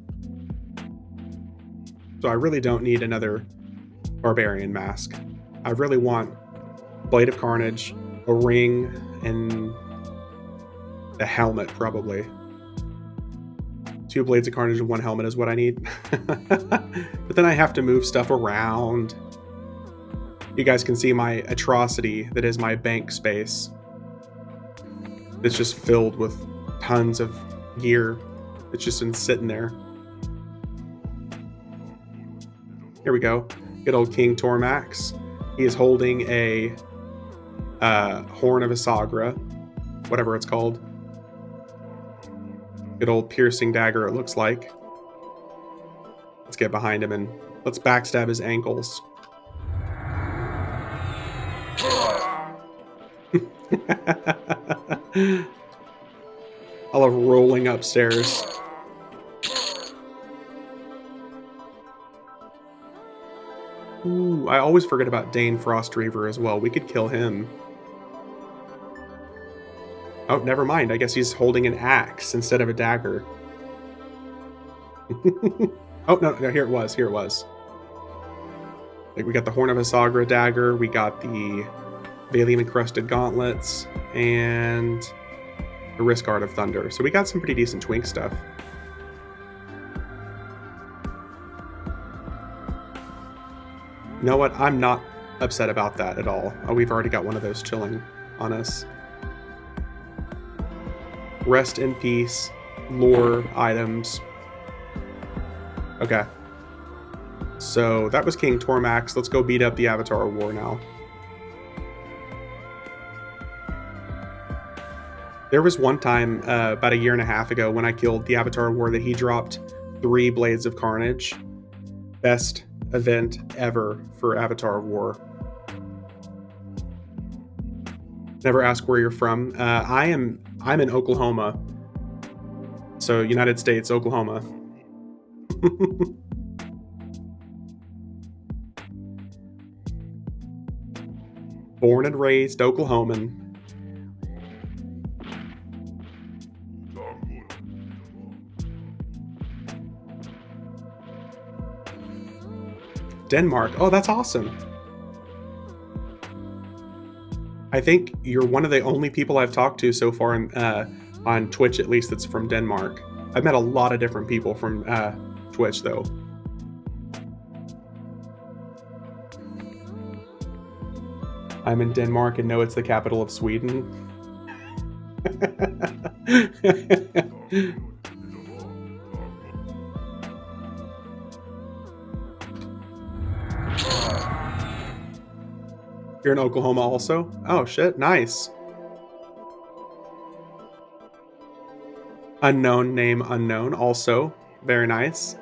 So I really don't need another Barbarian mask. I really want Blade of Carnage, a ring, and the helmet probably. 2 Blades of Carnage and 1 helmet is what I need. But then I have to move stuff around. You guys can see my atrocity that is my bank space. It's just filled with tons of gear. It's just been sitting there. Here we go. Good old King Tormax. He is holding a Horn of Isagra, whatever it's called. Good old piercing dagger, it looks like. Let's get behind him and let's backstab his ankles. I love rolling upstairs. Ooh, I always forget about Dane Frostreaver as well. We could kill him. Oh, never mind. I guess he's holding an axe instead of a dagger. Oh, no, here it was. Here it was. Like, we got the Horn of Isagra dagger. We got the Vailium encrusted gauntlets and the Risk Art of Thunder. So we got some pretty decent twink stuff. You know what? I'm not upset about that at all. Oh, we've already got one of those chilling on us. Rest in peace. Lore items. Okay. So that was King Tormax. Let's go beat up the Avatar of War now. There was one time about 1.5 years ago when I killed the Avatar of War that he dropped 3 Blades of Carnage. Best event ever for Avatar of War. Never ask where you're from. I'm in Oklahoma. So United States, Oklahoma. Born and raised Oklahoman. Denmark. Oh, that's awesome. I think you're one of the only people I've talked to so far on Twitch, at least, that's from Denmark. I've met a lot of different people from Twitch, though. I'm in Denmark and know it's the capital of Sweden. You're in Oklahoma also? Oh shit, nice. Unknown name unknown also. Very nice.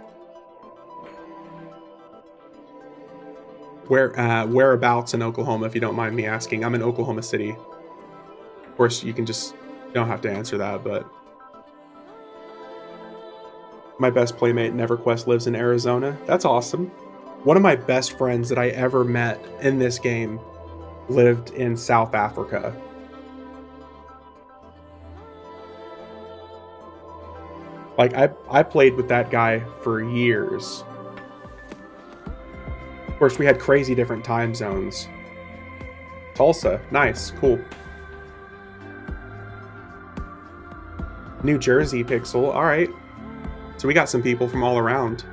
Whereabouts in Oklahoma, if you don't mind me asking? I'm in Oklahoma City. Of course, you don't have to answer that, but my best playmate in EverQuest lives in Arizona. That's awesome. One of my best friends that I ever met in this game lived in South Africa. Like, I played with that guy for years. Of course, we had crazy different time zones. Tulsa, nice, cool. New Jersey, Pixel, alright. So we got some people from all around.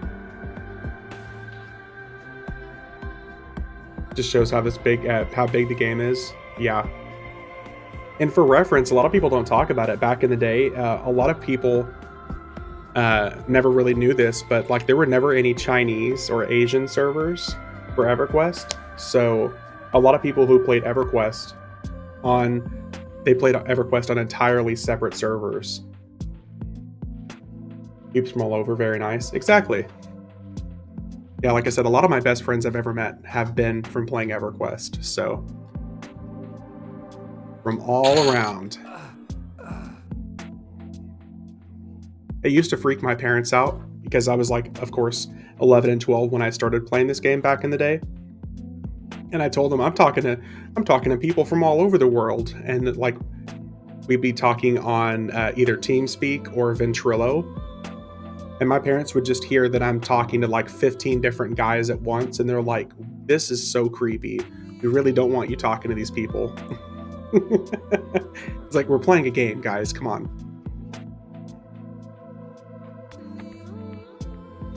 Just shows how how big the game is. Yeah. And for reference, a lot of people don't talk about it. Back in the day, a lot of people never really knew this, but like there were never any Chinese or Asian servers for EverQuest. So a lot of people who played EverQuest they played EverQuest on entirely separate servers. Keeps them all over, very nice. Exactly. Yeah, like I said, a lot of my best friends I've ever met have been from playing EverQuest, so from all around. It used to freak my parents out because I was like, of course, 11 and 12 when I started playing this game back in the day. And I told them I'm talking to people from all over the world, and like we'd be talking on either TeamSpeak or Ventrilo, and my parents would just hear that I'm talking to like 15 different guys at once, and they're like, "This is so creepy. We really don't want you talking to these people." It's like, we're playing a game, guys. Come on.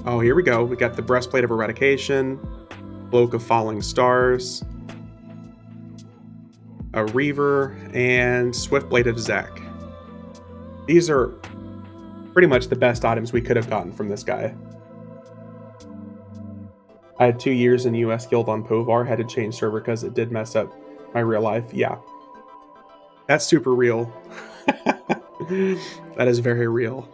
Oh, here we go. We got the Breastplate of Eradication, Cloak of Falling Stars, a Reaver, and Swiftblade of Zek. These are pretty much the best items we could have gotten from this guy. I had 2 years in US Guild on Povar, had to change server because it did mess up my real life. Yeah. That's super real. That is very real.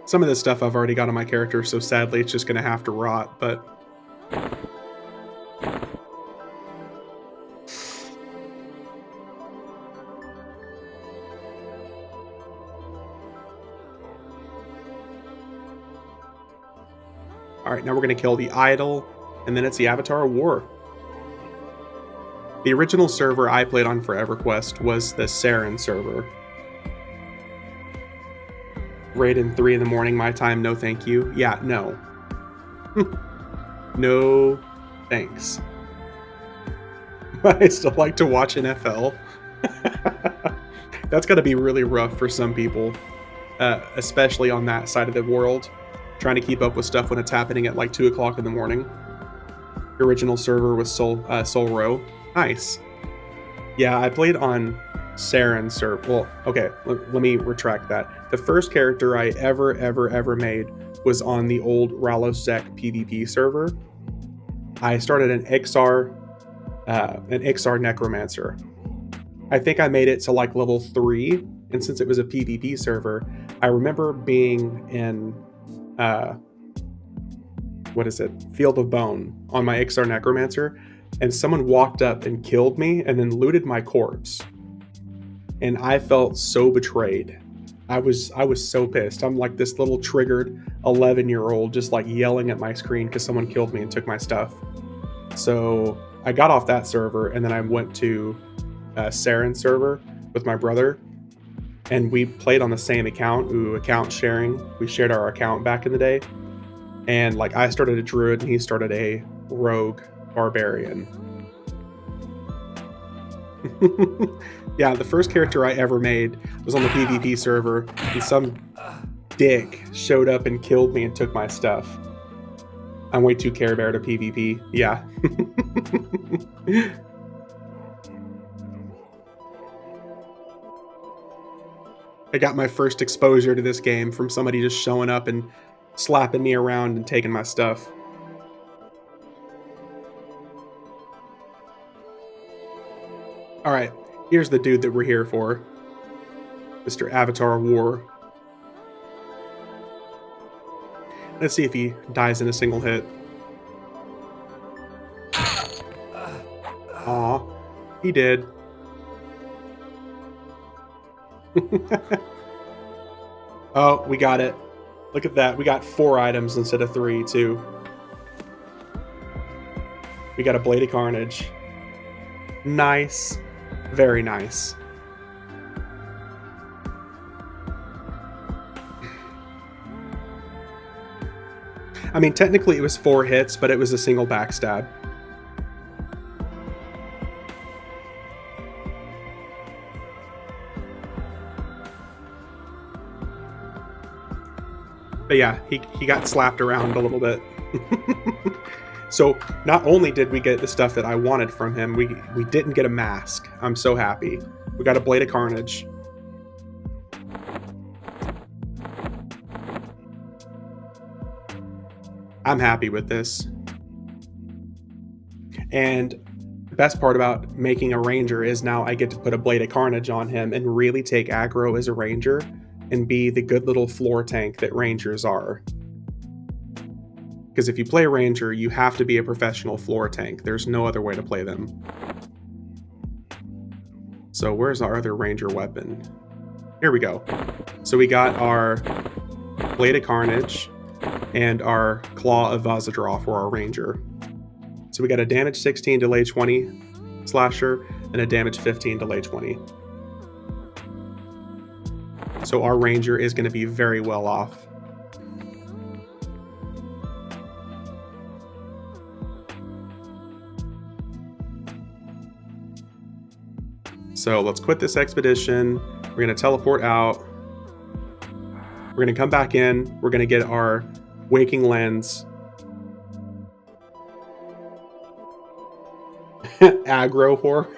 Some of this stuff I've already got on my character, so sadly it's just going to have to rot, but... Alright, now we're going to kill the Idol, and then it's the Avatar of War. The original server I played on for EverQuest was the Saren server. Raid in 3 in the morning, my time, no thank you. Yeah, no. No thanks. But I still like to watch NFL. That's gotta be really rough for some people, especially on that side of the world, trying to keep up with stuff when it's happening at like 2 o'clock in the morning. The original server was Sol Row. Nice. Yeah, I played on Saren server. Well, okay, let me retract that. The first character I ever made was on the old Ralosek PvP server. I started an Ixar Necromancer. I think I made it to like level 3, and since it was a PvP server, I remember being in Field of Bone on my Ixar Necromancer, and someone walked up and killed me and then looted my corpse. And I felt so betrayed. I was so pissed. I'm like this little triggered 11-year-old just like yelling at my screen because someone killed me and took my stuff. So I got off that server, and then I went to Saren server with my brother, and we played on the same account. Account sharing. We shared our account back in the day, and like I started a druid and he started a rogue barbarian. Yeah, the first character I ever made was on the PvP server, and some dick showed up and killed me and took my stuff. I'm way too Care Bear to PvP. Yeah. I got my first exposure to this game from somebody just showing up and slapping me around and taking my stuff. Alright, here's the dude that we're here for. Mr. Avatar of War. Let's see if he dies in a single hit. Aw, he did. Oh, we got it. Look at that. We got 4 items instead of 3, too. We got a Blade of Carnage. Nice. Very nice. I mean, technically it was 4 hits, but it was a single backstab. But yeah, he got slapped around a little bit. So not only did we get the stuff that I wanted from him, we didn't get a mask. I'm so happy. We got a Blade of Carnage. I'm happy with this. And the best part about making a ranger is now I get to put a Blade of Carnage on him and really take aggro as a ranger and be the good little floor tank that rangers are. Because if you play ranger, you have to be a professional floor tank. There's no other way to play them. So where's our other ranger weapon? Here we go. So we got our Blade of Carnage and our Claw of Vazadraw for our ranger. So we got a damage 16, delay 20 slasher, and a damage 15, delay 20. So our ranger is going to be very well off. So let's quit this expedition. We're going to teleport out. We're going to come back in. We're going to get our Waking Lens. Aggro whore.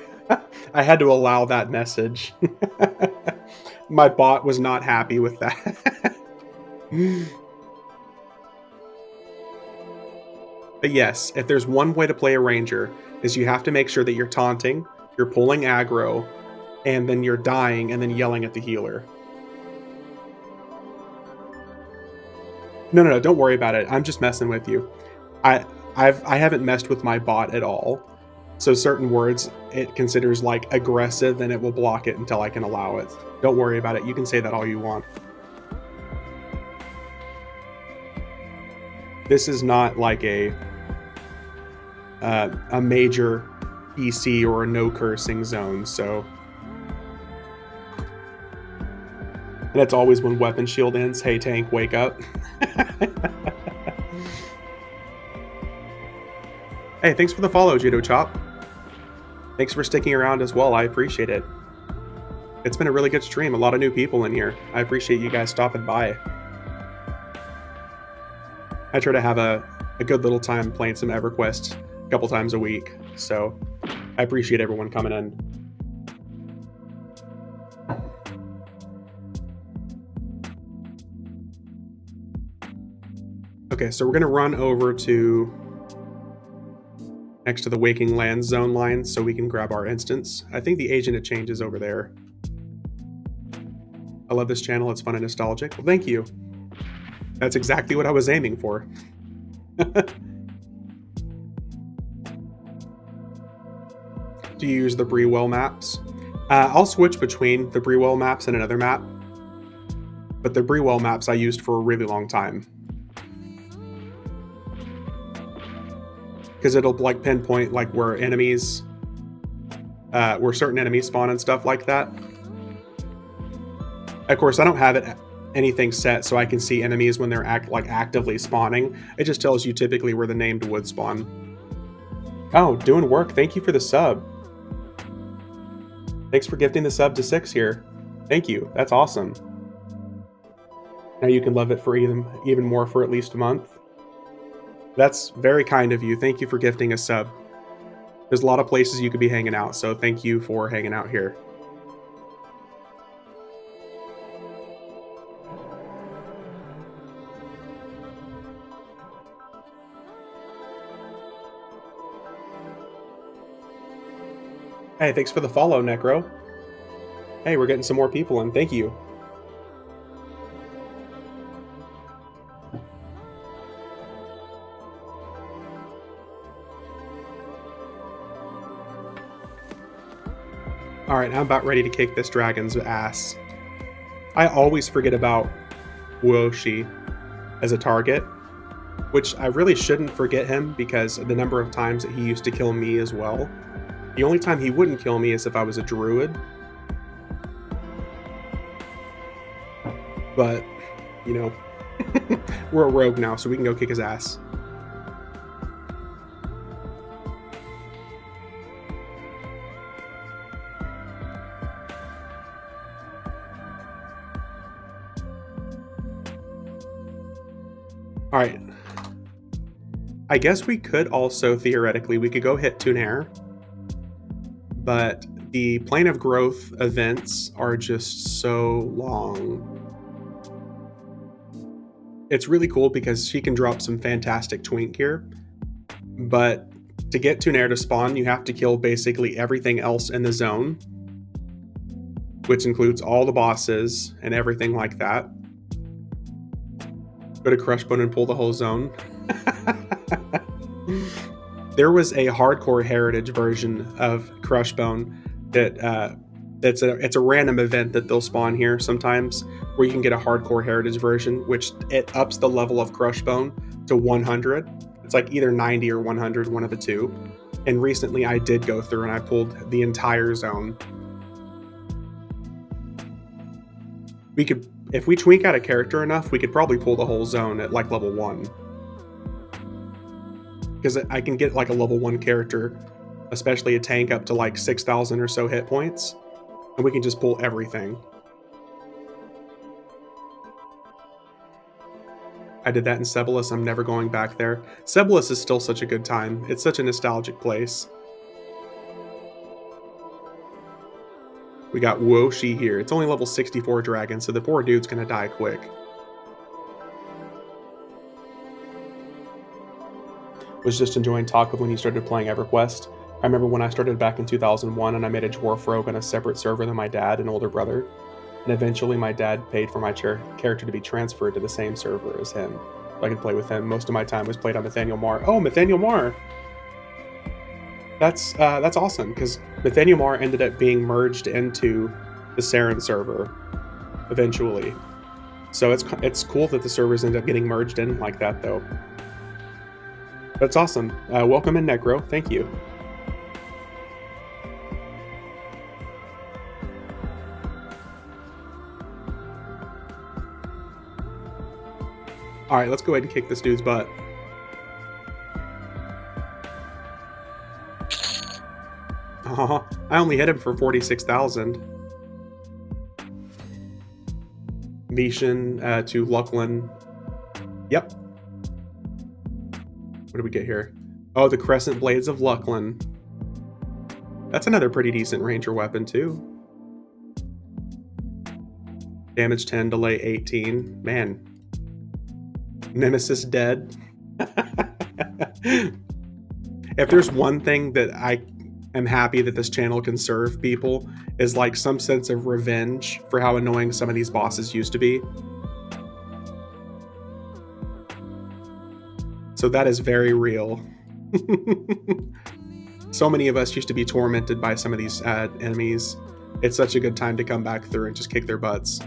I had to allow that message. My bot was not happy with that. But yes, if there's one way to play a ranger, is you have to make sure that you're taunting, you're pulling aggro, and then you're dying and then yelling at the healer. No, don't worry about it. I'm just messing with you. I haven't messed with my bot at all. So certain words it considers like aggressive and it will block it until I can allow it. Don't worry about it. You can say that all you want. This is not like a major PC or a no cursing zone, so. And that's always when weapon shield ends. Hey tank, wake up. Hey, thanks for the follow, Judo Chop. Thanks for sticking around as well. I appreciate it. It's been a really good stream. A lot of new people in here. I appreciate you guys stopping by. I try to have a good little time playing some EverQuest a couple times a week. So I appreciate everyone coming in. Okay, so we're going to run over to next to the Waking Lands zone line so we can grab our instance. I think the Agent of Change is over there. I love this channel. It's fun and nostalgic. Well, thank you. That's exactly what I was aiming for. Do you use the Brewell maps? I'll switch between the Brewell maps and another map. But the Brewell maps I used for a really long time. Because it'll like pinpoint like where enemies, where certain enemies spawn and stuff like that. Of course, I don't have anything set so I can see enemies when they're actively spawning. It just tells you typically where the named would spawn. Oh, doing work. Thank you for the sub. Thanks for gifting the sub to 6 here. Thank you. That's awesome. Now you can love it for even more for at least a month. That's very kind of you. Thank you for gifting a sub. There's a lot of places you could be hanging out, so thank you for hanging out here. Hey, thanks for the follow, Necro. Hey, we're getting some more people in. Thank you. Alright, I'm about ready to kick this dragon's ass. I always forget about Wuoshi as a target, which I really shouldn't forget him because of the number of times that he used to kill me as well. The only time he wouldn't kill me is if I was a druid. But, you know, we're a rogue now, so we can go kick his ass. Alright. I guess we could also, theoretically, we could go hit Tunair. But the Plane of Growth events are just so long. It's really cool because she can drop some fantastic twink here, but to get Tunair to spawn, you have to kill basically everything else in the zone, which includes all the bosses and everything like that. Go to Crushbone and pull the whole zone. There was a hardcore heritage version of Crushbone that it's a random event that they'll spawn here sometimes, where you can get a hardcore heritage version, which it ups the level of Crushbone to 100. It's like either 90 or 100, one of the two. And recently I did go through and I pulled the entire zone. We could, if we twink out a character enough, we could probably pull the whole zone at like level 1. Because I can get like a level 1 character, especially a tank, up to like 6,000 or so hit points. And we can just pull everything. I did that in Ceballos. I'm never going back there. Ceballos is still such a good time. It's such a nostalgic place. We got Woshi here. It's only level 64 dragon, so the poor dude's gonna die quick. Was just enjoying Taco when he started playing EverQuest. I remember when I started back in 2001 and I made a dwarf rogue on a separate server than my dad and older brother. And eventually my dad paid for my character to be transferred to the same server as him, so I could play with him. Most of my time was played on Nathaniel Marr. Oh, Nathaniel Marr! That's awesome, because Nathaniel Marr ended up being merged into the Saren server eventually. So it's cool that the servers end up getting merged in like that, though. That's awesome. Welcome in, Necro. Thank you. Alright, let's go ahead and kick this dude's butt. I only hit him for 46,000. Veeshan to Luclin. Yep. What do we get here? Oh, the Crescent Blades of Luclin. That's another pretty decent ranger weapon, too. Damage 10, delay 18. Man. Nemesis dead. If there's one thing that I am happy that this channel can serve people, is like some sense of revenge for how annoying some of these bosses used to be. So that is very real. So many of us used to be tormented by some of these enemies. It's such a good time to come back through and just kick their butts.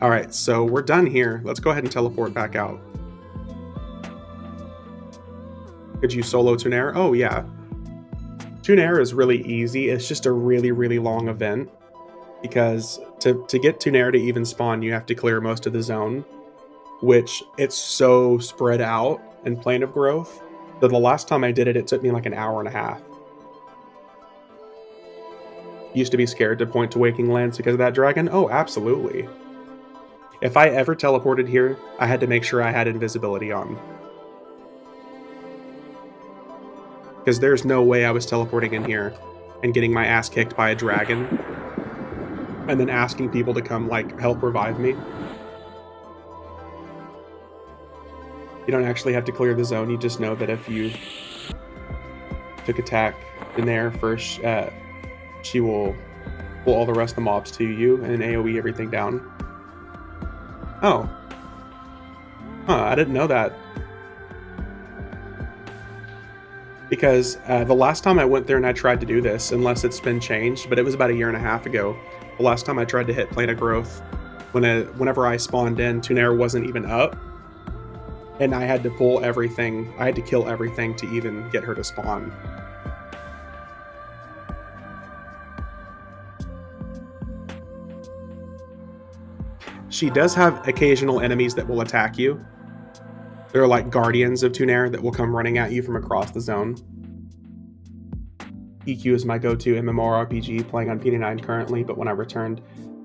Alright, so we're done here. Let's go ahead and teleport back out. Could you solo Tunair? Oh yeah. Tunair is really easy. It's just a really, really long event. Because to get Tunair to even spawn, you have to clear most of the zone. Which, it's so spread out in Plane of Growth, that the last time I did it, it took me like an hour and a half. Used to be scared to point to Waking Lands because of that dragon? Oh, absolutely. If I ever teleported here, I had to make sure I had invisibility on. Because there's no way I was teleporting in here and getting my ass kicked by a dragon and then asking people to come, like, help revive me. You don't actually have to clear the zone, you just know that if you took attack in there first, she will pull all the rest of the mobs to you and AoE everything down. Oh. Huh, I didn't know that. Because the last time I went there and I tried to do this, unless it's been changed, but it was about a year and a half ago, the last time I tried to hit Plane of Growth, whenever I spawned in, Tunair wasn't even up. And I had to pull everything, I had to kill everything to even get her to spawn. She does have occasional enemies that will attack you. They're like guardians of Tunair that will come running at you from across the zone. EQ is my go-to MMORPG, playing on PD9 currently, but when I returned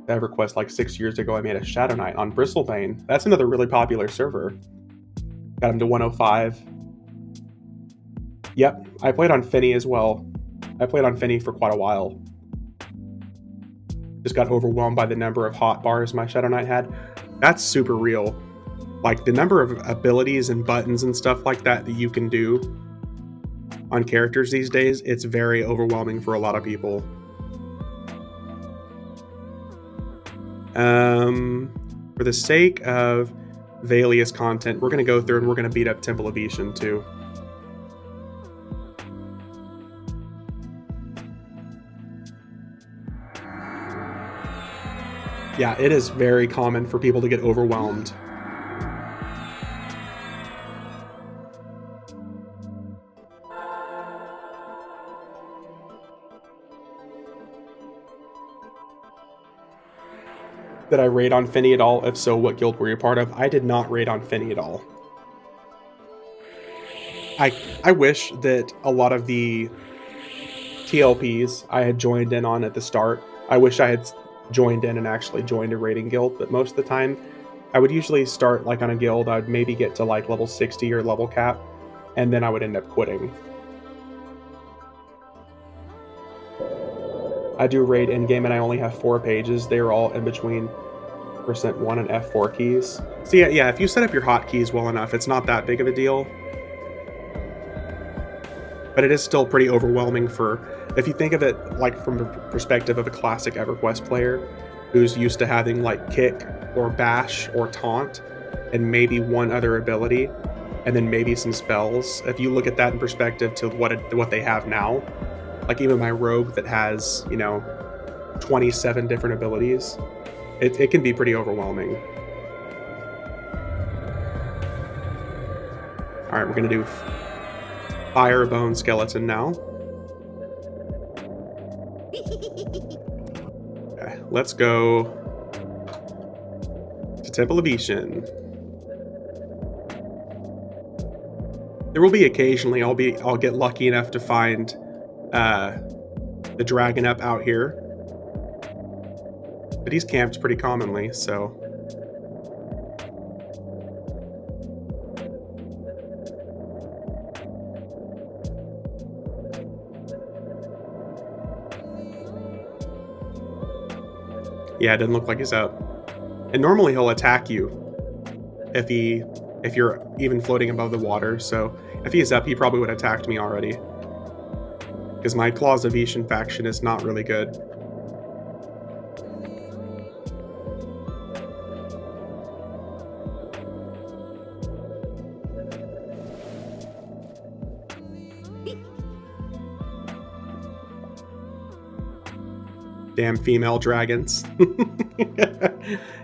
to EverQuest like 6 years ago, I made a Shadow Knight on Bristlebane. That's another really popular server. Got him to 105. Yep, I played on Finny as well. I played on Finny for quite a while. Just got overwhelmed by the number of hot bars my Shadow Knight had. That's super real. Like, the number of abilities and buttons and stuff like that that you can do on characters these days, it's very overwhelming for a lot of people. For the sake of Valius content, we're going to go through and we're going to beat up Temple of Veeshan too. Yeah, it is very common for people to get overwhelmed. Did I raid on Finny at all? If so, what guild were you part of? I did not raid on Finny at all. I wish that a lot of the TLPs I had joined in on at the start, I wish I had joined in and actually joined a raiding guild, but most of the time I would usually start like on a guild. I'd maybe get to like level 60 or level cap, and then I would end up quitting. I do raid in game and I only have 4 pages. They're all in between %1 and F4 keys. So yeah, if you set up your hotkeys well enough, it's not that big of a deal. But it is still pretty overwhelming if you think of it like from the perspective of a classic EverQuest player who's used to having like kick or bash or taunt and maybe one other ability and then maybe some spells. If you look at that in perspective to what they have now, like even my rogue that has, 27 different abilities, it can be pretty overwhelming. All right, we're gonna do Firebone Skeleton now. Okay, let's go to Temple of Veeshan. There will be occasionally I'll get lucky enough to find the dragon up out here, but he's camped pretty commonly, so. Yeah, it doesn't look like he's up. And normally he'll attack you if you're even floating above the water, so if he's up, he probably would have attacked me already. Because my Claws of Veeshan faction is not really good. Damn female dragons.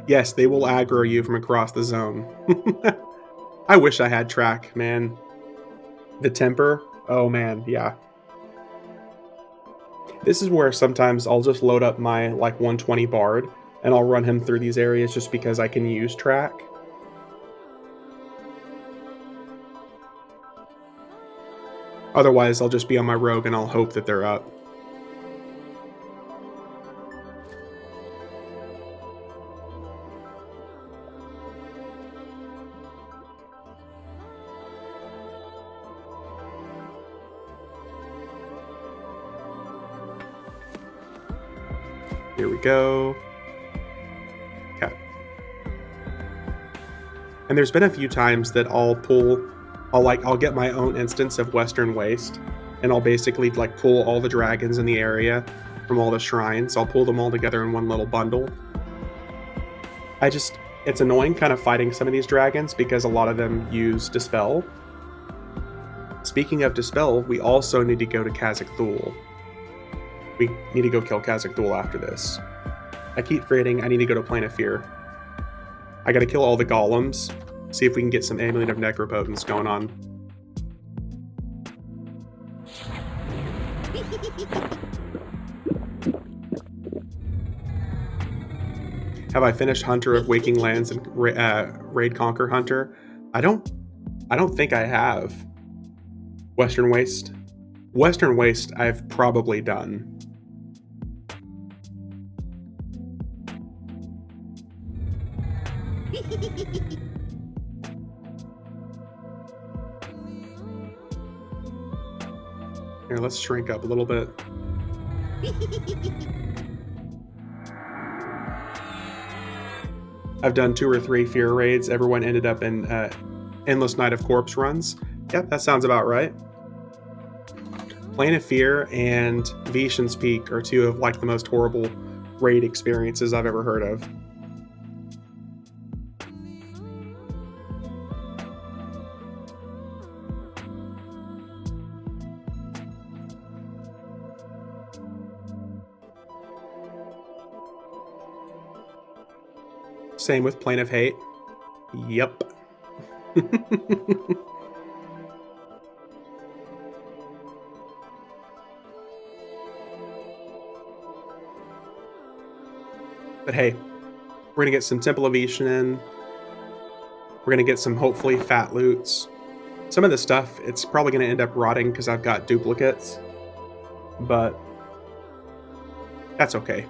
Yes, they will aggro you from across the zone. I wish I had track, man. The temper, oh man, yeah. This is where sometimes I'll just load up my like 120 bard and I'll run him through these areas just because I can use track. Otherwise, I'll just be on my rogue and I'll hope that they're up. Here we go. Okay. And there's been a few times that I'll get my own instance of Western Waste, and I'll basically like pull all the dragons in the area from all the shrines. I'll pull them all together in one little bundle. It's annoying kind of fighting some of these dragons because a lot of them use Dispel. Speaking of Dispel, we also need to go to Kazakhthal. We need to go kill Kazakhthal after this. I keep forgetting I need to go to Plane of Fear. I gotta kill all the golems, see if we can get some Amulet of Necropotence going on. Have I finished Hunter of Waking Lands and Raid Conquer Hunter? I don't think I have. Western Waste? Western Waste I've probably done. Here, let's shrink up a little bit. I've done 2 or 3 fear raids. Everyone ended up in Endless Night of Corpse runs. Yep, that sounds about right. Plane of Fear and Veeshan's Peak are 2 of like the most horrible raid experiences I've ever heard of. Same with Plane of Hate. Yep. But hey, we're going to get some Temple of Veeshan in. We're going to get some, hopefully, fat loots. Some of the stuff, it's probably going to end up rotting because I've got duplicates. But that's okay.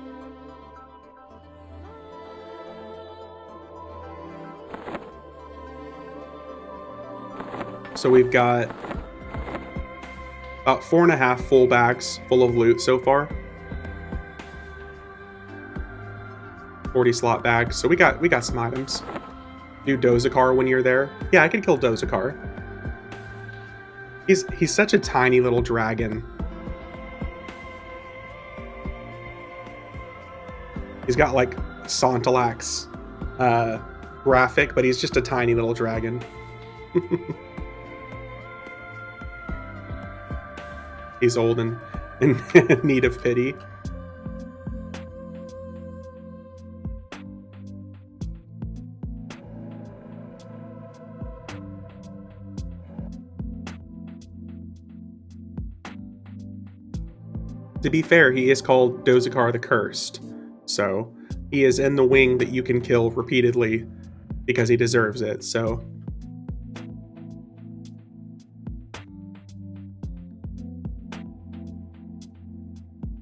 So we've got about 4.5 full bags full of loot so far. 40 slot bags. So we got some items. Do Dozakar when you're there. Yeah, I can kill Dozakar. He's such a tiny little dragon. He's got like Sontalak's graphic, but he's just a tiny little dragon. He's old and in need of pity. To be fair, he is called Dozakar the Cursed, so he is in the wing that you can kill repeatedly because he deserves it, so...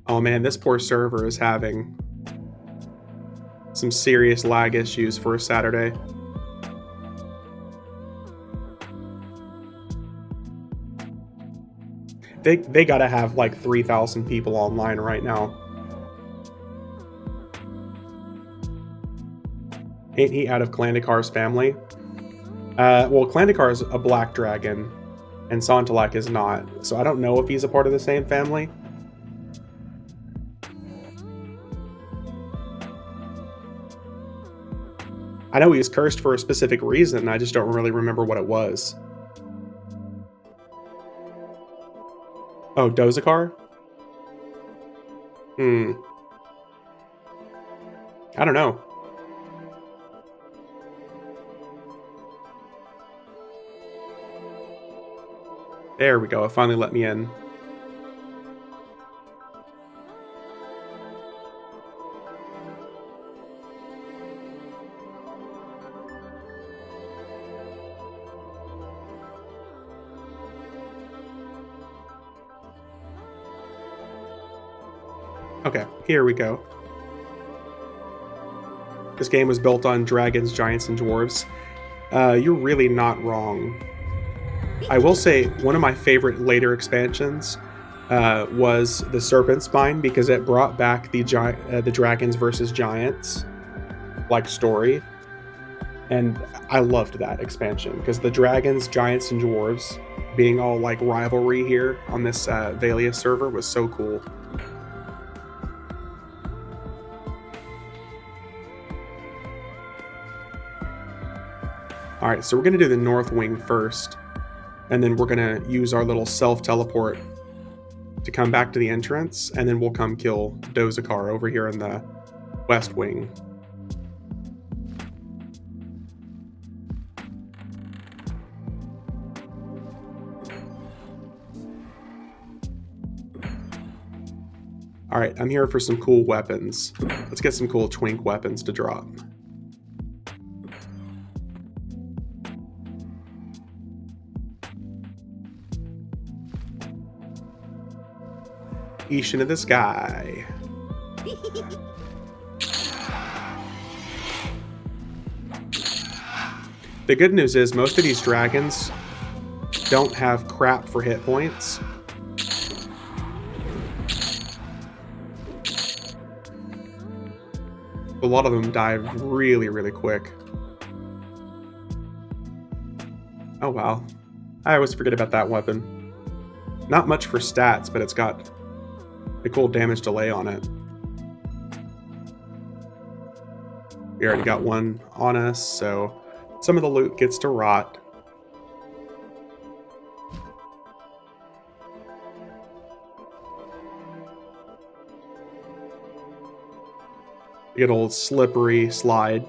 Oh man, this poor server is having some serious lag issues for a Saturday. They gotta have like 3,000 people online right now. Ain't he out of Klandakar's family? Well, Klandakar is a black dragon, and Sontalak is not, so I don't know if he's a part of the same family. I know he was cursed for a specific reason, I just don't really remember what it was. Oh, Dozakar? I don't know. There we go, it finally let me in. Okay, here we go. This game was built on dragons, giants, and dwarves. You're really not wrong. I will say one of my favorite later expansions was the Serpent Spine because it brought back the dragons versus giants like story, and I loved that expansion because the dragons, giants, and dwarves being all like rivalry here on this Valia server was so cool. Alright, so we're going to do the north wing first, and then we're going to use our little self-teleport to come back to the entrance, and then we'll come kill Dozakar over here in the west wing. Alright, I'm here for some cool weapons. Let's get some cool twink weapons to drop. Veeshan of the sky. The good news is most of these dragons don't have crap for hit points. A lot of them die really, really quick. Oh wow. I always forget about that weapon. Not much for stats, but it's got a cool damage delay on it. We already got one on us, so some of the loot gets to rot. Good old slippery slide.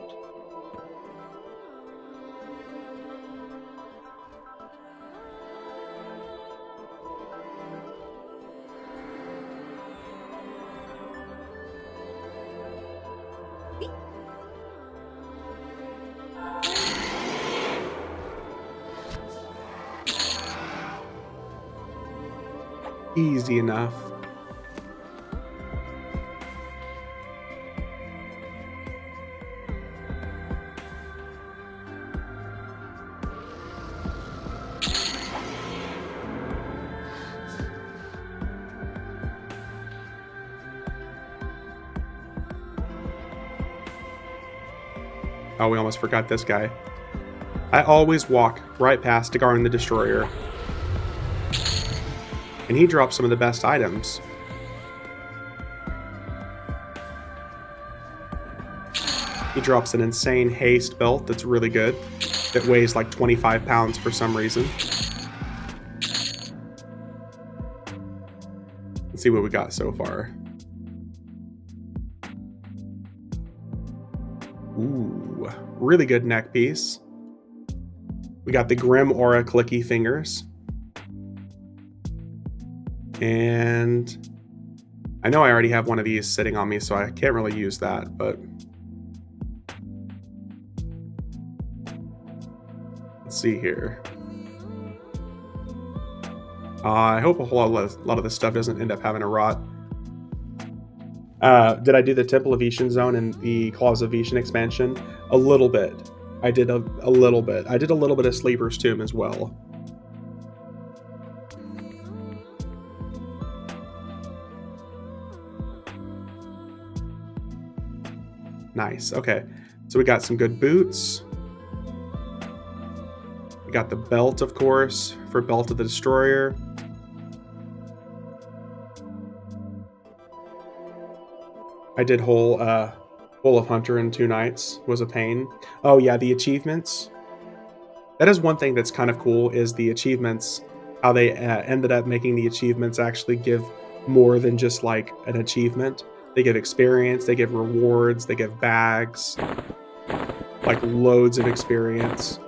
Easy enough. Oh, we almost forgot this guy. I always walk right past Dagarn the Destroyer. And he drops some of the best items. He drops an insane haste belt that's really good. It weighs like 25 pounds for some reason. Let's see what we got so far. Ooh, really good neck piece. We got the Grim Aura clicky fingers. And I know I already have one of these sitting on me, so I can't really use that, but let's see here. I hope a lot of this stuff doesn't end up having a rot. Did I do the Temple of Veeshan zone and the Claws of Veeshan expansion? A little bit. I did a little bit. I did a little bit of Sleeper's Tomb as well. Nice. Okay. So we got some good boots. We got the belt, of course, for Belt of the Destroyer. I did Hole of Hunter in 2 nights. Was a pain. Oh yeah, the achievements. That is one thing that's kind of cool, is the achievements, how they ended up making the achievements actually give more than just like an achievement. They give experience, they give rewards, they give bags, like loads of experience.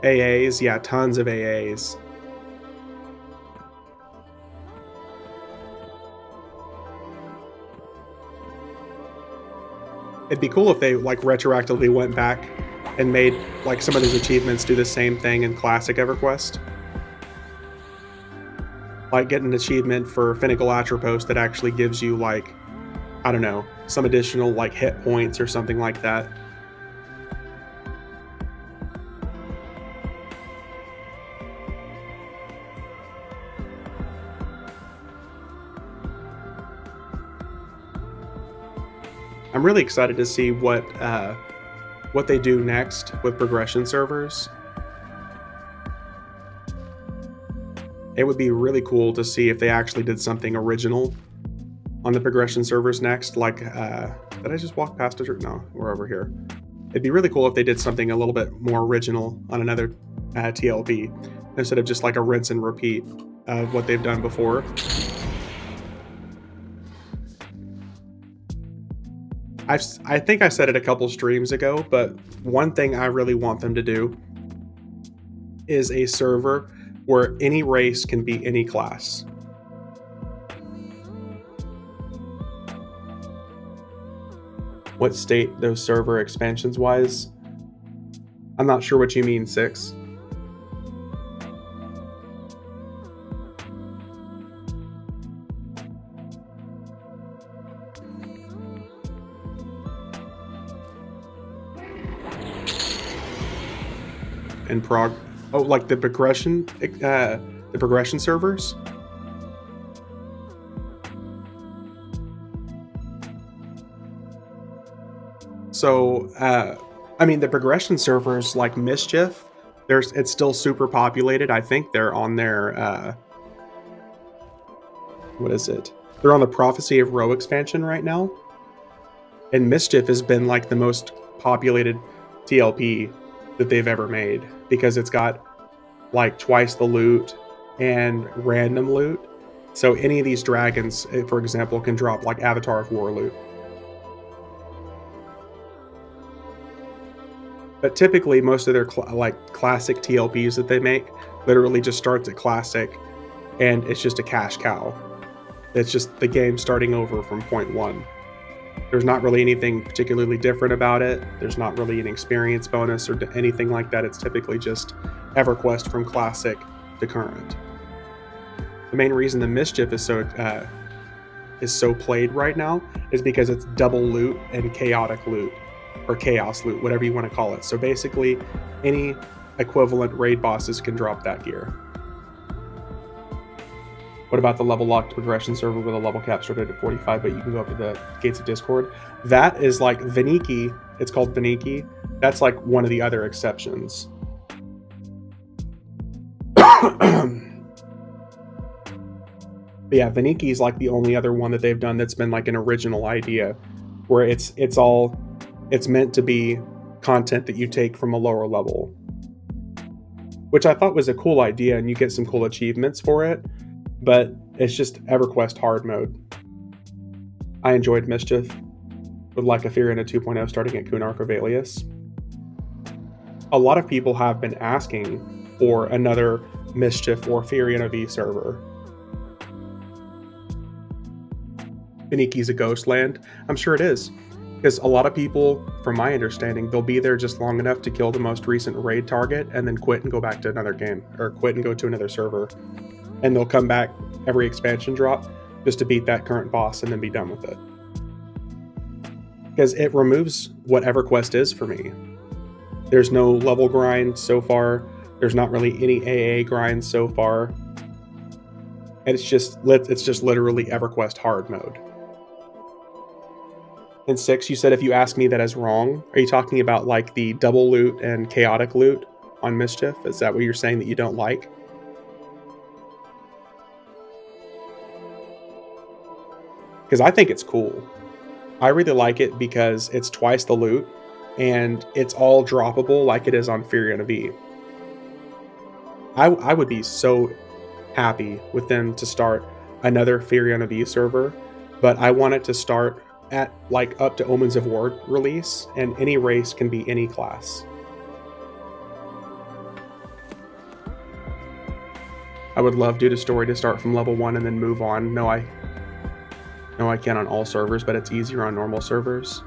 AAs, yeah, tons of AAs. It'd be cool if they like retroactively went back and made like some of those achievements do the same thing in Classic EverQuest. Like get an achievement for Finical Atropos that actually gives you like, I don't know, some additional like hit points or something like that. I'm really excited to see what they do next with progression servers. It would be really cool to see if they actually did something original on the progression servers next. Like, did I just walk past it? No, we're over here. It'd be really cool if they did something a little bit more original on another TLP instead of just like a rinse and repeat of what they've done before. I think I said it a couple streams ago, but one thing I really want them to do is a server where any race can be any class. What state those server expansions wise? I'm not sure what you mean, 6. In prog, oh, like the progression servers. So, I mean, the progression servers like Mischief, it's still super populated. I think they're on their, what is it? They're on the Prophecy of Ro expansion right now. And Mischief has been like the most populated TLP that they've ever made because it's got like twice the loot and random loot. So any of these dragons, for example, can drop like Avatar of War loot. But typically, most of their classic TLPs that they make literally just starts at classic, and it's just a cash cow. It's just the game starting over from point one. There's not really anything particularly different about it. There's not really an experience bonus or anything like that. It's typically just EverQuest from classic to current. The main reason the Mischief is so played right now is because it's double loot and chaotic loot, or chaos loot, whatever you want to call it. So basically, any equivalent raid bosses can drop that gear. What about the level locked progression server with a level cap started at 45, but you can go up to the gates of Discord? That is like Veniki. It's called Veniki. That's like one of the other exceptions. But yeah, Veniki is like the only other one that they've done that's been like an original idea, where it's meant to be content that you take from a lower level, which I thought was a cool idea, and you get some cool achievements for it. But it's just EverQuest hard mode. I enjoyed Mischief, with like a Furion 2.0 starting at Kunark or Valius. A lot of people have been asking for another Mischief or Furion V server. Veniki's a ghost land. I'm sure it is. Because a lot of people, from my understanding, they'll be there just long enough to kill the most recent raid target and then quit and go back to another game, or quit and go to another server. And they'll come back every expansion drop just to beat that current boss and then be done with it. Because it removes what EverQuest is for me. There's no level grind so far. There's not really any AA grind so far. And it's just literally EverQuest hard mode. And 6, you said if you ask me that as wrong, are you talking about like the double loot and chaotic loot on Mischief? Is that what you're saying that you don't like? Because I think it's cool. I really like it because it's twice the loot and it's all droppable like it is on Furion V. I would be so happy with them to start another Furion V server, but I want it to start at like up to Omens of War release, and any race can be any class. I would love Dude a Story to start from level 1 and then move on. No, I can't on all servers, but it's easier on normal servers.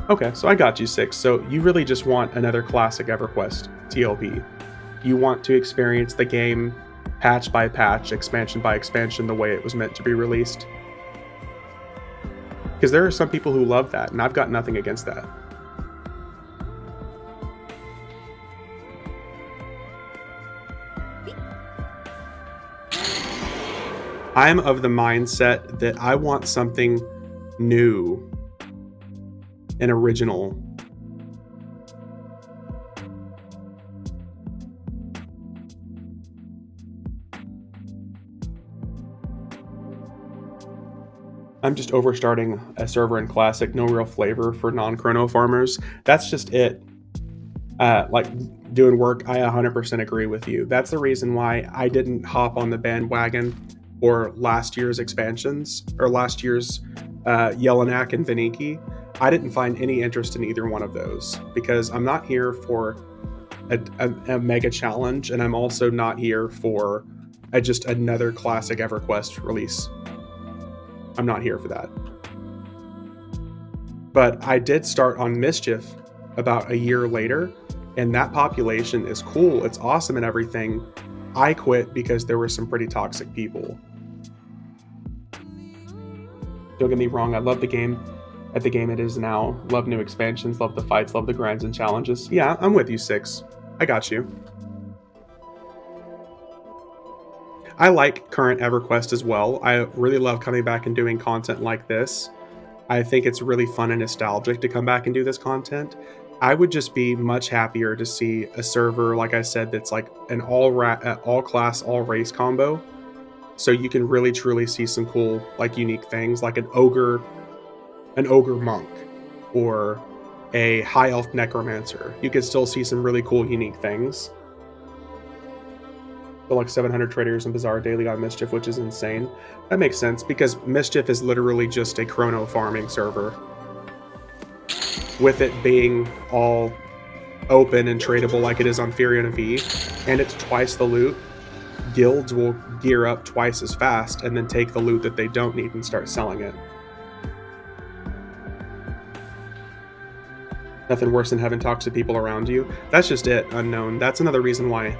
Okay, so I got you, 6. So you really just want another classic EverQuest TLP. You want to experience the game patch by patch, expansion by expansion, the way it was meant to be released. Because there are some people who love that, and I've got nothing against that. I'm of the mindset that I want something new and original. I'm just overstarting a server in Classic, no real flavor for non-Krono farmers. That's just it. Like doing work, I 100% agree with you. That's the reason why I didn't hop on the bandwagon for last year's expansions, or last year's Jelinek and Veniki. I didn't find any interest in either one of those, because I'm not here for a mega challenge, and I'm also not here for just another classic EverQuest release. I'm not here for that. But I did start on Mischief about a year later, and that population is cool. It's awesome and everything. I quit because there were some pretty toxic people. Don't get me wrong, I love the game at the game it is now. Love new expansions, love the fights, love the grinds and challenges. Yeah, I'm with you, 6. I got you. I like current EverQuest as well. I really love coming back and doing content like this. I think it's really fun and nostalgic to come back and do this content. I would just be much happier to see a server, like I said, that's like an all class, all race combo. So you can really truly see some cool, like unique things, like an ogre monk, or a high elf necromancer. You can still see some really cool, unique things. But like 700 traders and Bazaar daily on Mischief, which is insane. That makes sense because Mischief is literally just a Krono farming server, with it being all open and tradable like it is on Furion V, and it's twice the loot. Guilds will gear up twice as fast and then take the loot that they don't need and start selling it. Nothing worse than having toxic people around you. That's just it, unknown. That's another reason why.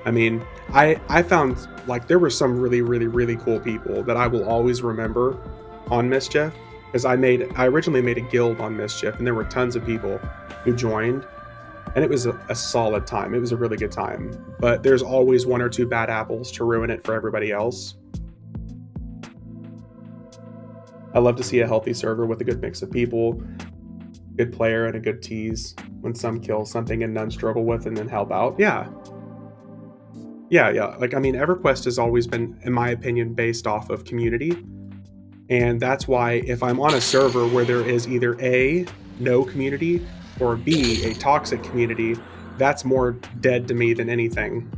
I mean, I found like there were some really, really, really cool people that I will always remember on Mischief, because I originally made a guild on Mischief, and there were tons of people who joined, and it was a solid time. It was a really good time, but there's always one or two bad apples to ruin it for everybody else. I love to see a healthy server with a good mix of people, good player, and a good tease when some kill something and none struggle with and then help out. Yeah. Like, I mean, EverQuest has always been, in my opinion, based off of community. And that's why if I'm on a server where there is either A, no community, or B, a toxic community, that's more dead to me than anything.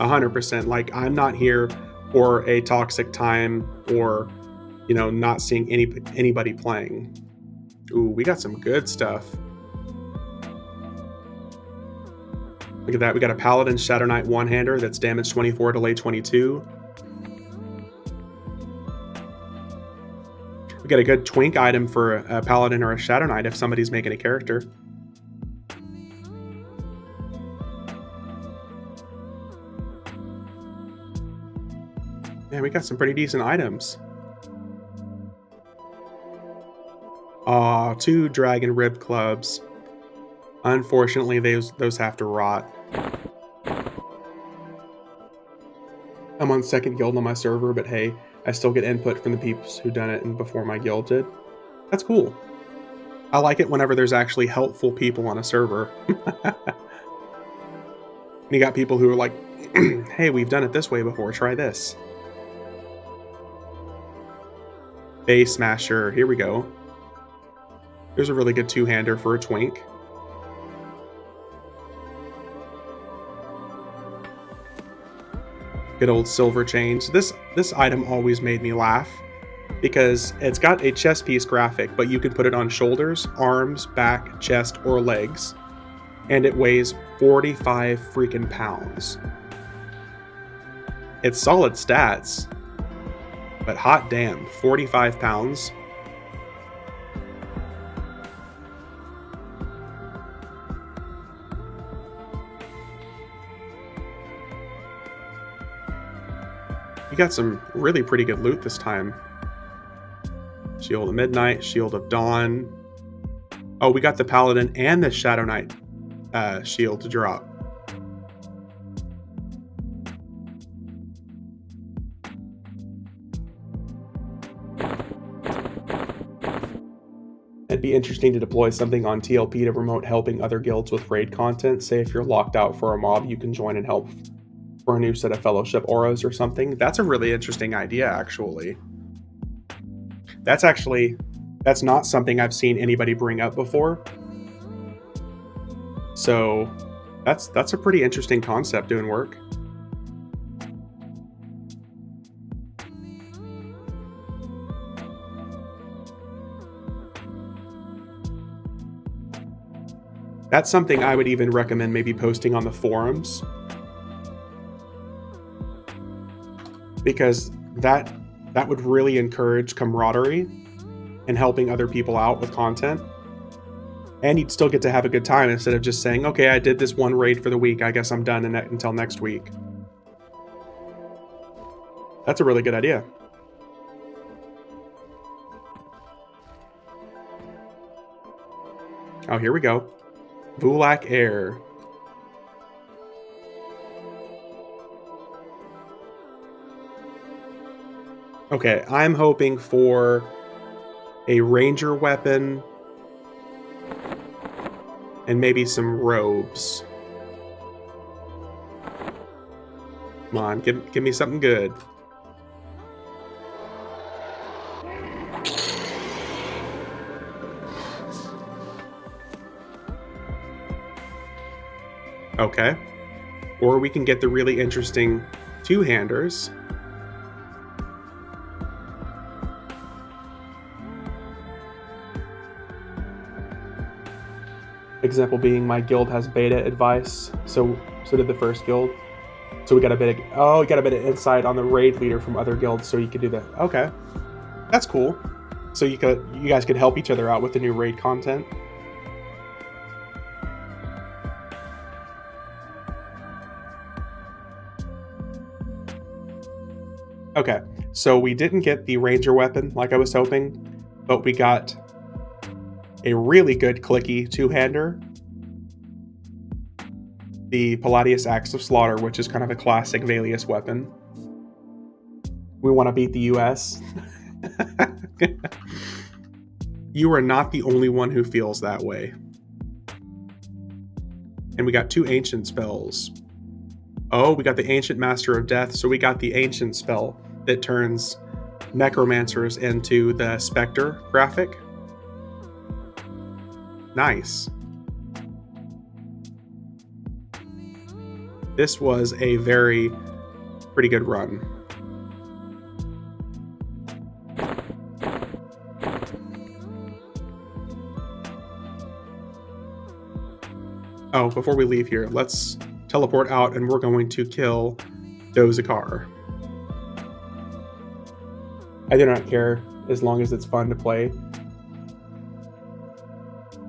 100%. Like, I'm not here for a toxic time or, you know, not seeing anybody playing. Ooh, we got some good stuff. Look at that. We got a Paladin Shadow Knight one-hander that's damage 24, delay 22. We got a good twink item for a Paladin or a Shadow Knight if somebody's making a character. Man, we got some pretty decent items. Aw, 2 Dragon Rib Clubs. Unfortunately, those have to rot. I'm on second guild on my server, but hey, I still get input from the peeps who done it and before my guild did. That's cool. I like it whenever there's actually helpful people on a server. You got people who are like, hey, we've done it this way before, try this. Base Smasher, here we go. There's a really good two-hander for a twink. Good old silver chains. This item always made me laugh because it's got a chest piece graphic, but you can put it on shoulders, arms, back, chest, or legs, and it weighs 45 freaking pounds. It's solid stats, but hot damn, 45 pounds. We got some really pretty good loot this time. Shield of Midnight, Shield of Dawn. Oh, we got the Paladin and the Shadow Knight shield to drop. It'd be interesting to deploy something on TLP to promote helping other guilds with raid content. Say if you're locked out for a mob, you can join and help for a new set of fellowship auras or something. That's a really interesting idea, actually. That's not something I've seen anybody bring up before. So that's a pretty interesting concept doing work. That's something I would even recommend maybe posting on the forums, because that would really encourage camaraderie and helping other people out with content. And you'd still get to have a good time instead of just saying, okay, I did this one raid for the week, I guess I'm done until next week. That's a really good idea. Oh, here we go. Vulak Air. Okay, I'm hoping for a ranger weapon and maybe some robes. Come on, give me something good. Okay. Or we can get the really interesting two-handers. Example being my guild has beta advice, so did the first guild. So we got a bit of insight on the raid leader from other guilds, so you could do that. Okay. That's cool. So you guys could help each other out with the new raid content. Okay, so we didn't get the ranger weapon like I was hoping, but we got a really good clicky two-hander. The Palladius Axe of Slaughter, which is kind of a classic Valius weapon. We want to beat the US. You are not the only one who feels that way. And we got 2 ancient spells. Oh, we got the Ancient Master of Death, so we got the ancient spell that turns necromancers into the Spectre graphic. Nice. This was a pretty good run. Oh, before we leave here, let's teleport out and we're going to kill Dozakar. I do not care as long as it's fun to play.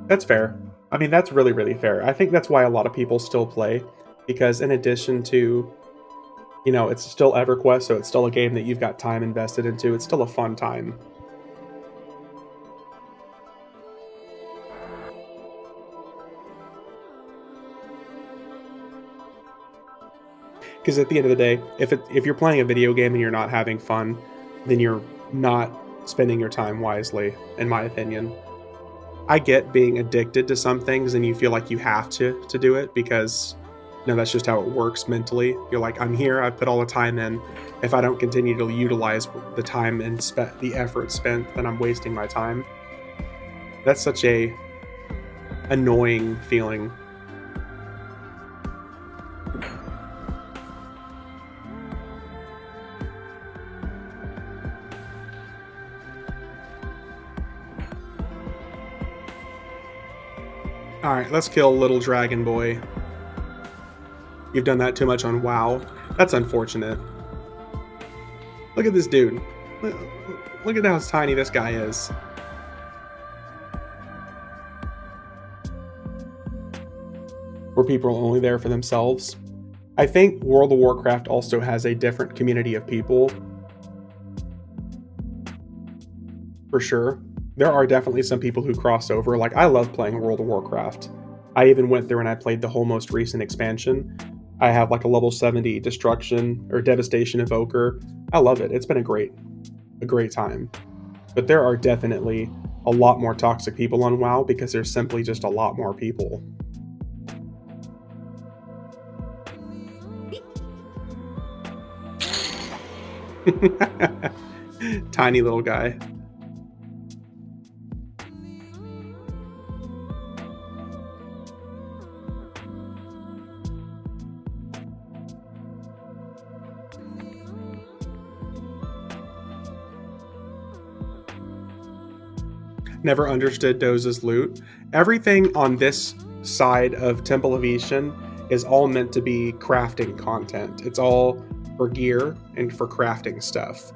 That's fair. I mean, that's really, really fair. I think that's why a lot of people still play, because in addition to, it's still EverQuest, so it's still a game that you've got time invested into. It's still a fun time. Because at the end of the day, if you're playing a video game and you're not having fun, then you're not spending your time wisely, in my opinion. I get being addicted to some things and you feel like you have to do it because, that's just how it works mentally. You're like, I'm here, I've put all the time in. If I don't continue to utilize the time and the effort spent, then I'm wasting my time. That's such a annoying feeling. Alright, let's kill Little Dragon Boy. You've done that too much on WoW. That's unfortunate. Look at this dude. Look at how tiny this guy is. Were people only there for themselves? I think World of Warcraft also has a different community of people. For sure. There are definitely some people who cross over. Like, I love playing World of Warcraft. I even went through and I played the whole most recent expansion. I have like a level 70 Destruction or Devastation Evoker. I love it. It's been a great time. But there are definitely a lot more toxic people on WoW because there's simply just a lot more people. Tiny little guy. Never understood Doza's loot. Everything on this side of Temple of Veeshan is all meant to be crafting content. It's all for gear and for crafting stuff.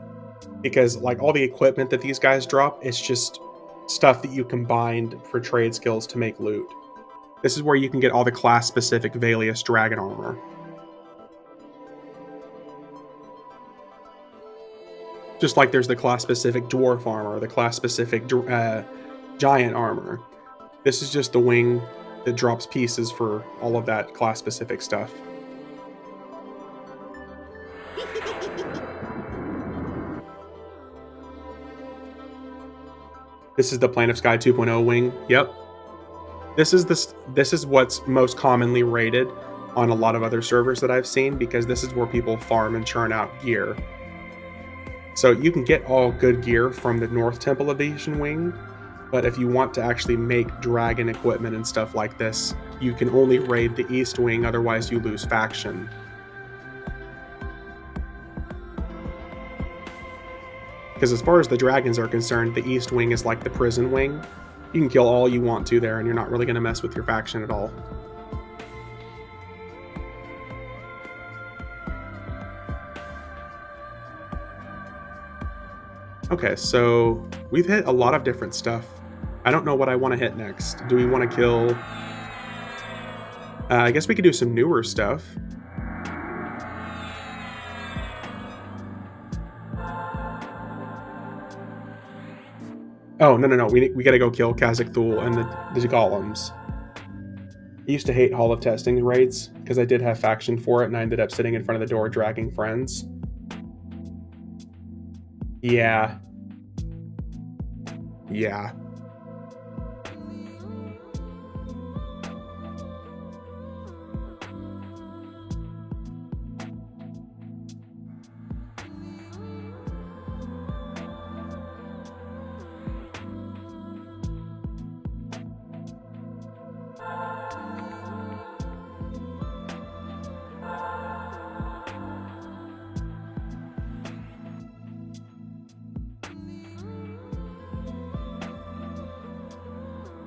Because like all the equipment that these guys drop, it's just stuff that you combined for trade skills to make loot. This is where you can get all the class-specific Valius dragon armor. Just like there's the class-specific dwarf armor, the class-specific giant armor. This is just the wing that drops pieces for all of that class-specific stuff. This is the Plane of Sky 2.0 wing. Yep. This is what's most commonly rated on a lot of other servers that I've seen, because this is where people farm and churn out gear. So you can get all good gear from the North Temple of Veeshan wing, but if you want to actually make dragon equipment and stuff like this, you can only raid the East wing, otherwise you lose faction. Because as far as the dragons are concerned, the East wing is like the prison wing. You can kill all you want to there, and you're not really going to mess with your faction at all. Okay, so we've hit a lot of different stuff. I don't know what I want to hit next. Do we want to kill... I guess we could do some newer stuff. Oh, no. We gotta go kill Kazakhthal and the Golems. I used to hate Hall of Testing raids, because I did have faction for it, and I ended up sitting in front of the door dragging friends. Yeah.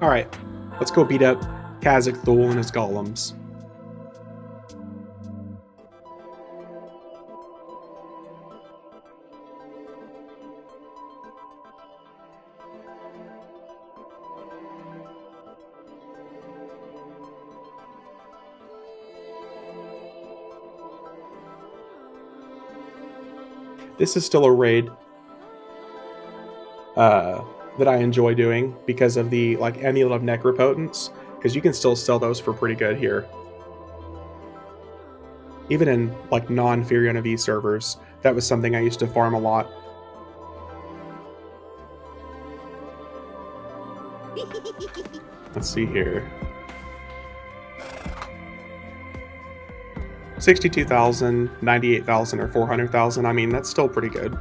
Alright, let's go beat up Kazakhthal and his golems. This is still a raid that I enjoy doing because of the Amulet of Necropotence, because you can still sell those for pretty good here. Even in non-Furion V servers, that was something I used to farm a lot. Let's see here. 62,000, 98,000, or 400,000. I mean, that's still pretty good.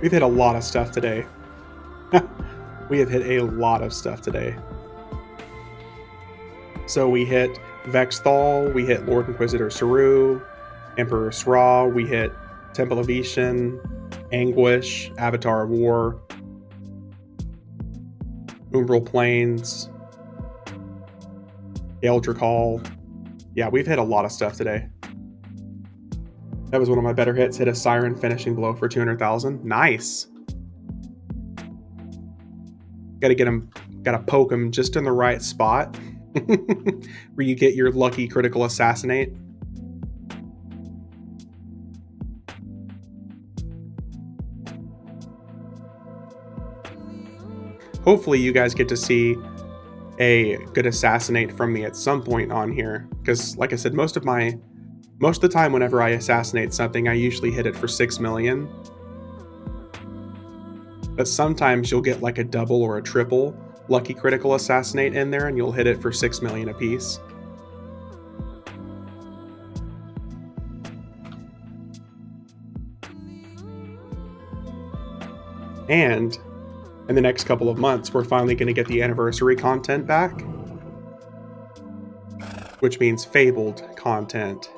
We've hit a lot of stuff today. We have hit a lot of stuff today. So we hit Vex Thal, we hit Lord Inquisitor Suru, Emperor Sra, we hit Temple of Veeshan, Anguish, Avatar of War, Umbral Plains, Eldrick Hall. Yeah, we've hit a lot of stuff today. That was one of my better hits. Hit a Siren finishing blow for 200,000. Nice. Gotta get him, gotta poke him just in the right spot where you get your lucky critical assassinate. Hopefully you guys get to see a good assassinate from me at some point on here, because like I said, most of the time whenever I assassinate something, I usually hit it for 6 million. But sometimes you'll get like a double or a triple lucky critical assassinate in there, and you'll hit it for 6 million apiece. And in the next couple of months, we're finally going to get the anniversary content back, which means fabled content.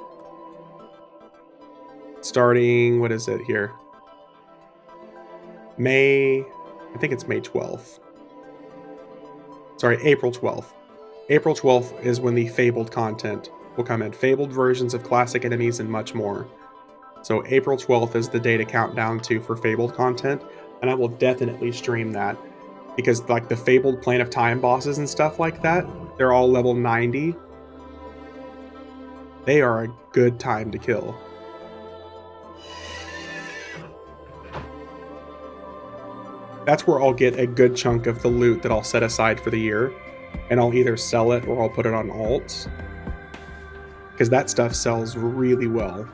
Starting, what is it here? I think it's May 12th. Sorry, April 12th. April 12th is when the fabled content will come in. Fabled versions of classic enemies and much more. So April 12th is the day to count down to for fabled content, and I will definitely stream that, because like the fabled Plane of Time bosses and stuff like that, they're all level 90. They are a good time to kill. That's where I'll get a good chunk of the loot that I'll set aside for the year. and I'll either sell it or I'll put it on alt, because that stuff sells really well.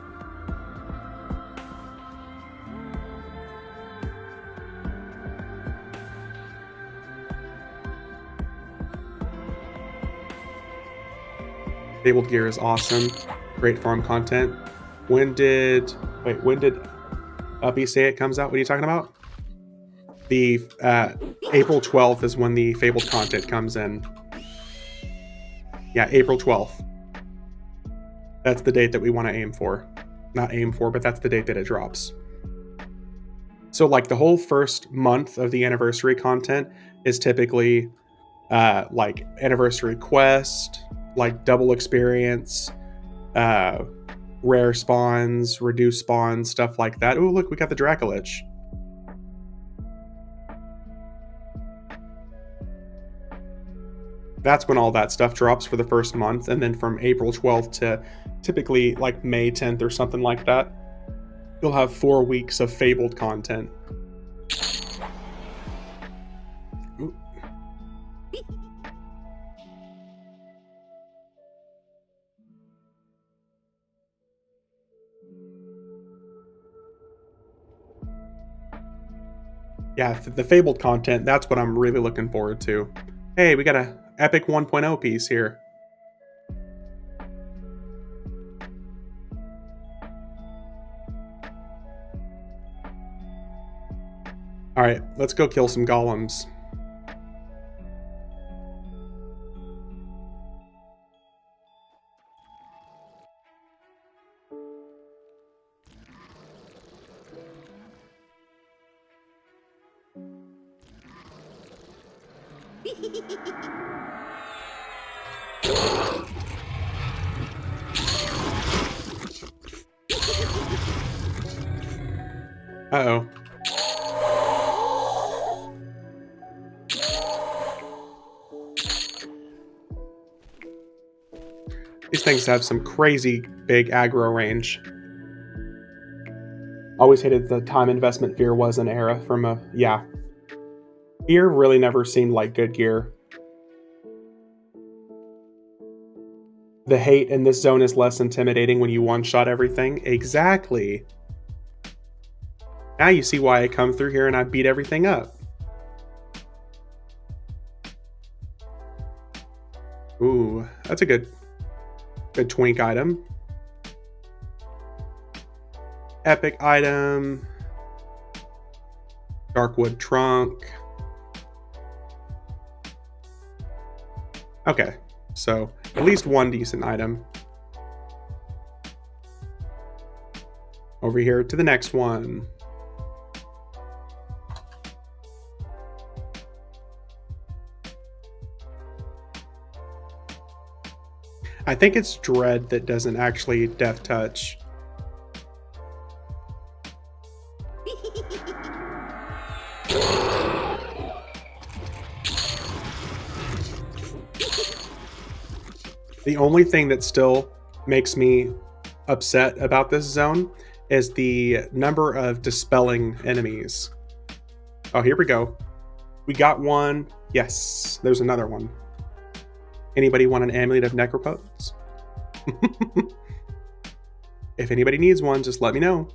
Fabled gear is awesome. Great farm content. When did Uppy say it comes out? What are you talking about? The April 12th is when the Fabled content comes in. Yeah, April 12th. That's the date that we want to aim for. Not aim for, but that's the date that it drops. So like the whole first month of the anniversary content is typically like anniversary quest, like double experience, rare spawns, reduced spawns, stuff like that. Oh, look, we got the Dracolich. That's when all that stuff drops for the first month, and then from April 12th to typically like May 10th or something like that, you'll have 4 weeks of Fabled content. Ooh. Yeah, the Fabled content, that's what I'm really looking forward to. Hey, we got a Epic 1.0 piece here. Alright, let's go kill some golems. Uh-oh. These things have some crazy big aggro range. Always hated the time investment Fear was an era from a... yeah. Fear really never seemed like good gear. The hate in this zone is less intimidating when you one-shot everything. Exactly. Now you see why I come through here and I beat everything up. Ooh, that's a good twink item. Epic item. Darkwood trunk. Okay, so at least one decent item. Over here to the next one. I think it's Dread that doesn't actually death touch. The only thing that still makes me upset about this zone is the number of dispelling enemies. Oh, here we go. We got one. Yes, there's another one. Anybody want an amulet of necropotence? If anybody needs one, just let me know.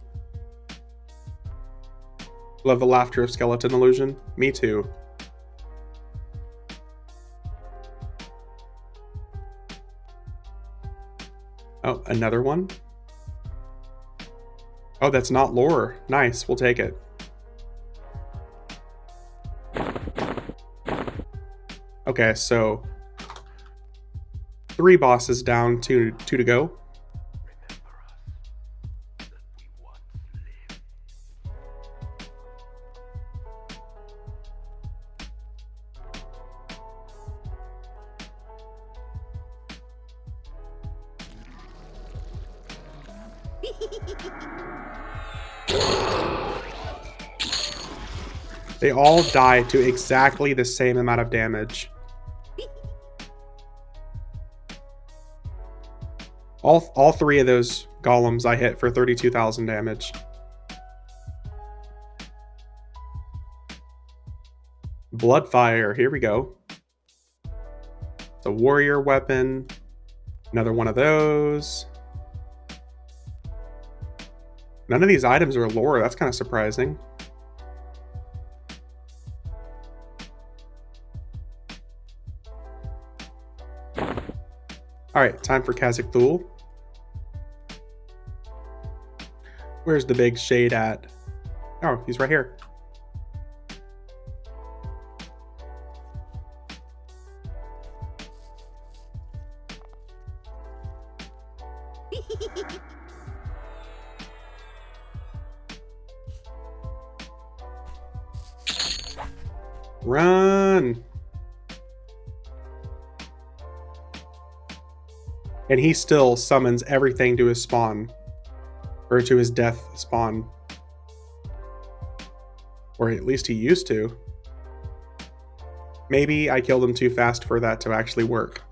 Love the laughter of skeleton illusion. Me too. Oh, another one? Oh, that's not lore. Nice, we'll take it. Okay, so 3 bosses down, 2 to go. They all die to exactly the same amount of damage. All 3 of those golems I hit for 32,000 damage. Bloodfire, here we go. The warrior weapon. Another one of those. None of these items are lore. That's kind of surprising. Alright, time for Kazakhthal. Where's the big shade at? Oh, he's right here. Run! And he still summons everything to his spawn. Or to his death spawn. Or at least he used to. Maybe I killed him too fast for that to actually work.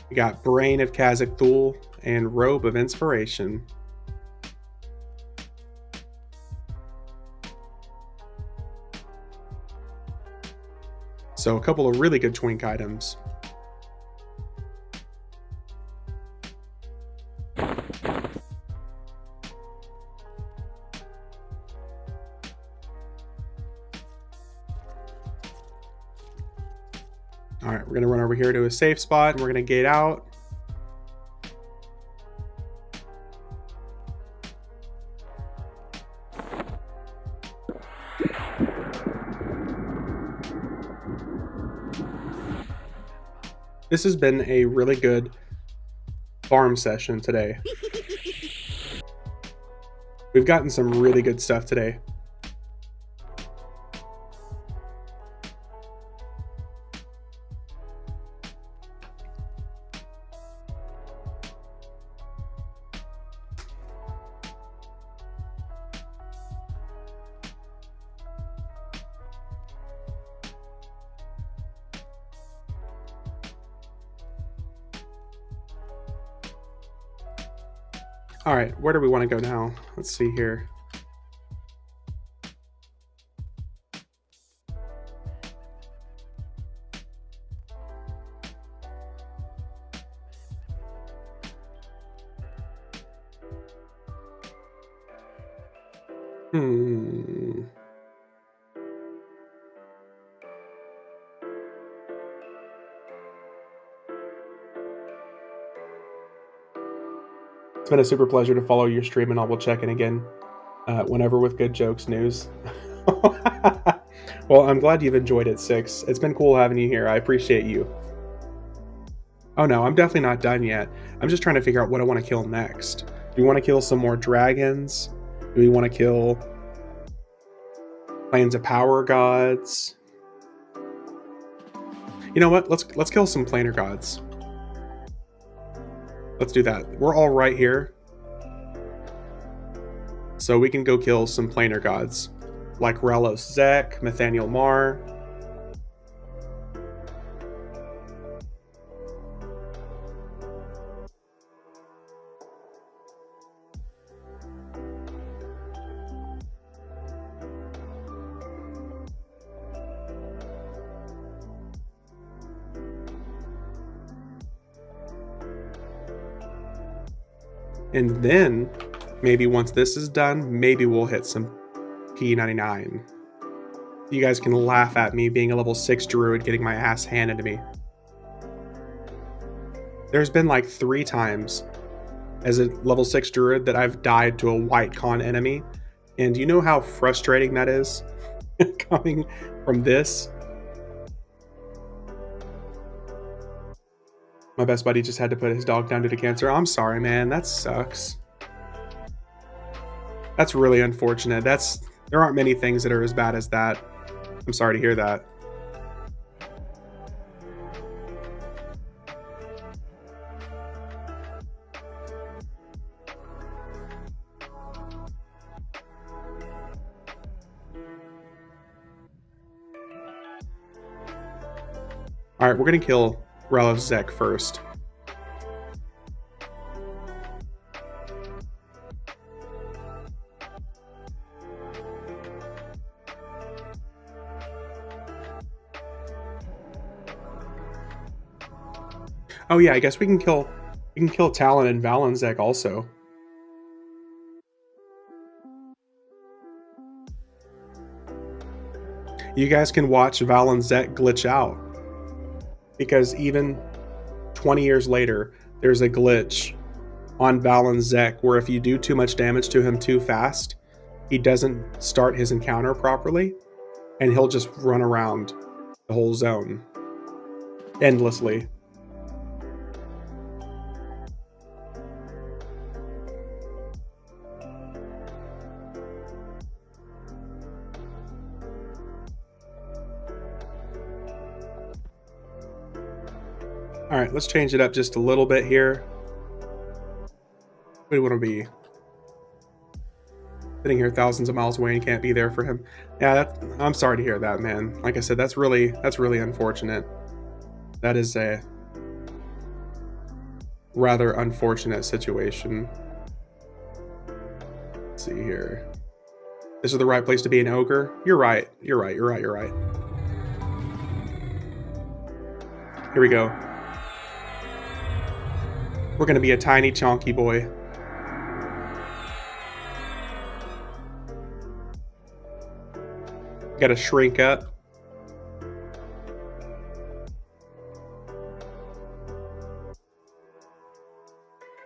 We got Brain of Kazakhthal and Robe of Inspiration. So a couple of really good twink items. All right, we're gonna run over here to a safe spot and we're gonna gate out. This has been a really good farm session today. We've gotten some really good stuff today. All right, where do we want to go now? Let's see here. It's been a super pleasure to follow your stream, and I will check in again whenever with good jokes news. Well, I'm glad you've enjoyed it, Six. It's been cool having you here. I appreciate you. Oh no, I'm definitely not done yet. I'm just trying to figure out what I want to kill next. Do we want to kill some more dragons? Do we want to kill Plains of Power gods? You know what? Let's kill some planar gods. Let's do that. We're all right here. So we can go kill some planar gods. Like Ralos Zek, Nathaniel Mar. And then, maybe once this is done, maybe we'll hit some P99. You guys can laugh at me being a level 6 druid getting my ass handed to me. There's been like 3 times as a level 6 druid that I've died to a white con enemy. And you know how frustrating that is? Coming from this? My best buddy just had to put his dog down due to cancer. I'm sorry, man. That sucks. That's really unfortunate. There aren't many things that are as bad as that. I'm sorry to hear that. All right, we're gonna kill Ralos Zek first. Oh yeah, I guess we can kill Talon and Valenczek also. You guys can watch Valenczek glitch out, because even 20 years later, there's a glitch on Valenczek where if you do too much damage to him too fast, he doesn't start his encounter properly, and he'll just run around the whole zone endlessly. All right, let's change it up just a little bit here. We want to be sitting here thousands of miles away and can't be there for him. Yeah, I'm sorry to hear that, man. Like I said, that's really unfortunate. That is a rather unfortunate situation. Let's see here. This is the right place to be an ogre? You're right. You're right. Here we go. We're gonna be a tiny chonky boy. Gotta shrink up.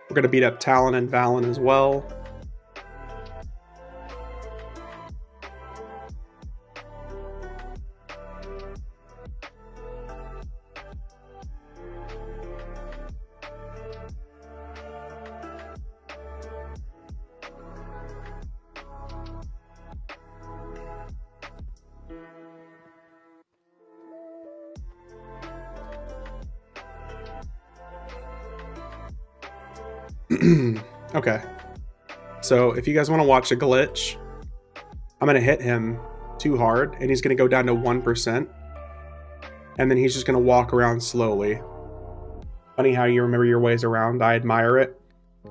We're gonna beat up Talon and Valen as well. Okay, so if you guys want to watch a glitch, I'm going to hit him too hard and he's going to go down to 1%, and then he's just going to walk around slowly. Funny how you remember your ways around. I admire it.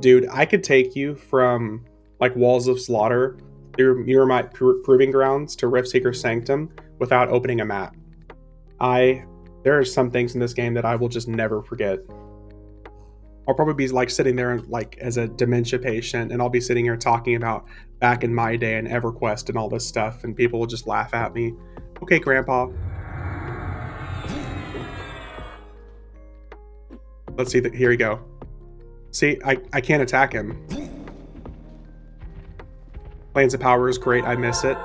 Dude, I could take you from like Walls of Slaughter through Muramite Proving Grounds to Riftseeker Sanctum without opening a map. There are some things in this game that I will just never forget. I'll probably be like sitting there like as a dementia patient, and I'll be sitting here talking about back in my day and EverQuest and all this stuff, and people will just laugh at me. Okay, Grandpa. Let's see, here we go. See, I can't attack him. Planes of Power is great, I miss it.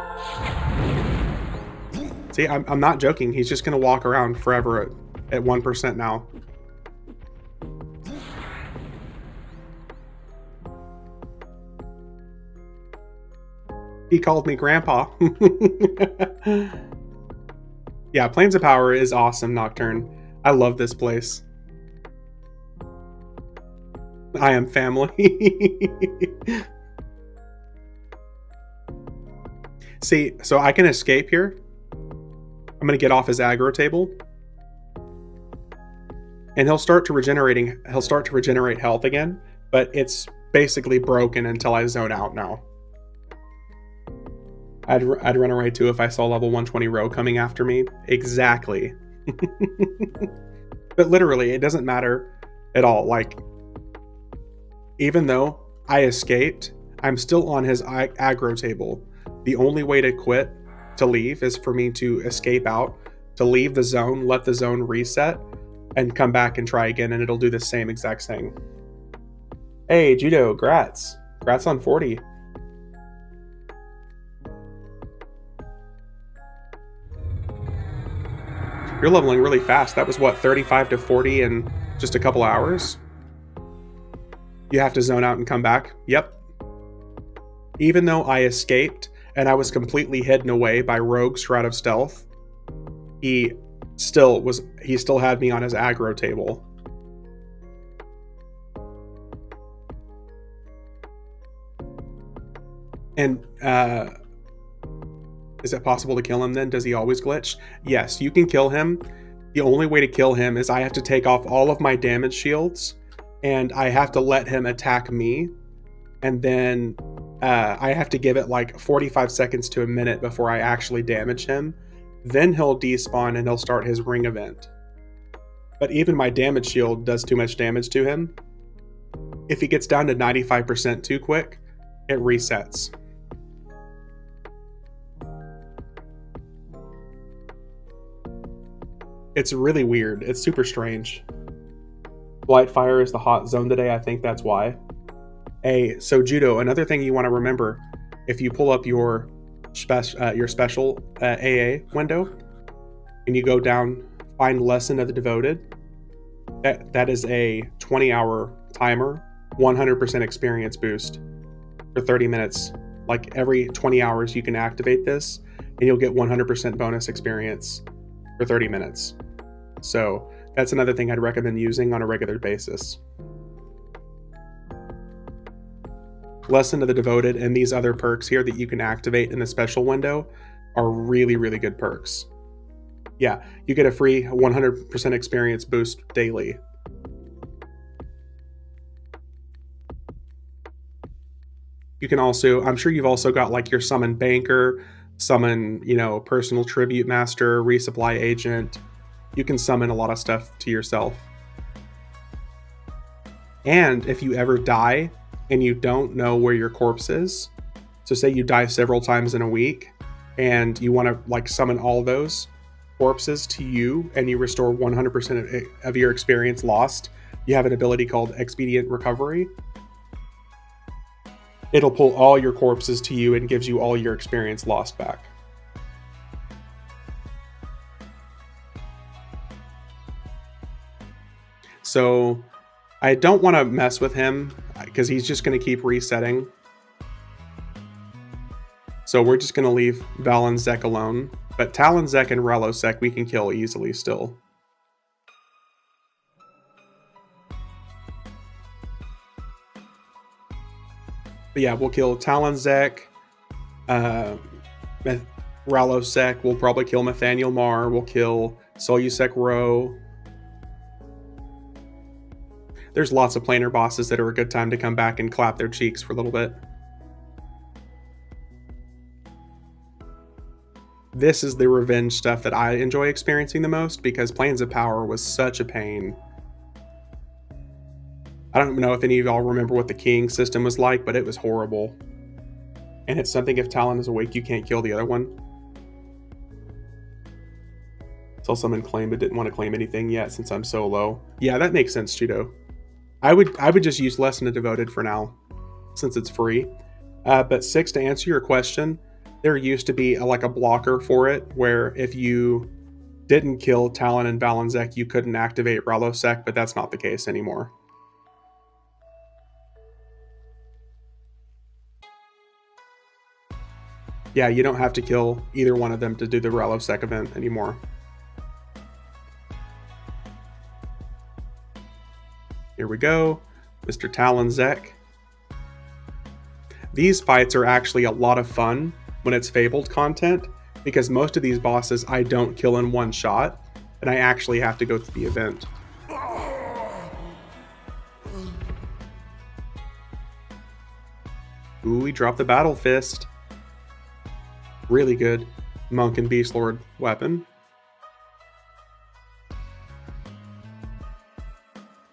See, I'm not joking, he's just gonna walk around forever at 1% now. He called me Grandpa. Yeah, Plains of Power is awesome, Nocturne. I love this place. I am family. See, so I can escape here. I'm going to get off his aggro table. And he'll start to regenerate health again, but it's basically broken until I zone out now. I'd run away too if I saw level 120 row coming after me. Exactly. But literally, it doesn't matter at all. Like, even though I escaped, I'm still on his aggro table. The only way to quit, to leave, is for me to escape out, to leave the zone, let the zone reset, and come back and try again, and it'll do the same exact thing. Hey, Judo, grats. Grats on 40. You're leveling really fast. That was what, 35 to 40 in just a couple hours? You have to zone out and come back? Yep. Even though I escaped and I was completely hidden away by Rogue Shroud of Stealth, he still had me on his aggro table. And is it possible to kill him then? Does he always glitch? Yes, you can kill him. The only way to kill him is I have to take off all of my damage shields, and I have to let him attack me, and then I have to give it like 45 seconds to a minute before I actually damage him. Then he'll despawn and he'll start his ring event. But even my damage shield does too much damage to him. If he gets down to 95% too quick, it resets. It's really weird. It's super strange. Blightfire is the hot zone today. I think that's why. So Judo, another thing you want to remember, if you pull up your special AA window and you go down, find Lesson of the Devoted, that is a 20-hour timer, 100% experience boost for 30 minutes. Like every 20 hours you can activate this and you'll get 100% bonus experience for 30 minutes. So that's another thing I'd recommend using on a regular basis. Lesson of the Devoted and these other perks here that you can activate in the special window are really, really good perks. Yeah, you get a free 100% experience boost daily. You can also, I'm sure you've also got like your Summon Banker, Summon, Personal Tribute Master, Resupply Agent. You can summon a lot of stuff to yourself. And if you ever die and you don't know where your corpse is, so say you die several times in a week and you want to like summon all those corpses to you and you restore 100% of your experience lost, you have an ability called Expedient Recovery. It'll pull all your corpses to you and gives you all your experience lost back. So I don't want to mess with him because he's just going to keep resetting. So we're just going to leave Valenczek alone. But Talonzek and Ralosek we can kill easily still. But yeah, we'll kill Talonzek. Ralosek. We'll probably kill Nathaniel Marr. We'll kill Solusek Ro. There's lots of planar bosses that are a good time to come back and clap their cheeks for a little bit. This is the revenge stuff that I enjoy experiencing the most because Planes of Power was such a pain. I don't know if any of y'all remember what the keying system was like, but it was horrible. And it's something if Talon is awake, you can't kill the other one. Saw someone claim but didn't want to claim anything yet since I'm so low. Yeah, that makes sense, Cheeto. I would just use Lesson of Devoted for now, since it's free. But 6, to answer your question, there used to be like a blocker for it, where if you didn't kill Talon and Valenczek, you couldn't activate Ralosek, but that's not the case anymore. Yeah, you don't have to kill either one of them to do the Ralosek event anymore. Here we go, Mr. Talonzek. These fights are actually a lot of fun when it's Fabled content, because most of these bosses I don't kill in one shot, and I actually have to go through the event. Ooh, we dropped the Battle Fist. Really good Monk and Beast Lord weapon.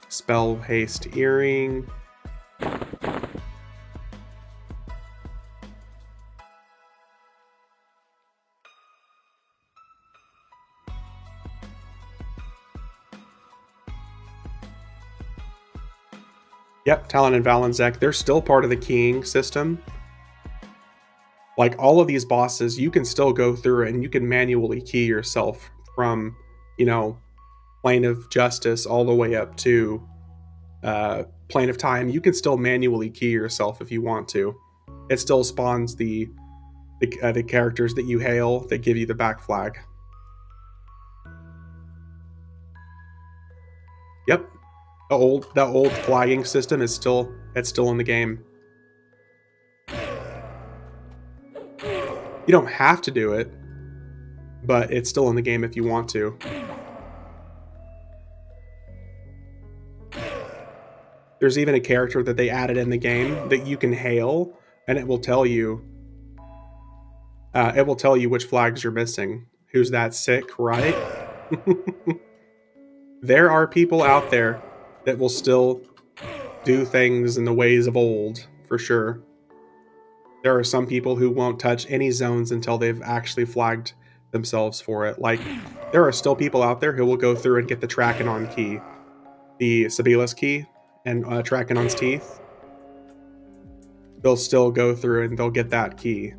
Spell Haste Earring. Yep, Talon and Valenczek, they're still part of the keying system. Like all of these bosses, you can still go through and you can manually key yourself from, Plane of Justice all the way up to Plane of Time. You can still manually key yourself if you want to. It still spawns the characters that you hail that give you the back flag. Yep, the old flagging system is still in the game. You don't have to do it, but it's still in the game if you want to. There's even a character that they added in the game that you can hail, and it will tell you which flags you're missing. Who's that sick, right? There are people out there that will still do things in the ways of old, for sure. There are some people who won't touch any zones until they've actually flagged themselves for it. Like, there are still people out there who will go through and get the Trachanon key, the Sibila's key, and Trachanon's teeth. They'll still go through and they'll get that key.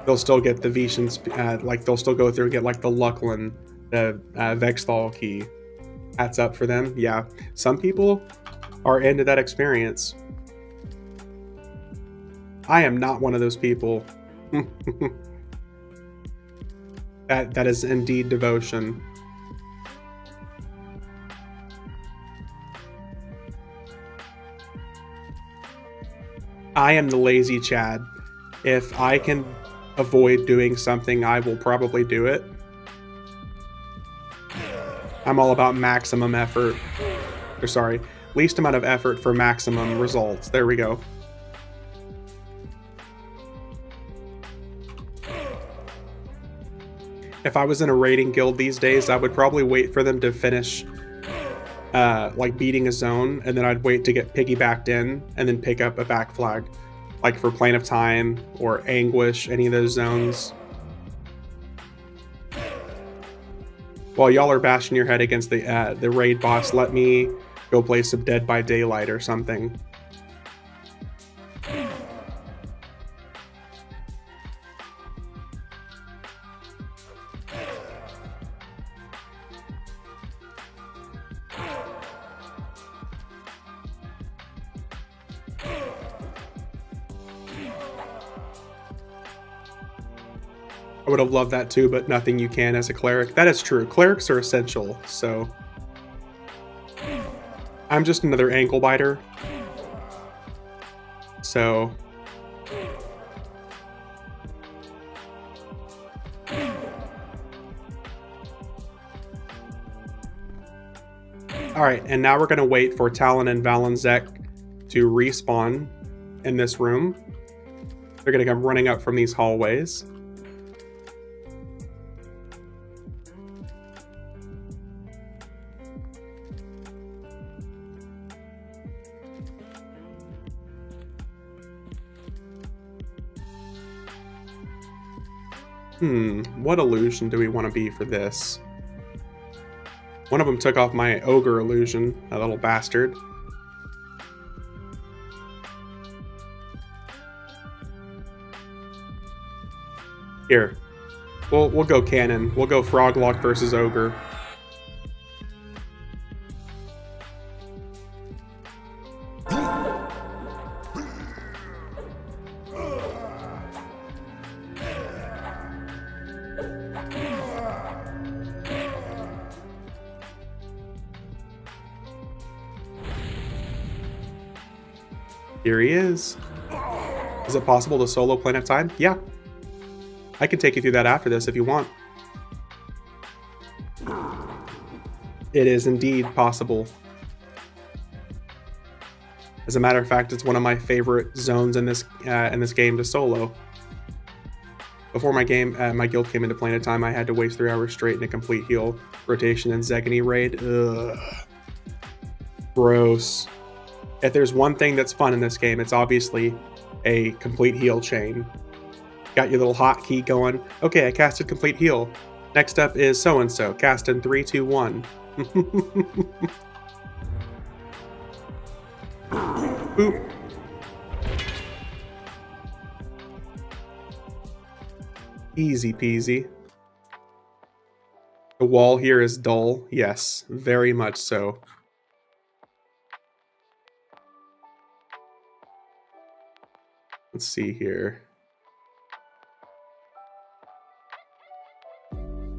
They'll still get the Veeshan's, like, they'll still go through and get, like, the Luclin, the Vex Thal key. That's up for them. Yeah, some people are into that experience. I am not one of those people. That is indeed devotion. I am the lazy Chad. If I can avoid doing something, I will probably do it. I'm all about maximum effort. Or sorry, least amount of effort for maximum results. There we go. If I was in a raiding guild these days, I would probably wait for them to finish like beating a zone, and then I'd wait to get piggybacked in and then pick up a back flag, like for Plane of Time or Anguish, any of those zones. While y'all are bashing your head against the raid boss, let me go play some Dead by Daylight or something. I would have loved that too, but nothing you can as a cleric. That is true. Clerics are essential, so... I'm just another ankle biter. So... Alright, and now we're going to wait for Talon and Valenczek to respawn in this room. They're going to come running up from these hallways. What illusion do we want to be for this? One of them took off my ogre illusion, that little bastard. Here, we'll go canon. We'll go Froglock versus ogre. Here he is. Is it possible to solo Plane of Time? Yeah. I can take you through that after this if you want. It is indeed possible. As a matter of fact, it's one of my favorite zones in this game to solo. Before my guild came into Plane of Time, I had to waste 3 hours straight in a complete heal rotation and Zegany raid. Ugh. Gross. If there's one thing that's fun in this game, it's obviously a complete heal chain. Got your little hotkey going. Okay, I casted complete heal. Next up is so-and-so. Cast in 3, 2, 1. Boop. Easy peasy. The wall here is dull. Yes, very much so. Let's see here.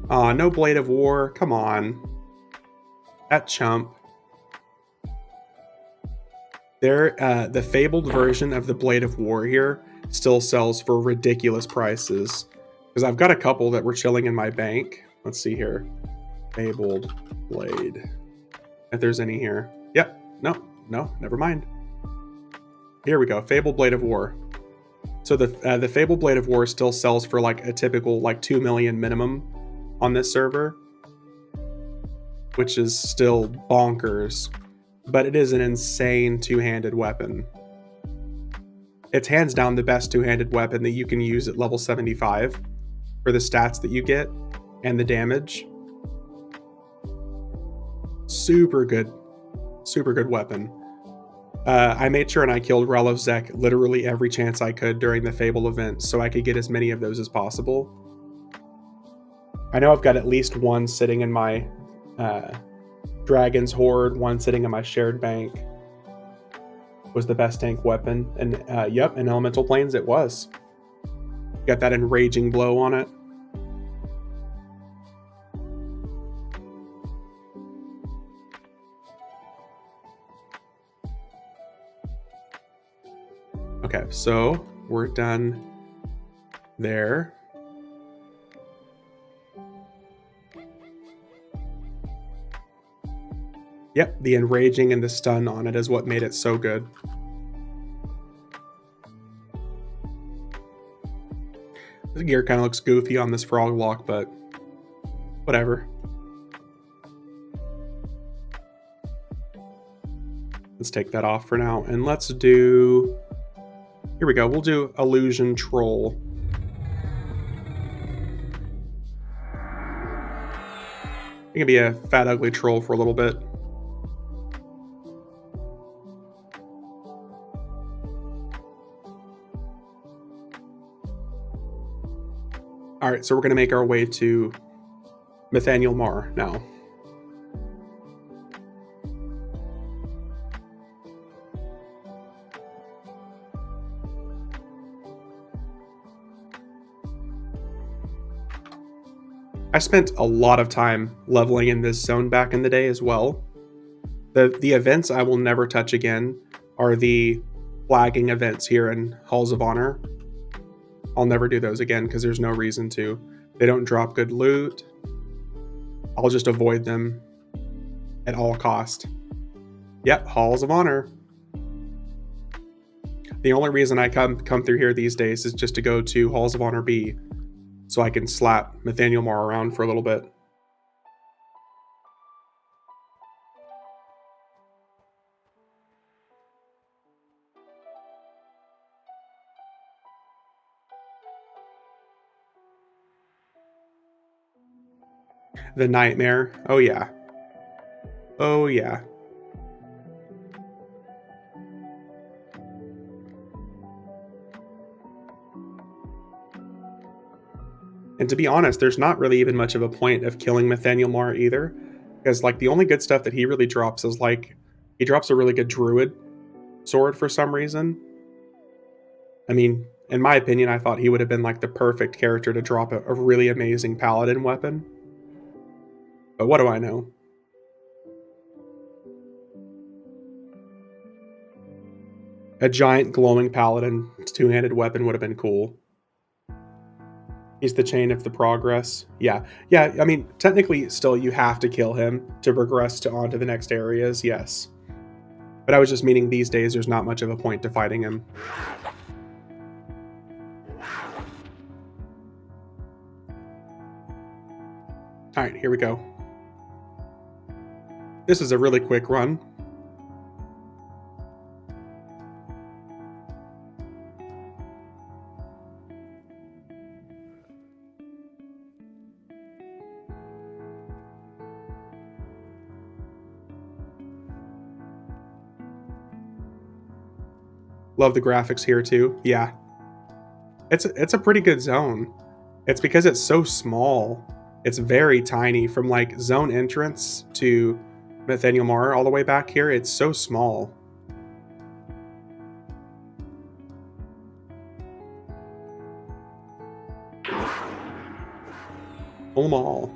Aw, no Blade of War. Come on. That chump. The fabled version of the Blade of War here still sells for ridiculous prices. Because I've got a couple that were chilling in my bank. Let's see here. Fabled Blade. If there's any here. Yep. No, never mind. Here we go. Fabled Blade of War. So the Fabled Blade of War still sells for like a typical like 2 million minimum on this server. which is still bonkers, but it is an insane two-handed weapon. It's hands down the best two-handed weapon that you can use at level 75 for the stats that you get and the damage. Super good weapon. I made sure and I killed Rel of Zek literally every chance I could during the Fable event so I could get as many of those as possible. I know I've got at least one sitting in my Dragon's Horde, one sitting in my shared bank. Was the best tank weapon, and yep, in Elemental Planes it was. Got that enraging blow on it. Okay, so we're done there. Yep, the enraging and the stun on it is what made it so good. The gear kind of looks goofy on this frog lock, but whatever. Let's take that off for now, and let's do... Here we go, we'll do Illusion Troll. It can be a fat, ugly troll for a little bit. Alright, so we're going to make our way to Nathaniel Marr now. I spent a lot of time leveling in this zone back in the day as well. The events I will never touch again are the flagging events here in Halls of Honor. I'll never do those again because there's no reason to. They don't drop good loot. I'll just avoid them at all cost. Yep, Halls of Honor. The only reason I come through here these days is just to go to Halls of Honor B, so I can slap Nathaniel Marr around for a little bit. The Nightmare. Oh yeah. Oh yeah. And to be honest, there's not really even much of a point of killing Nathaniel Marr either. Because like the only good stuff that he really drops is like, he drops a really good druid sword for some reason. I mean, in my opinion, I thought he would have been like the perfect character to drop a really amazing paladin weapon. But what do I know? A giant glowing paladin two-handed weapon would have been cool. He's the chain of the progress. Yeah, I mean, technically, still, you have to kill him to progress onto the next areas, yes. But I was just meaning these days there's not much of a point to fighting him. Alright, here we go. This is a really quick run. Love the graphics here too. Yeah. It's a pretty good zone. It's because it's so small. It's very tiny from like zone entrance to Nathaniel Marr all the way back here. It's so small. Pull them all.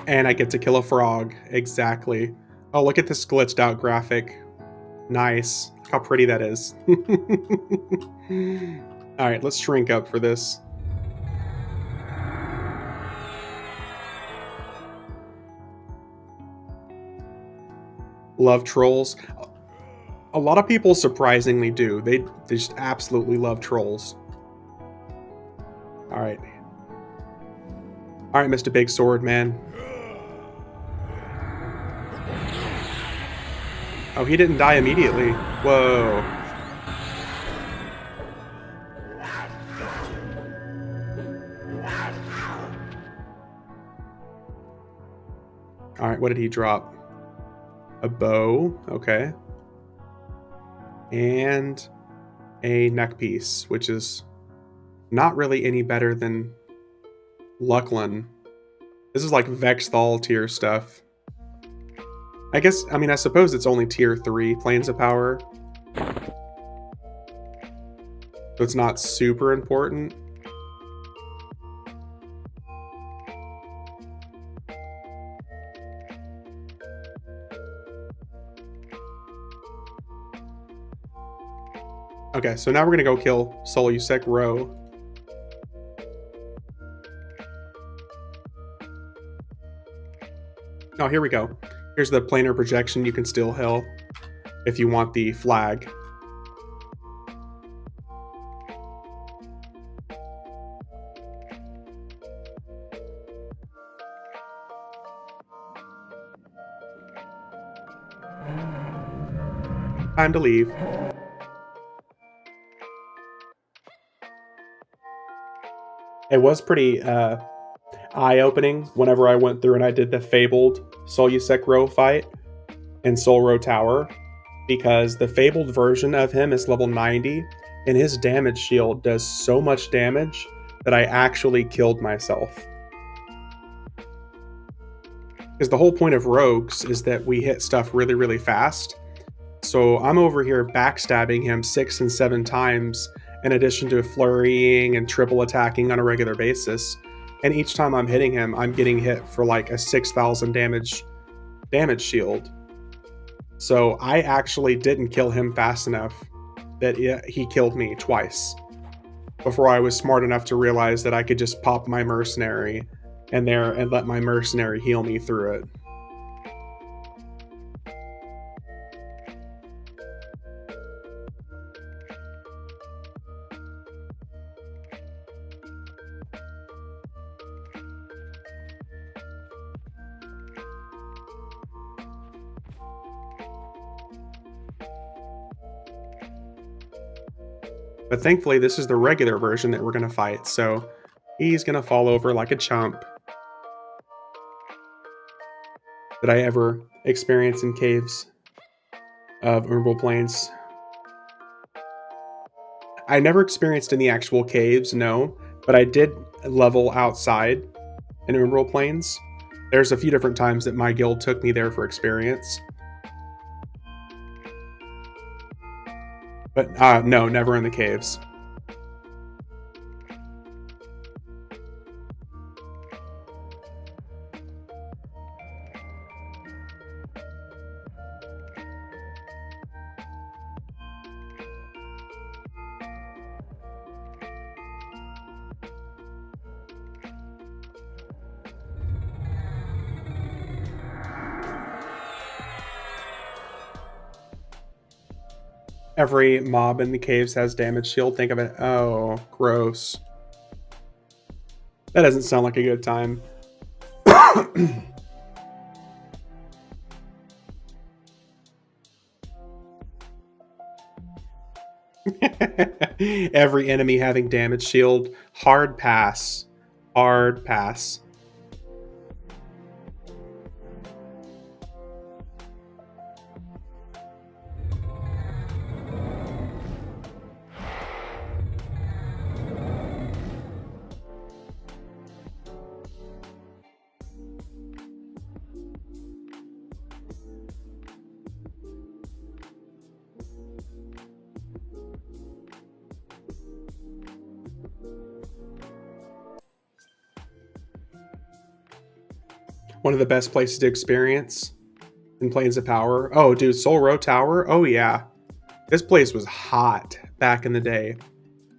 And I get to kill a frog. Exactly. Oh, look at this glitched out graphic. Nice. Look how pretty that is. Alright, let's shrink up for this. love trolls. A lot of people surprisingly do. They just absolutely love trolls. All right. All right, Mr. Big Sword Man. Oh, he didn't die immediately. Whoa. All right, what did he drop? A bow, okay. And a neck piece, which is not really any better than Luclin. This is like Vex Thal tier stuff. I guess, I mean, I suppose it's only tier 3 planes of power. So it's not super important. Okay, so now we're gonna go kill Solusek Ro. Oh, here we go. Here's the planar projection you can still heal if you want the flag. Time to leave. It was pretty eye-opening whenever I went through and I did the fabled Solusek Ro fight in Sol Ro Tower, because the fabled version of him is level 90 and his damage shield does so much damage that I actually killed myself. Because the whole point of rogues is that we hit stuff really, really fast. So I'm over here backstabbing him 6 and 7 times in addition to flurrying and triple attacking on a regular basis. And each time I'm hitting him, I'm getting hit for like a 6,000 damage shield. So I actually didn't kill him fast enough that he killed me twice before I was smart enough to realize that I could just pop my mercenary and let my mercenary heal me through it. But thankfully, this is the regular version that we're going to fight, so he's going to fall over like a chump. Did I ever experience in caves of Umbral Plains? I never experienced in the actual caves, no, but I did level outside in Umbral Plains. There's a few different times that my guild took me there for experience. But no, never in the caves. Every mob in the caves has damage shield. Think of it. Oh, gross. That doesn't sound like a good time. Every enemy having damage shield. Hard pass. Hard pass. One of the best places to experience in Plains of Power. Oh, dude, Sol Ro Tower? Oh, yeah. This place was hot back in the day.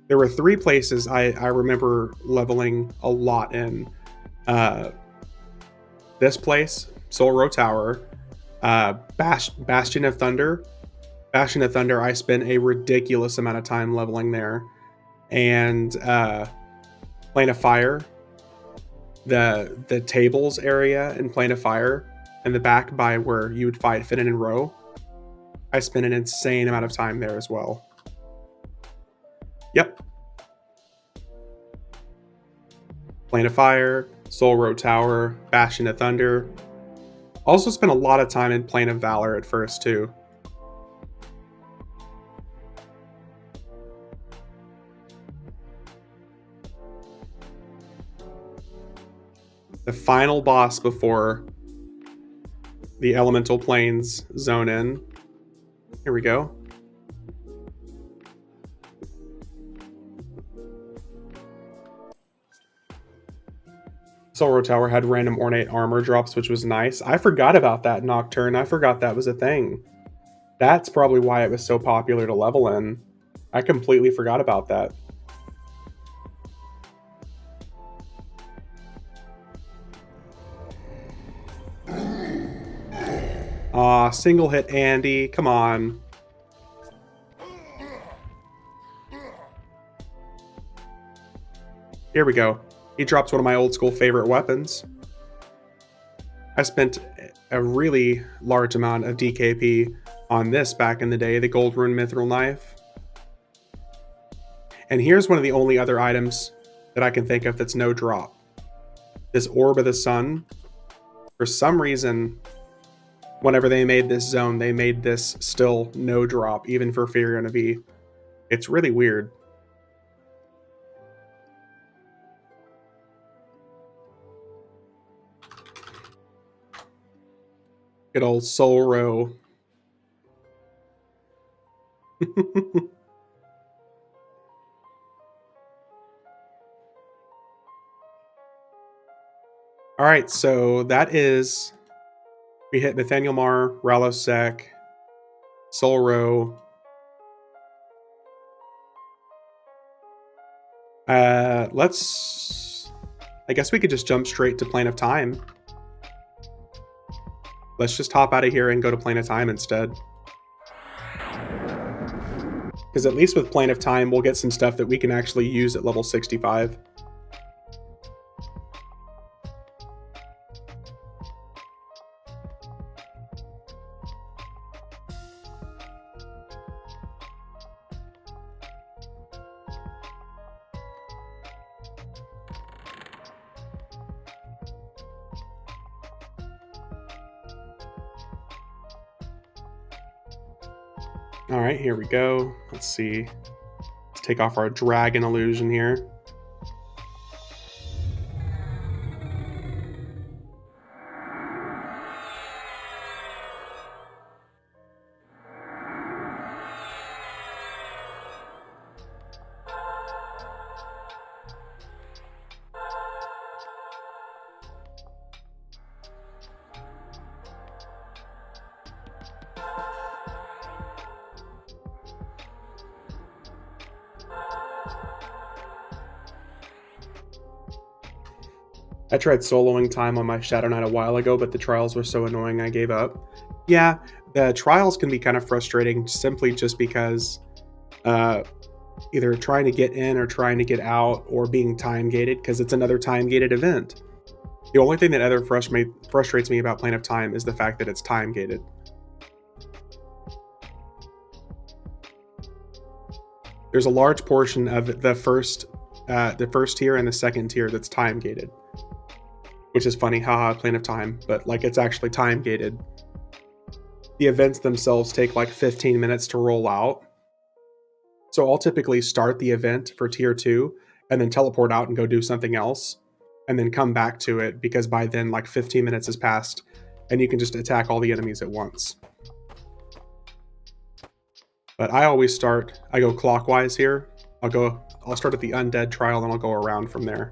There were 3 places I remember leveling a lot in. This place, Sol Ro Tower, Bastion of Thunder. Bastion of Thunder, I spent a ridiculous amount of time leveling there. And Plane of Fire, the tables area in Plane of Fire, in the back by where you would fight Finn and Row, I spent an insane amount of time there as well. Yep. Plane of Fire, Soul Road Tower, Bastion of Thunder. Also spent a lot of time in Plane of Valor at first too. The final boss before the Elemental Planes zone in. Here we go. Soul Road Tower had random ornate armor drops, which was nice. I forgot about that Nocturne. I forgot that was a thing. That's probably why it was so popular to level in. I completely forgot about that. Aw, single hit Andy. Come on. Here we go. He drops one of my old school favorite weapons. I spent a really large amount of DKP on this back in the day, the Gold Rune Mithril Knife. And here's one of the only other items that I can think of that's no drop. This Orb of the Sun. For some reason, whenever they made this zone, they made this still no drop, even for Firion V. It's really weird. Good old Soul Row. All right, so that is... We hit Nathaniel Mar, Ralosek, Soul Row. Let's... I guess we could just jump straight to Plane of Time. Let's just hop out of here and go to Plane of Time instead. Because at least with Plane of Time, we'll get some stuff that we can actually use at level 65. All right, here we go. Let's see. Let's take off our dragon illusion here. I tried soloing time on my Shadow Knight a while ago, but the trials were so annoying I gave up. Yeah, the trials can be kind of frustrating simply just because either trying to get in or trying to get out or being time-gated, because it's another time-gated event. The only thing that ever frustrates me about Plane of Time is the fact that it's time-gated. There's a large portion of the first tier and the second tier that's time-gated. Which is funny, haha, Plane of Time, but like it's actually time gated. The events themselves take like 15 minutes to roll out. So I'll typically start the event for tier 2 and then teleport out and go do something else and then come back to it because by then like 15 minutes has passed and you can just attack all the enemies at once. But I always I go clockwise here. I'll start at the Undead trial and I'll go around from there.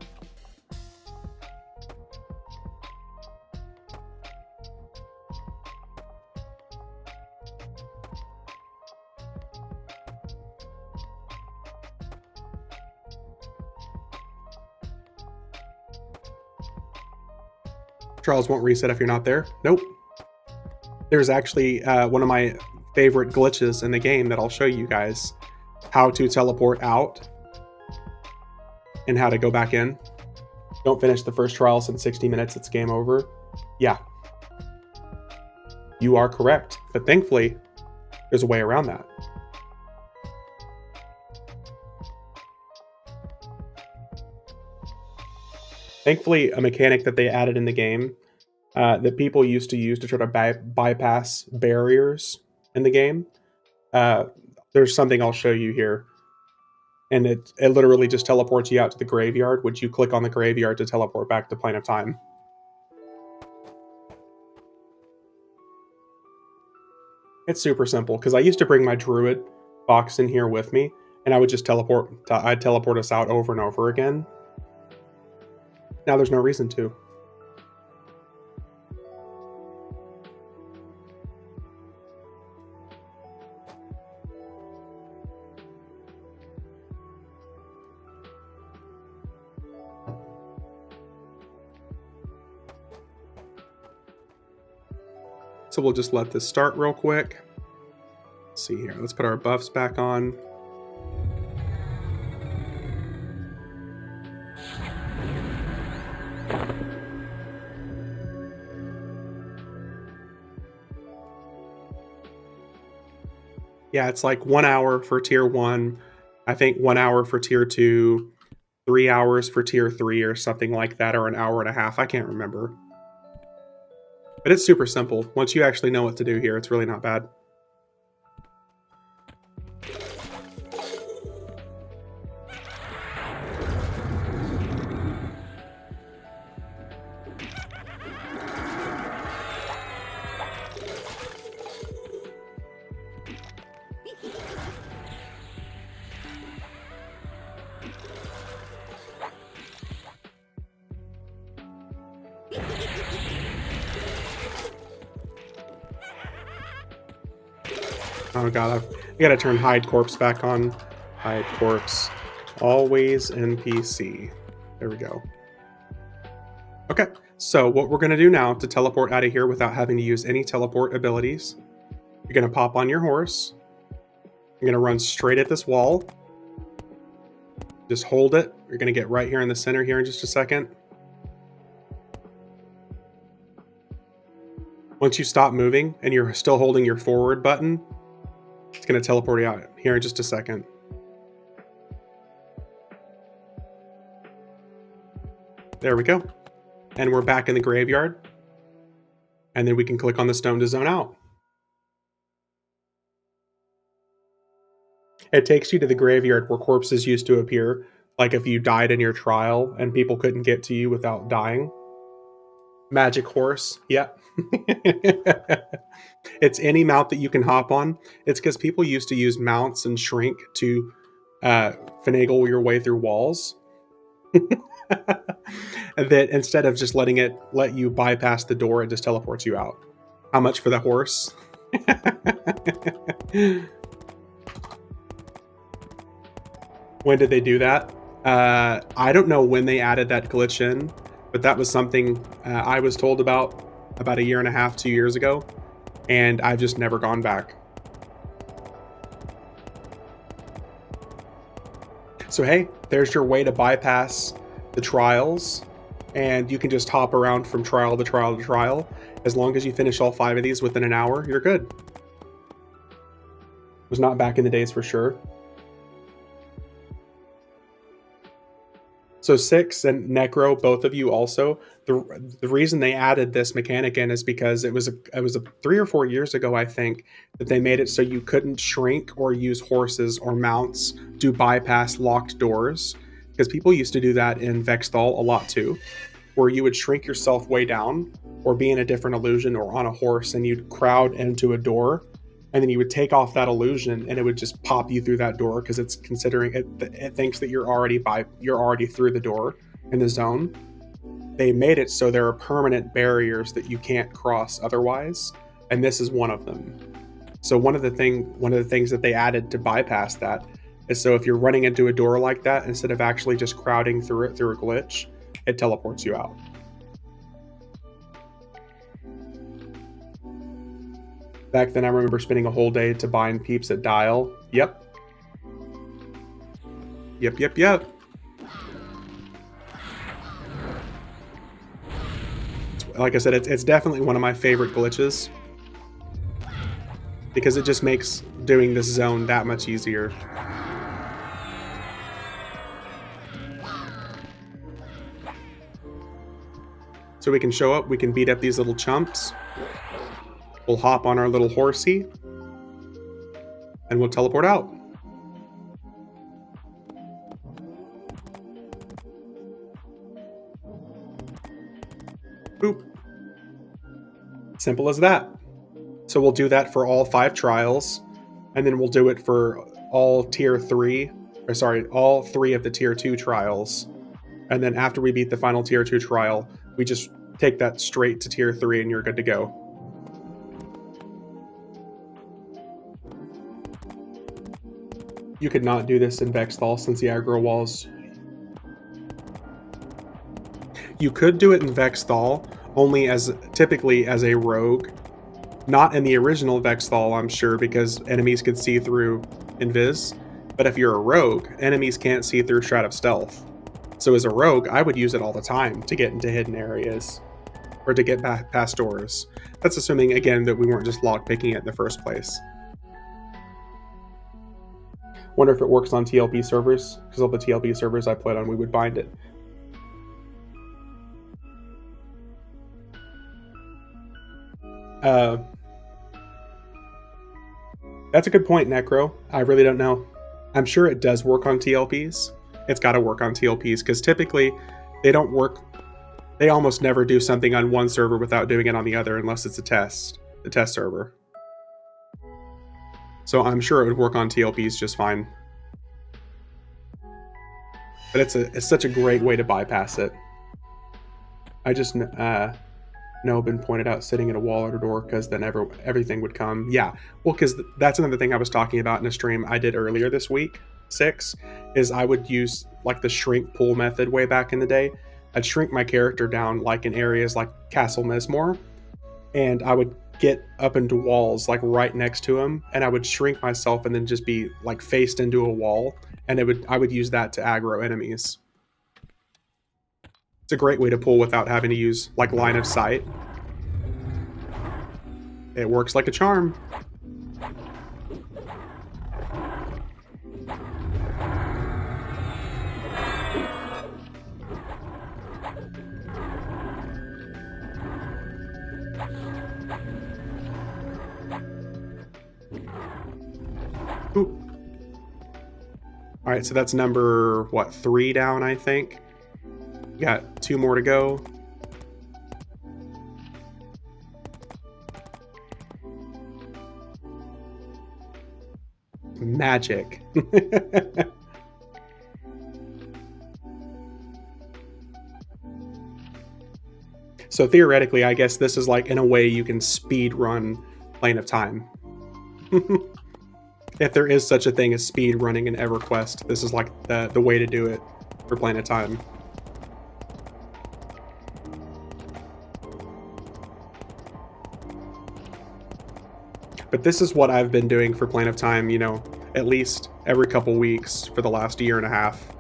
Trials won't reset if you're not there. Nope. There's actually one of my favorite glitches in the game that I'll show you guys how to teleport out and how to go back in. Don't finish the first trials in 60 minutes, it's game over. Yeah, you are correct, but thankfully there's a way around that. Thankfully, a mechanic that they added in the game that people used to use to try to bypass barriers in the game. There's something I'll show you here. And it literally just teleports you out to the graveyard, which you click on the graveyard to teleport back to Plane of Time. It's super simple, because I used to bring my druid box in here with me, and I would just I'd teleport us out over and over again. Now there's no reason to. So we'll just let this start real quick. Let's see here. Let's put our buffs back on. Yeah, it's like 1 hour for tier 1. I think 1 hour for tier 2, 3 hours for tier 3 or something like that, or an hour and a half. I can't remember. But it's super simple. Once you actually know what to do here, it's really not bad. Oh god, I gotta turn hide corpse back on. Hide corpse, always NPC. There we go. Okay, so what we're gonna do now to teleport out of here without having to use any teleport abilities, you're gonna pop on your horse. You're gonna run straight at this wall. Just hold it. You're gonna get right here in the center here in just a second. Once you stop moving and you're still holding your forward button, it's going to teleport you out here in just a second. There we go. And we're back in the graveyard. And then we can click on the stone to zone out. It takes you to the graveyard where corpses used to appear, like if you died in your trial and people couldn't get to you without dying. Magic horse, yeah. It's any mount that you can hop on. It's because people used to use mounts and shrink to finagle your way through walls. That instead of just letting it let you bypass the door, it just teleports you out. How much for the horse? When did they do that? I don't know when they added that glitch in, but that was something I was told about a 1.5 years, 2 years ago, and I've just never gone back. So hey, there's your way to bypass the trials, and you can just hop around from trial to trial to trial. As long as you finish all 5 of these within an hour, you're good. It was not back in the days for sure. So Six and Necro, both of you also, the reason they added this mechanic in is because it was 3 or 4 years ago, I think, that they made it so you couldn't shrink or use horses or mounts to bypass locked doors. Because people used to do that in Vex Thal a lot too, where you would shrink yourself way down or be in a different illusion or on a horse and you'd crowd into a door. And then you would take off that illusion and it would just pop you through that door because it's considering it thinks that you're already through the door in the zone. They made it so there are permanent barriers that you can't cross otherwise, and this is one of them. So one of the things that they added to bypass that is so if you're running into a door like that, instead of actually just crowding through it through a glitch, it teleports you out. Back then I remember spending a whole day to bind peeps at Dial. Yep. Yep. Like I said, it's definitely one of my favorite glitches, because it just makes doing this zone that much easier. So we can show up, we can beat up these little chumps. We'll hop on our little horsey, and we'll teleport out. Boop. Simple as that. So we'll do that for all 5 trials, and then we'll do it for all tier 3, or sorry, all 3 of the tier 2 trials. And then after we beat the final tier 2 trial, we just take that straight to tier 3 and you're good to go. You could not do this in Vex Thal since the aggro walls. You could do it in Vex Thal, only typically as a rogue. Not in the original Vex Thal, I'm sure, because enemies could see through Invis. But if you're a rogue, enemies can't see through Shroud of Stealth. So as a rogue, I would use it all the time to get into hidden areas, or to get past doors. That's assuming, again, that we weren't just lockpicking it in the first place. Wonder if it works on TLP servers, because all the TLP servers I played on, we would bind it. That's a good point, Necro. I really don't know. I'm sure it does work on TLPs. It's got to work on TLPs, because typically they don't work. They almost never do something on one server without doing it on the other, unless it's a test server. So I'm sure it would work on TLPs just fine. But it's such a great way to bypass it. I just know been pointed out sitting at a wall or a door, because then everything would come. Yeah, well, because that's another thing I was talking about in a stream I did earlier this week, 6, is I would use like the shrink pull method way back in the day. I'd shrink my character down like in areas like Castle Mesmore, and I would get up into walls like right next to him, and I would shrink myself and then just be like faced into a wall, and I would use that to aggro enemies. It's a great way to pull without having to use like line of sight. It works like a charm. Ooh. All right, so that's number, what, 3 down, I think. Got 2 more to go. Magic. So theoretically, I guess this is like, in a way, you can speed run Plane of Time. If there is such a thing as speed running in EverQuest, this is like the way to do it for Plane of Time. But this is what I've been doing for Plane of Time, you know, at least every couple weeks for the last year and a half.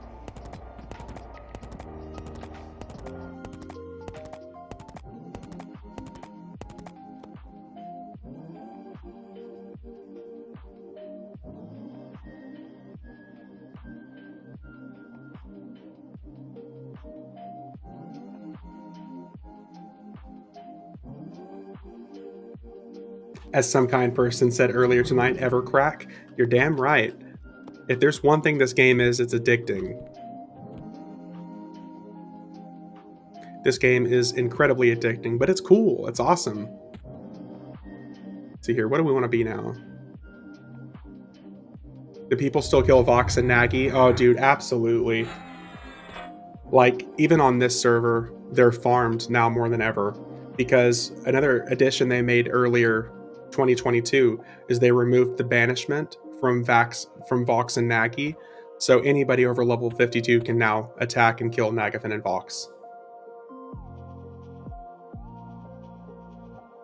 As some kind person said earlier tonight, Evercrack, you're damn right. If there's one thing this game is, it's addicting. This game is incredibly addicting, but it's cool. It's awesome. Let's see here, what do we want to be now? Do people still kill Vox and Nagy? Oh, dude, absolutely. Like, even on this server, they're farmed now more than ever. Because another addition they made earlier, 2022, is they removed the banishment from Vox and Nagy, so anybody over level 52 can now attack and kill Nagafen and Vox.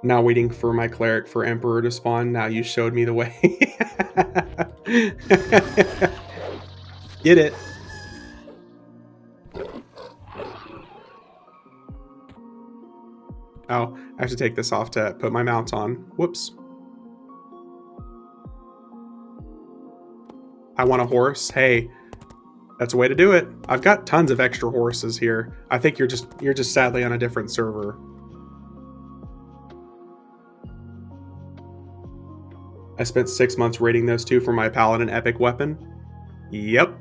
Now waiting for my cleric for Emperor to spawn. Now you showed me the way. Get it. Oh, I have to take this off to put my mount on. Whoops. I want a horse. Hey, that's a way to do it. I've got tons of extra horses here. I think you're just sadly on a different server. I spent 6 months raiding those two for my paladin epic weapon. Yep.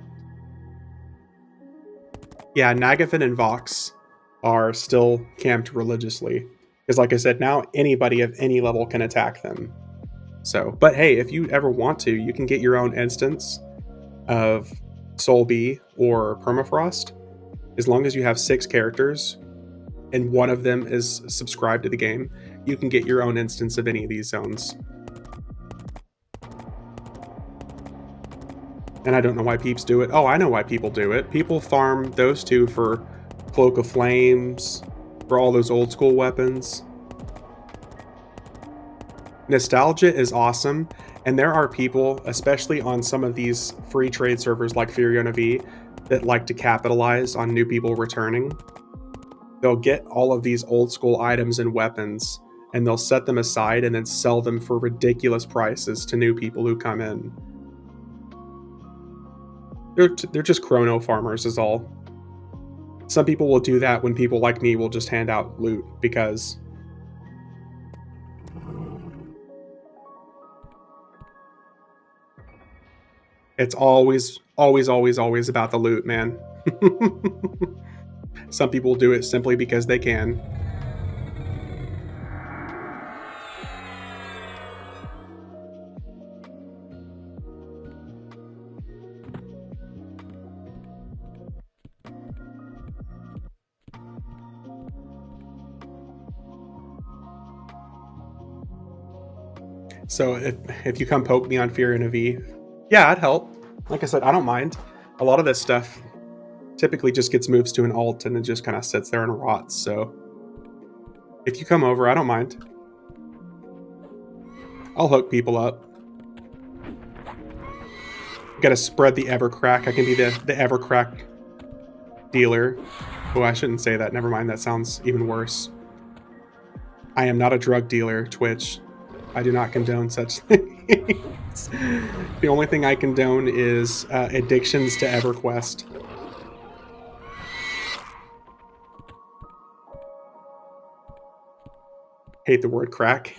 Yeah, Nagathan and Vox are still camped religiously. Because like I said, now anybody of any level can attack them. So, but hey, if you ever want to, you can get your own instance of Soul Bee or Permafrost. As long as you have 6 characters and one of them is subscribed to the game, you can get your own instance of any of these zones. And I don't know why peeps do it. Oh, I know why people do it. People farm those two for Cloak of Flames, for all those old school weapons. Nostalgia is awesome, and there are people, especially on some of these free trade servers like Fioriona V, that like to capitalize on new people returning. They'll get all of these old school items and weapons, and they'll set them aside and then sell them for ridiculous prices to new people who come in. They're just Krono farmers is all. Some people will do that when people like me will just hand out loot because it's always about the loot, man. Some people do it simply because they can. So if you come poke me on Fioriona V, yeah, I'd help. Like I said, I don't mind. A lot of this stuff typically just gets moves to an alt and it just kind of sits there and rots. So if you come over, I don't mind. I'll hook people up. Gotta spread the Evercrack. I can be the Evercrack dealer. Oh, I shouldn't say that. Never mind. That sounds even worse. I am not a drug dealer, Twitch. I do not condone such things. The only thing I condone is addictions to EverQuest. Hate the word crack.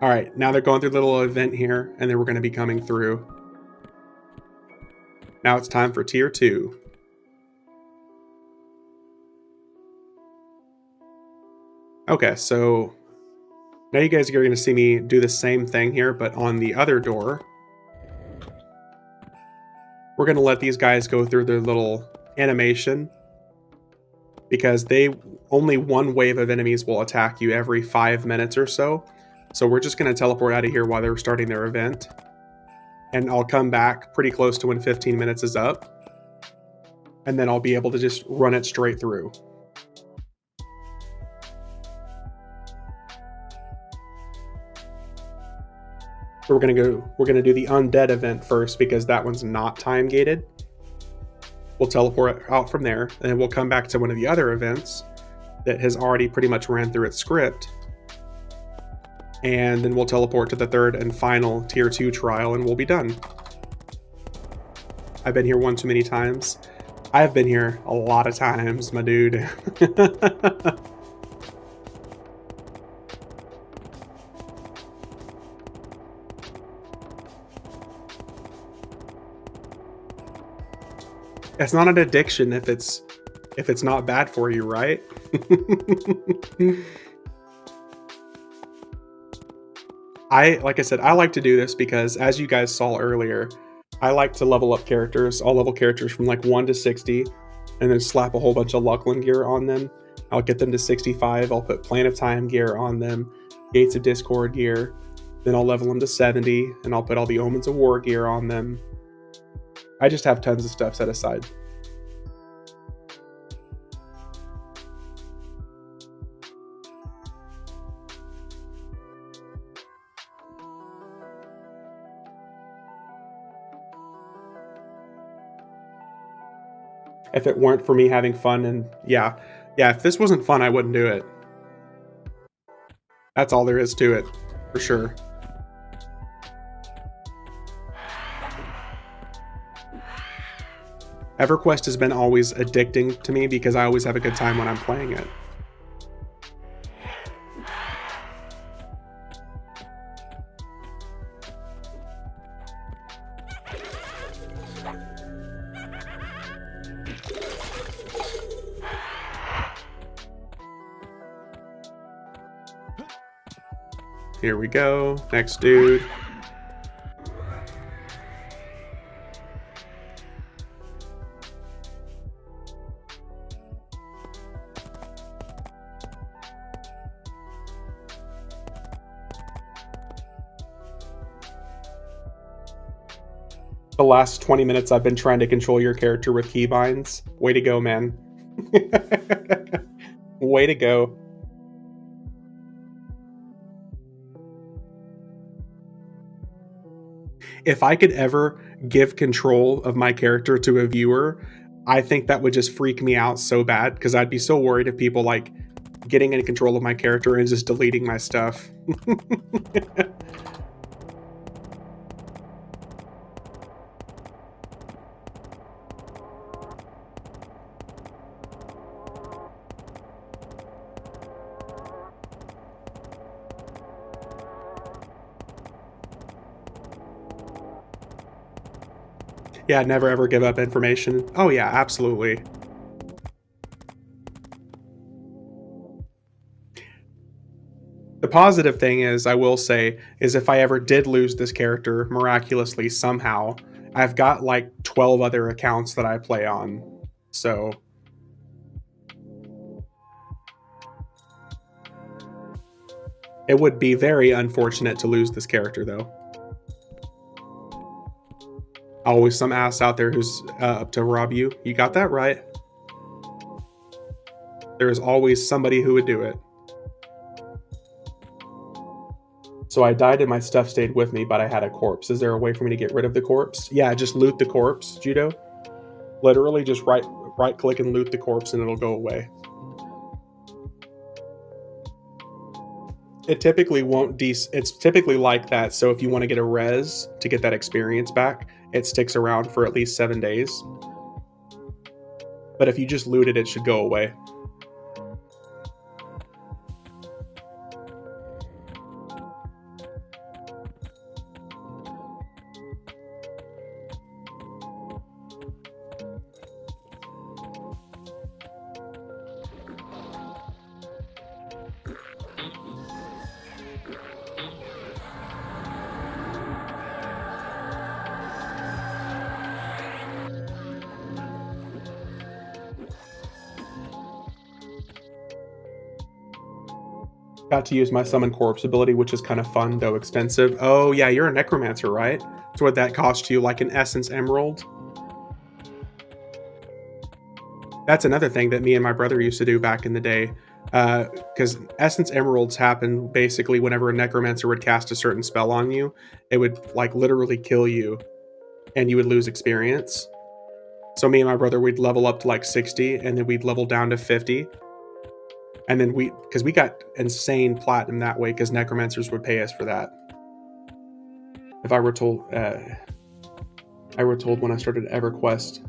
All right, now they're going through a little event here, and then we're going to be coming through. Now it's time for Tier 2. Okay, so now you guys are going to see me do the same thing here, but on the other door. We're going to let these guys go through their little animation because only one wave of enemies will attack you every 5 minutes or so. So we're just going to teleport out of here while they're starting their event. And I'll come back pretty close to when 15 minutes is up. And then I'll be able to just run it straight through. So we're gonna do the undead event first because that one's not time gated. We'll teleport out from there, and then we'll come back to one of the other events that has already pretty much ran through its script. And then we'll teleport to the third and final Tier 2 trial, and we'll be done. I've been here one too many times. I've been here a lot of times, my dude. It's not an addiction if it's not bad for you, right? Like I said, I like to do this because as you guys saw earlier, I like to level up characters. I'll level characters from like 1 to 60 and then slap a whole bunch of Luclin gear on them. I'll get them to 65. I'll put Plan of Time gear on them, Gates of Discord gear. Then I'll level them to 70 and I'll put all the Omens of War gear on them. I just have tons of stuff set aside. If it weren't for me having fun, and yeah, if this wasn't fun, I wouldn't do it. That's all there is to it, for sure. EverQuest has been always addicting to me because I always have a good time when I'm playing it. Here we go. Next dude. The last 20 minutes I've been trying to control your character with keybinds. Way to go, man. Way to go. If I could ever give control of my character to a viewer, I think that would just freak me out so bad because I'd be so worried of people like getting in control of my character and just deleting my stuff. Yeah, never ever give up information. Oh yeah, absolutely. The positive thing is, I will say, is if I ever did lose this character miraculously somehow, I've got like 12 other accounts that I play on. So it would be very unfortunate to lose this character though. Always some ass out there who's up to rob you. You got that right. There is always somebody who would do it. So I died and my stuff stayed with me, but I had a corpse. Is there a way for me to get rid of the corpse? Yeah, just loot the corpse, Judo. Literally just right click and loot the corpse and it'll go away. It typically won't it's typically like that, so if you want to get a res to get that experience back, it sticks around for at least 7 days. But if you just loot it, it should go away. Got to use my summon corpse ability, which is kind of fun, though expensive. Oh yeah, you're a necromancer, right? So would that cost you like an essence emerald? That's another thing that me and my brother used to do back in the day. Because essence emeralds happen basically whenever a necromancer would cast a certain spell on you. It would like literally kill you and you would lose experience. So me and my brother, we'd level up to like 60 and then we'd level down to 50. And then because we got insane platinum that way, because necromancers would pay us for that. If I were told, when I started EverQuest,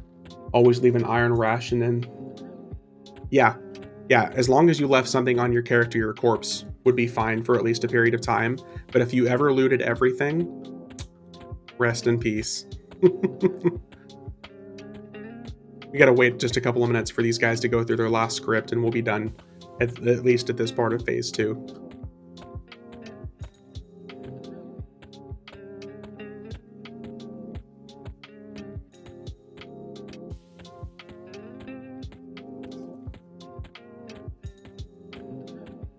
always leave an iron ration in. Yeah, as long as you left something on your character, your corpse would be fine for at least a period of time. But if you ever looted everything, rest in peace. We gotta wait just a couple of minutes for these guys to go through their last script and we'll be done. At least at this part of phase 2.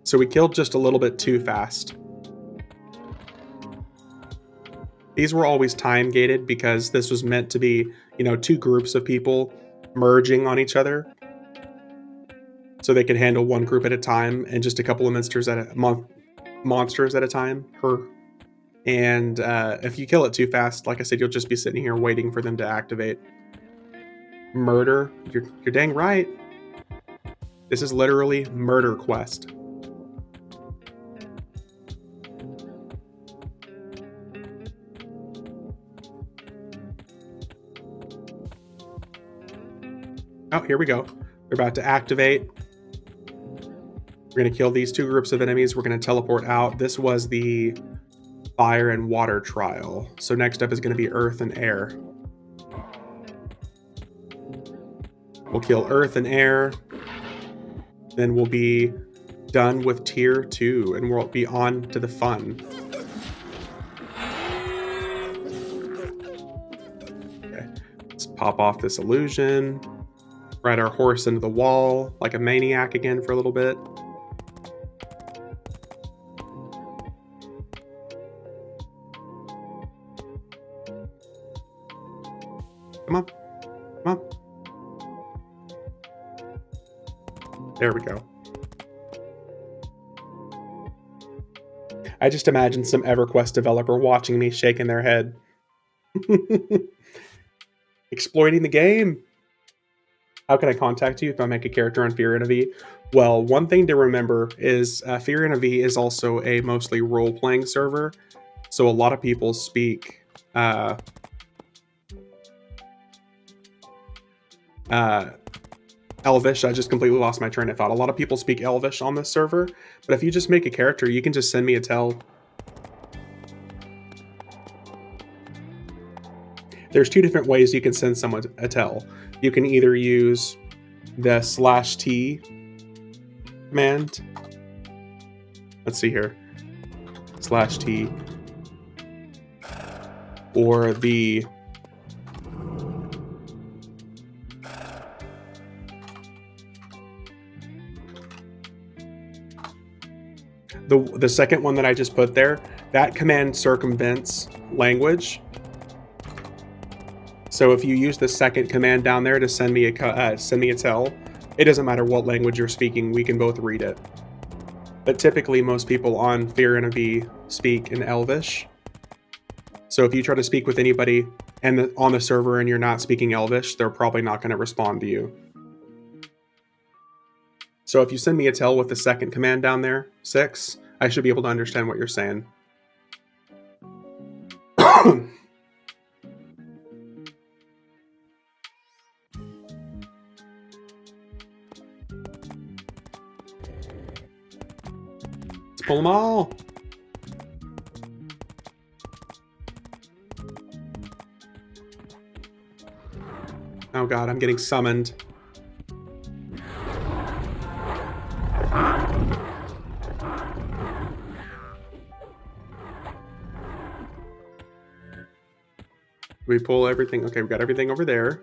So we killed just a little bit too fast. These were always time gated because this was meant to be, 2 groups of people merging on each other. So they could handle one group at a time and just a couple of monsters at a time. And if you kill it too fast, like I said, you'll just be sitting here waiting for them to activate. Murder. You're dang right. This is literally murder quest. Oh, here we go. They're about to activate. We're going to kill these 2 groups of enemies. We're going to teleport out. This was the fire and water trial. So next up is going to be earth and air. We'll kill earth and air. Then we'll be done with tier 2 and we'll be on to the fun. Okay, let's pop off this illusion. Ride our horse into the wall like a maniac again for a little bit. Come on. Come on. There we go. I just imagine some EverQuest developer watching me shaking their head. Exploiting the game. How can I contact you if I make a character on Fear and V? Well, one thing to remember is Fear and V is also a mostly role-playing server. So a lot of people speak Elvish. I just completely lost my train of thought. A lot of people speak Elvish on this server, but if you just make a character, you can just send me a tell. There's 2 different ways you can send someone a tell. You can either use the /t command. Let's see here. /t. Or the the second one that I just put there. That command circumvents language. So if you use the second command down there to send me a tell, it doesn't matter what language you're speaking, we can both read it. But typically most people on Fear and V speak in Elvish. So if you try to speak with anybody on the server and you're not speaking Elvish, they're probably not going to respond to you. So if you send me a tell with the second command down there, 6, I should be able to understand what you're saying. Let's pull them all. Oh god, I'm getting summoned. We pull everything. Okay, we got everything over there.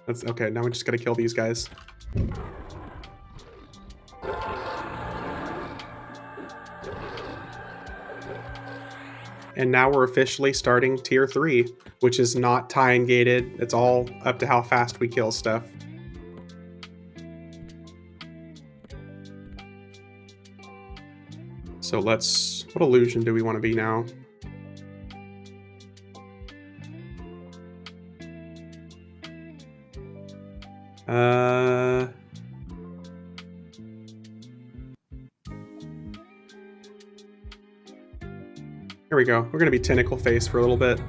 That's okay. Now we just gotta kill these guys. And now we're officially starting tier 3, which is not time gated. It's all up to how fast we kill stuff. So what illusion do we want to be now? Here we go. We're going to be Tentacle Face for a little bit.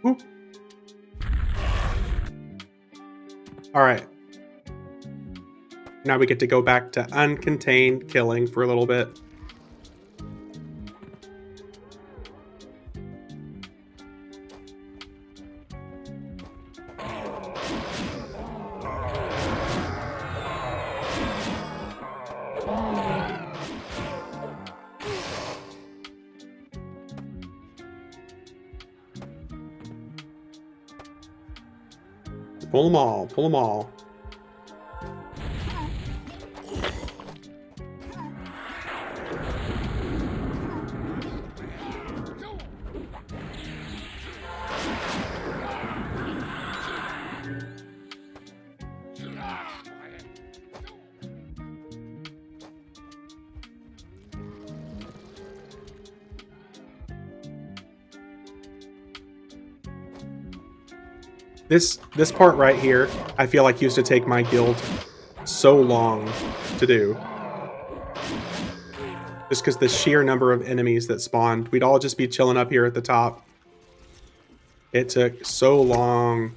Whoop. All right. Now we get to go back to uncontained killing for a little bit. Pull them all, pull them all. This part right here, I feel like used to take my guild so long to do. Just because the sheer number of enemies that spawned. We'd all just be chilling up here at the top. It took so long.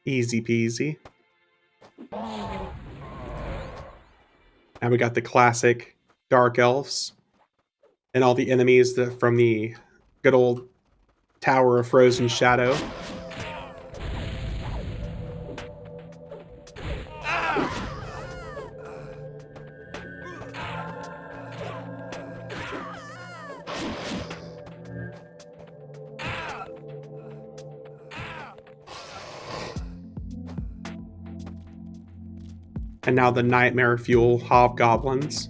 Easy peasy. And we got the classic Dark Elves. And all the enemies from the good old Tower of Frozen Shadow. And now the Nightmare Fuel Hobgoblins.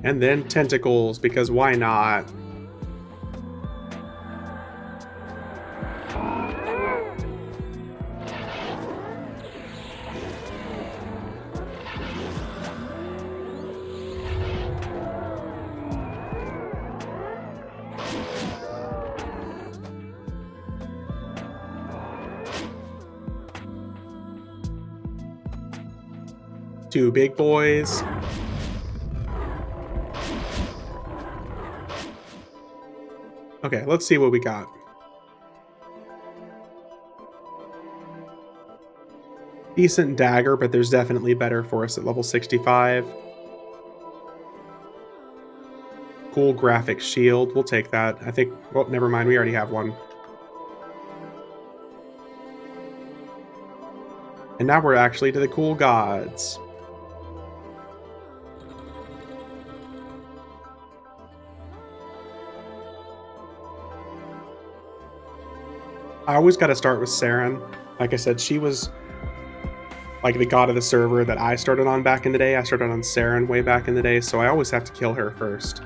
And then tentacles, because why not? Two big boys. Okay, let's see what we got. Decent dagger, but there's definitely better for us at level 65. Cool graphic shield. We'll take that. I think... well, never mind. We already have one. And now we're actually to the cool gods. I always got to start with Saren. Like I said, she was like the god of the server that I started on back in the day. I started on Saren way back in the day, so I always have to kill her first.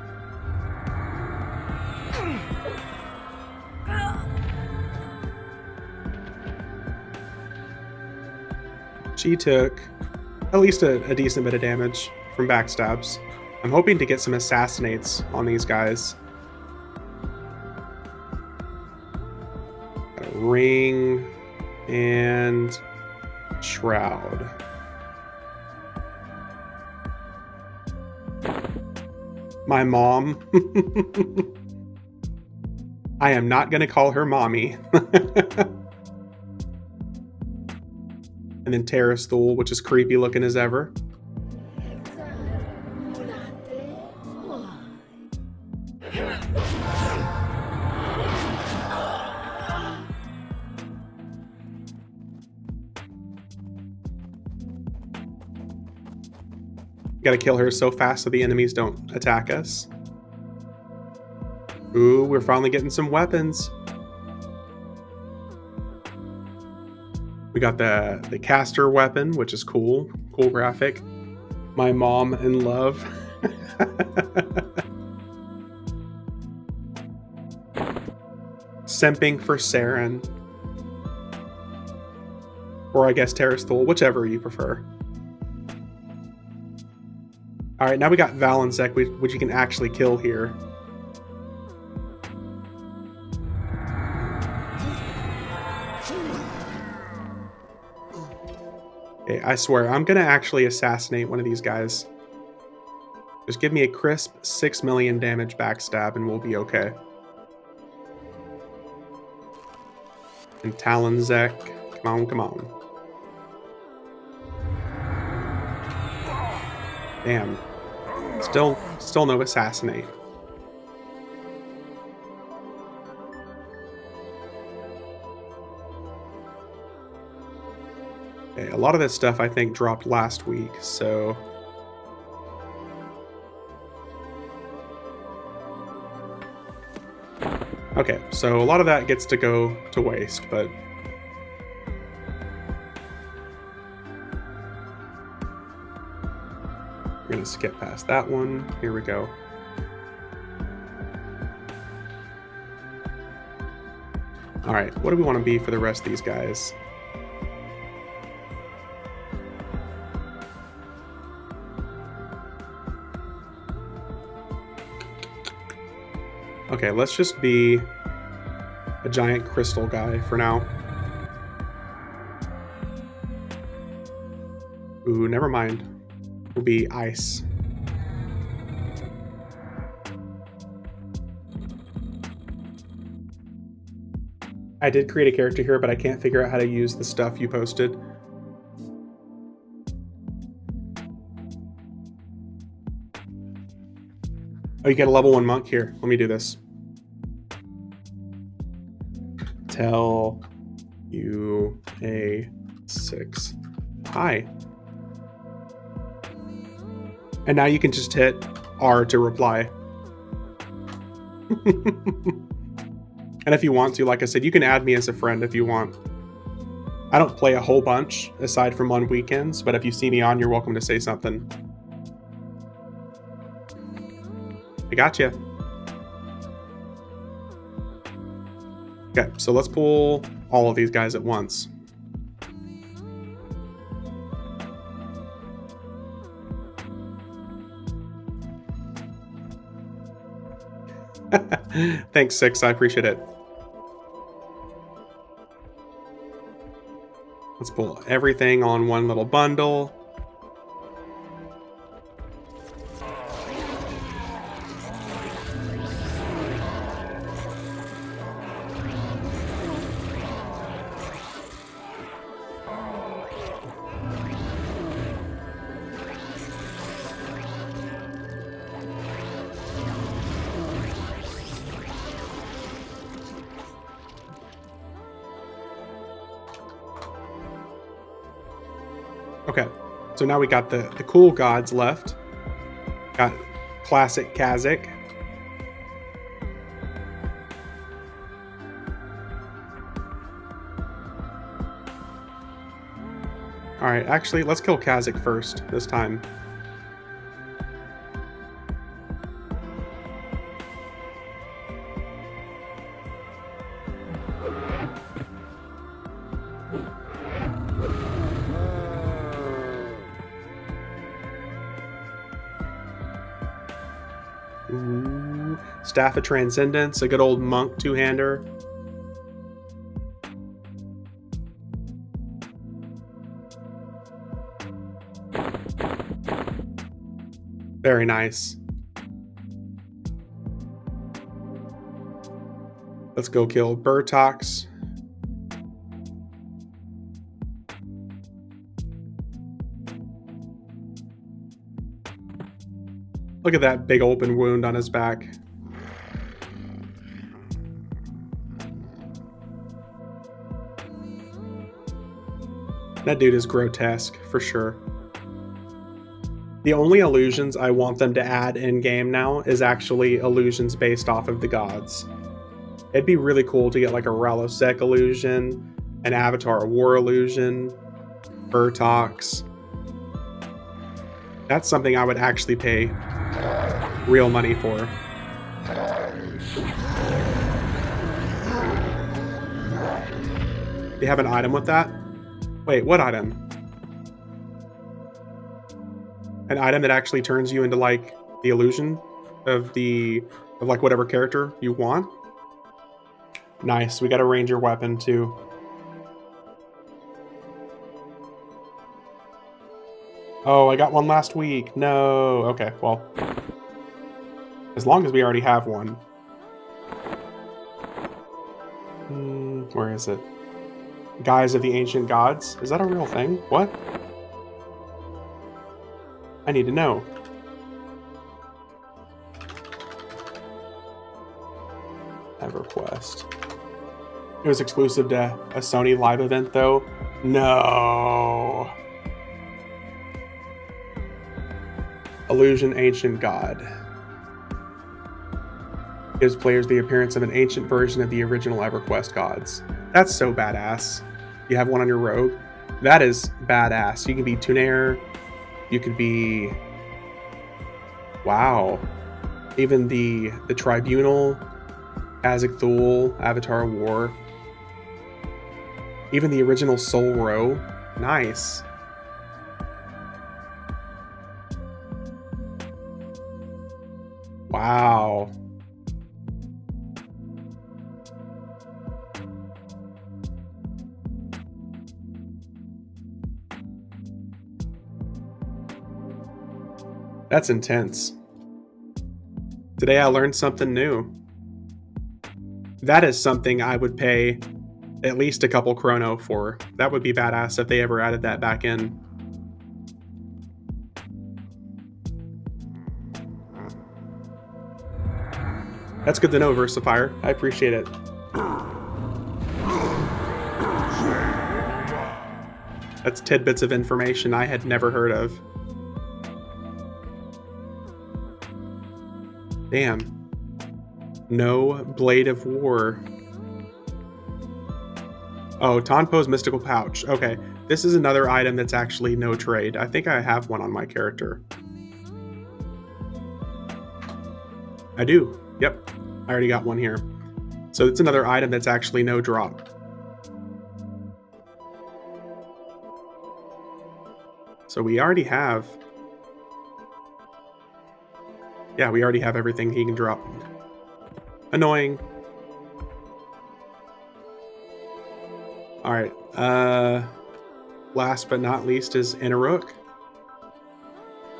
She took at least a decent bit of damage from backstabs. I'm hoping to get some assassinates on these guys. Got a ring and shroud. My mom. I am not going to call her mommy. And then Vex Thal, which is creepy looking as ever. Gotta kill her so fast so the enemies don't attack us. Ooh, we're finally getting some weapons. We got the caster weapon, which is cool. Cool graphic. My mom in love. Simping for Saren. Or I guess Vex Thal, whichever you prefer. Alright, now we got Valinsec, which you can actually kill here. Okay, I swear, I'm gonna actually assassinate one of these guys. Just give me a crisp 6 million damage backstab and we'll be okay. And Talonzek, come on, come on. Damn. Still no assassinate. Okay, a lot of this stuff I think dropped last week, so... Okay, so a lot of that gets to go to waste, but we're gonna skip past that one. Here we go. All right, what do we want to be for the rest of these guys? Okay, let's just be a giant crystal guy for now. Ooh, never mind. We'll be ice. I did create a character here, but I can't figure out how to use the stuff you posted. Oh, you get a level 1 monk here. Let me do this. Tell you A6. Hi. And now you can just hit R to reply. And if you want to, like I said, you can add me as a friend if you want. I don't play a whole bunch, aside from on weekends, but if you see me on, you're welcome to say something. I got you. Okay, so let's pull all of these guys at once. Thanks, Six. I appreciate it. Let's pull everything on one little bundle. Okay, so now we got the cool gods left. Got classic Kazakh. All right, actually, let's kill Kazakh first this time. Ooh, Staff of Transcendence, a good old monk two-hander. Very nice. Let's go kill Burtox. Look at that big open wound on his back. That dude is grotesque, for sure. The only illusions I want them to add in-game now is actually illusions based off of the gods. It'd be really cool to get like a Ralosek illusion, an Avatar War illusion, Burtox. That's something I would actually pay real money for. Do you have an item with that? Wait, what item? An item that actually turns you into like the illusion of like whatever character you want? Nice, we got a ranger weapon too. Oh, I got one last week. No. Okay, well. As long as we already have one. Where is it? Guise of the Ancient Gods? Is that a real thing? What? I need to know. EverQuest. It was exclusive to a Sony live event though? No. Illusion Ancient God. Gives players the appearance of an ancient version of the original EverQuest gods. That's so badass. You have one on your rogue. That is badass. You can be Tunair. You could be... Wow. Even the Tribunal, Kazakhthal, Avatar War. Even the original Soul Row. Nice. Wow. That's intense. Today I learned something new. That is something I would pay at least a couple Krono for. That would be badass if they ever added that back in. That's good to know, Versifier. I appreciate it. That's tidbits of information I had never heard of. Damn. No Blade of War. Oh, Tonpo's Mystical Pouch. Okay, this is another item that's actually no trade. I think I have one on my character. I do. Yep, I already got one here. So it's another item that's actually no drop. So we already have... Yeah, we already have everything he can drop. Annoying. Alright, last but not least is Inaruk.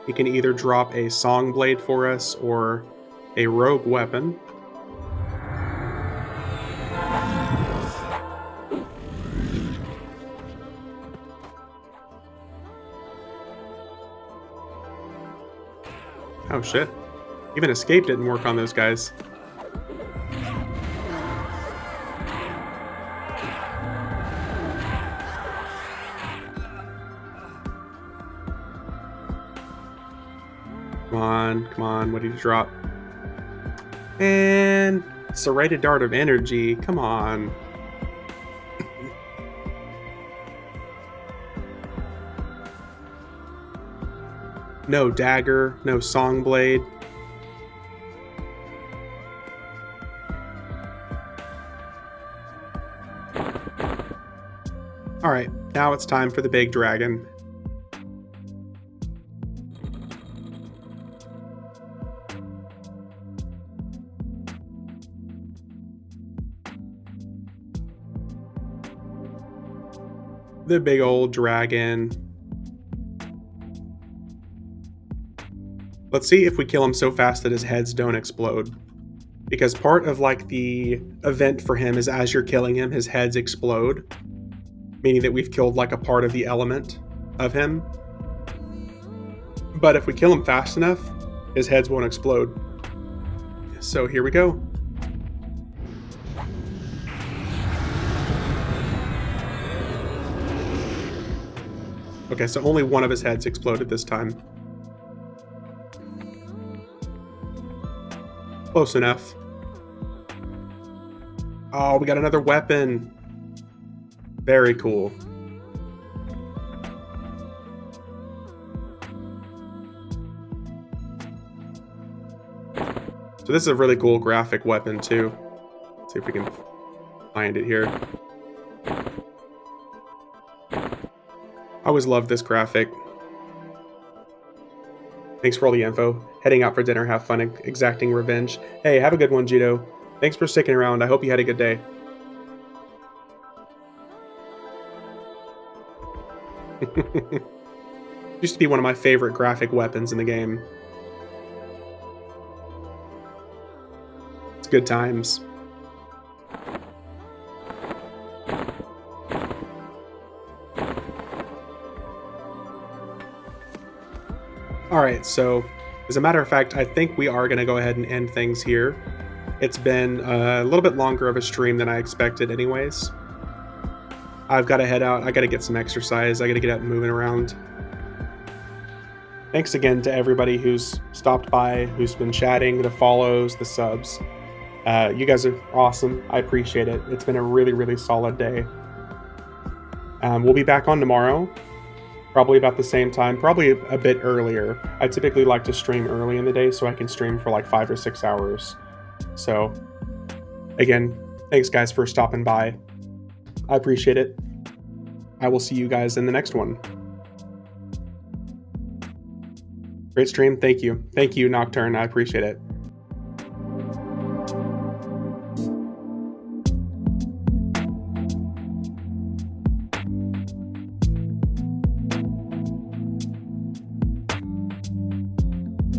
He can either drop a Song Blade for us or a rogue weapon. Oh shit. Even escape didn't work on those guys. Come on, what did he drop? And Serrated Dart of Energy, come on. No dagger, no Song Blade. Alright, now it's time for the big dragon. The big old dragon. Let's see if we kill him so fast that his heads don't explode. Because part of like the event for him is as you're killing him, his heads explode. Meaning that we've killed like a part of the element of him. But if we kill him fast enough, his heads won't explode. So here we go. Okay, so only one of his heads exploded this time. Close enough. Oh, we got another weapon. Very cool. So this is a really cool graphic weapon too. Let's see if we can find it here. I always love this graphic. Thanks for all the info. Heading out for dinner, have fun exacting revenge. Hey, have a good one, Judo. Thanks for sticking around. I hope you had a good day. Used to be one of my favorite graphic weapons in the game. It's good times. Alright, so as a matter of fact, I think we are going to go ahead and end things here. It's been a little bit longer of a stream than I expected anyways. I've got to head out. I got to get some exercise. I got to get out and moving around. Thanks again to everybody who's stopped by, who's been chatting, the follows, the subs. You guys are awesome. I appreciate it. It's been a really, really solid day. We'll be back on tomorrow, probably about the same time, probably a bit earlier. I typically like to stream early in the day so I can stream for like 5 or 6 hours. So, again, thanks guys for stopping by. I appreciate it. I will see you guys in the next one. Great stream. Thank you. Thank you, Nocturne. I appreciate it.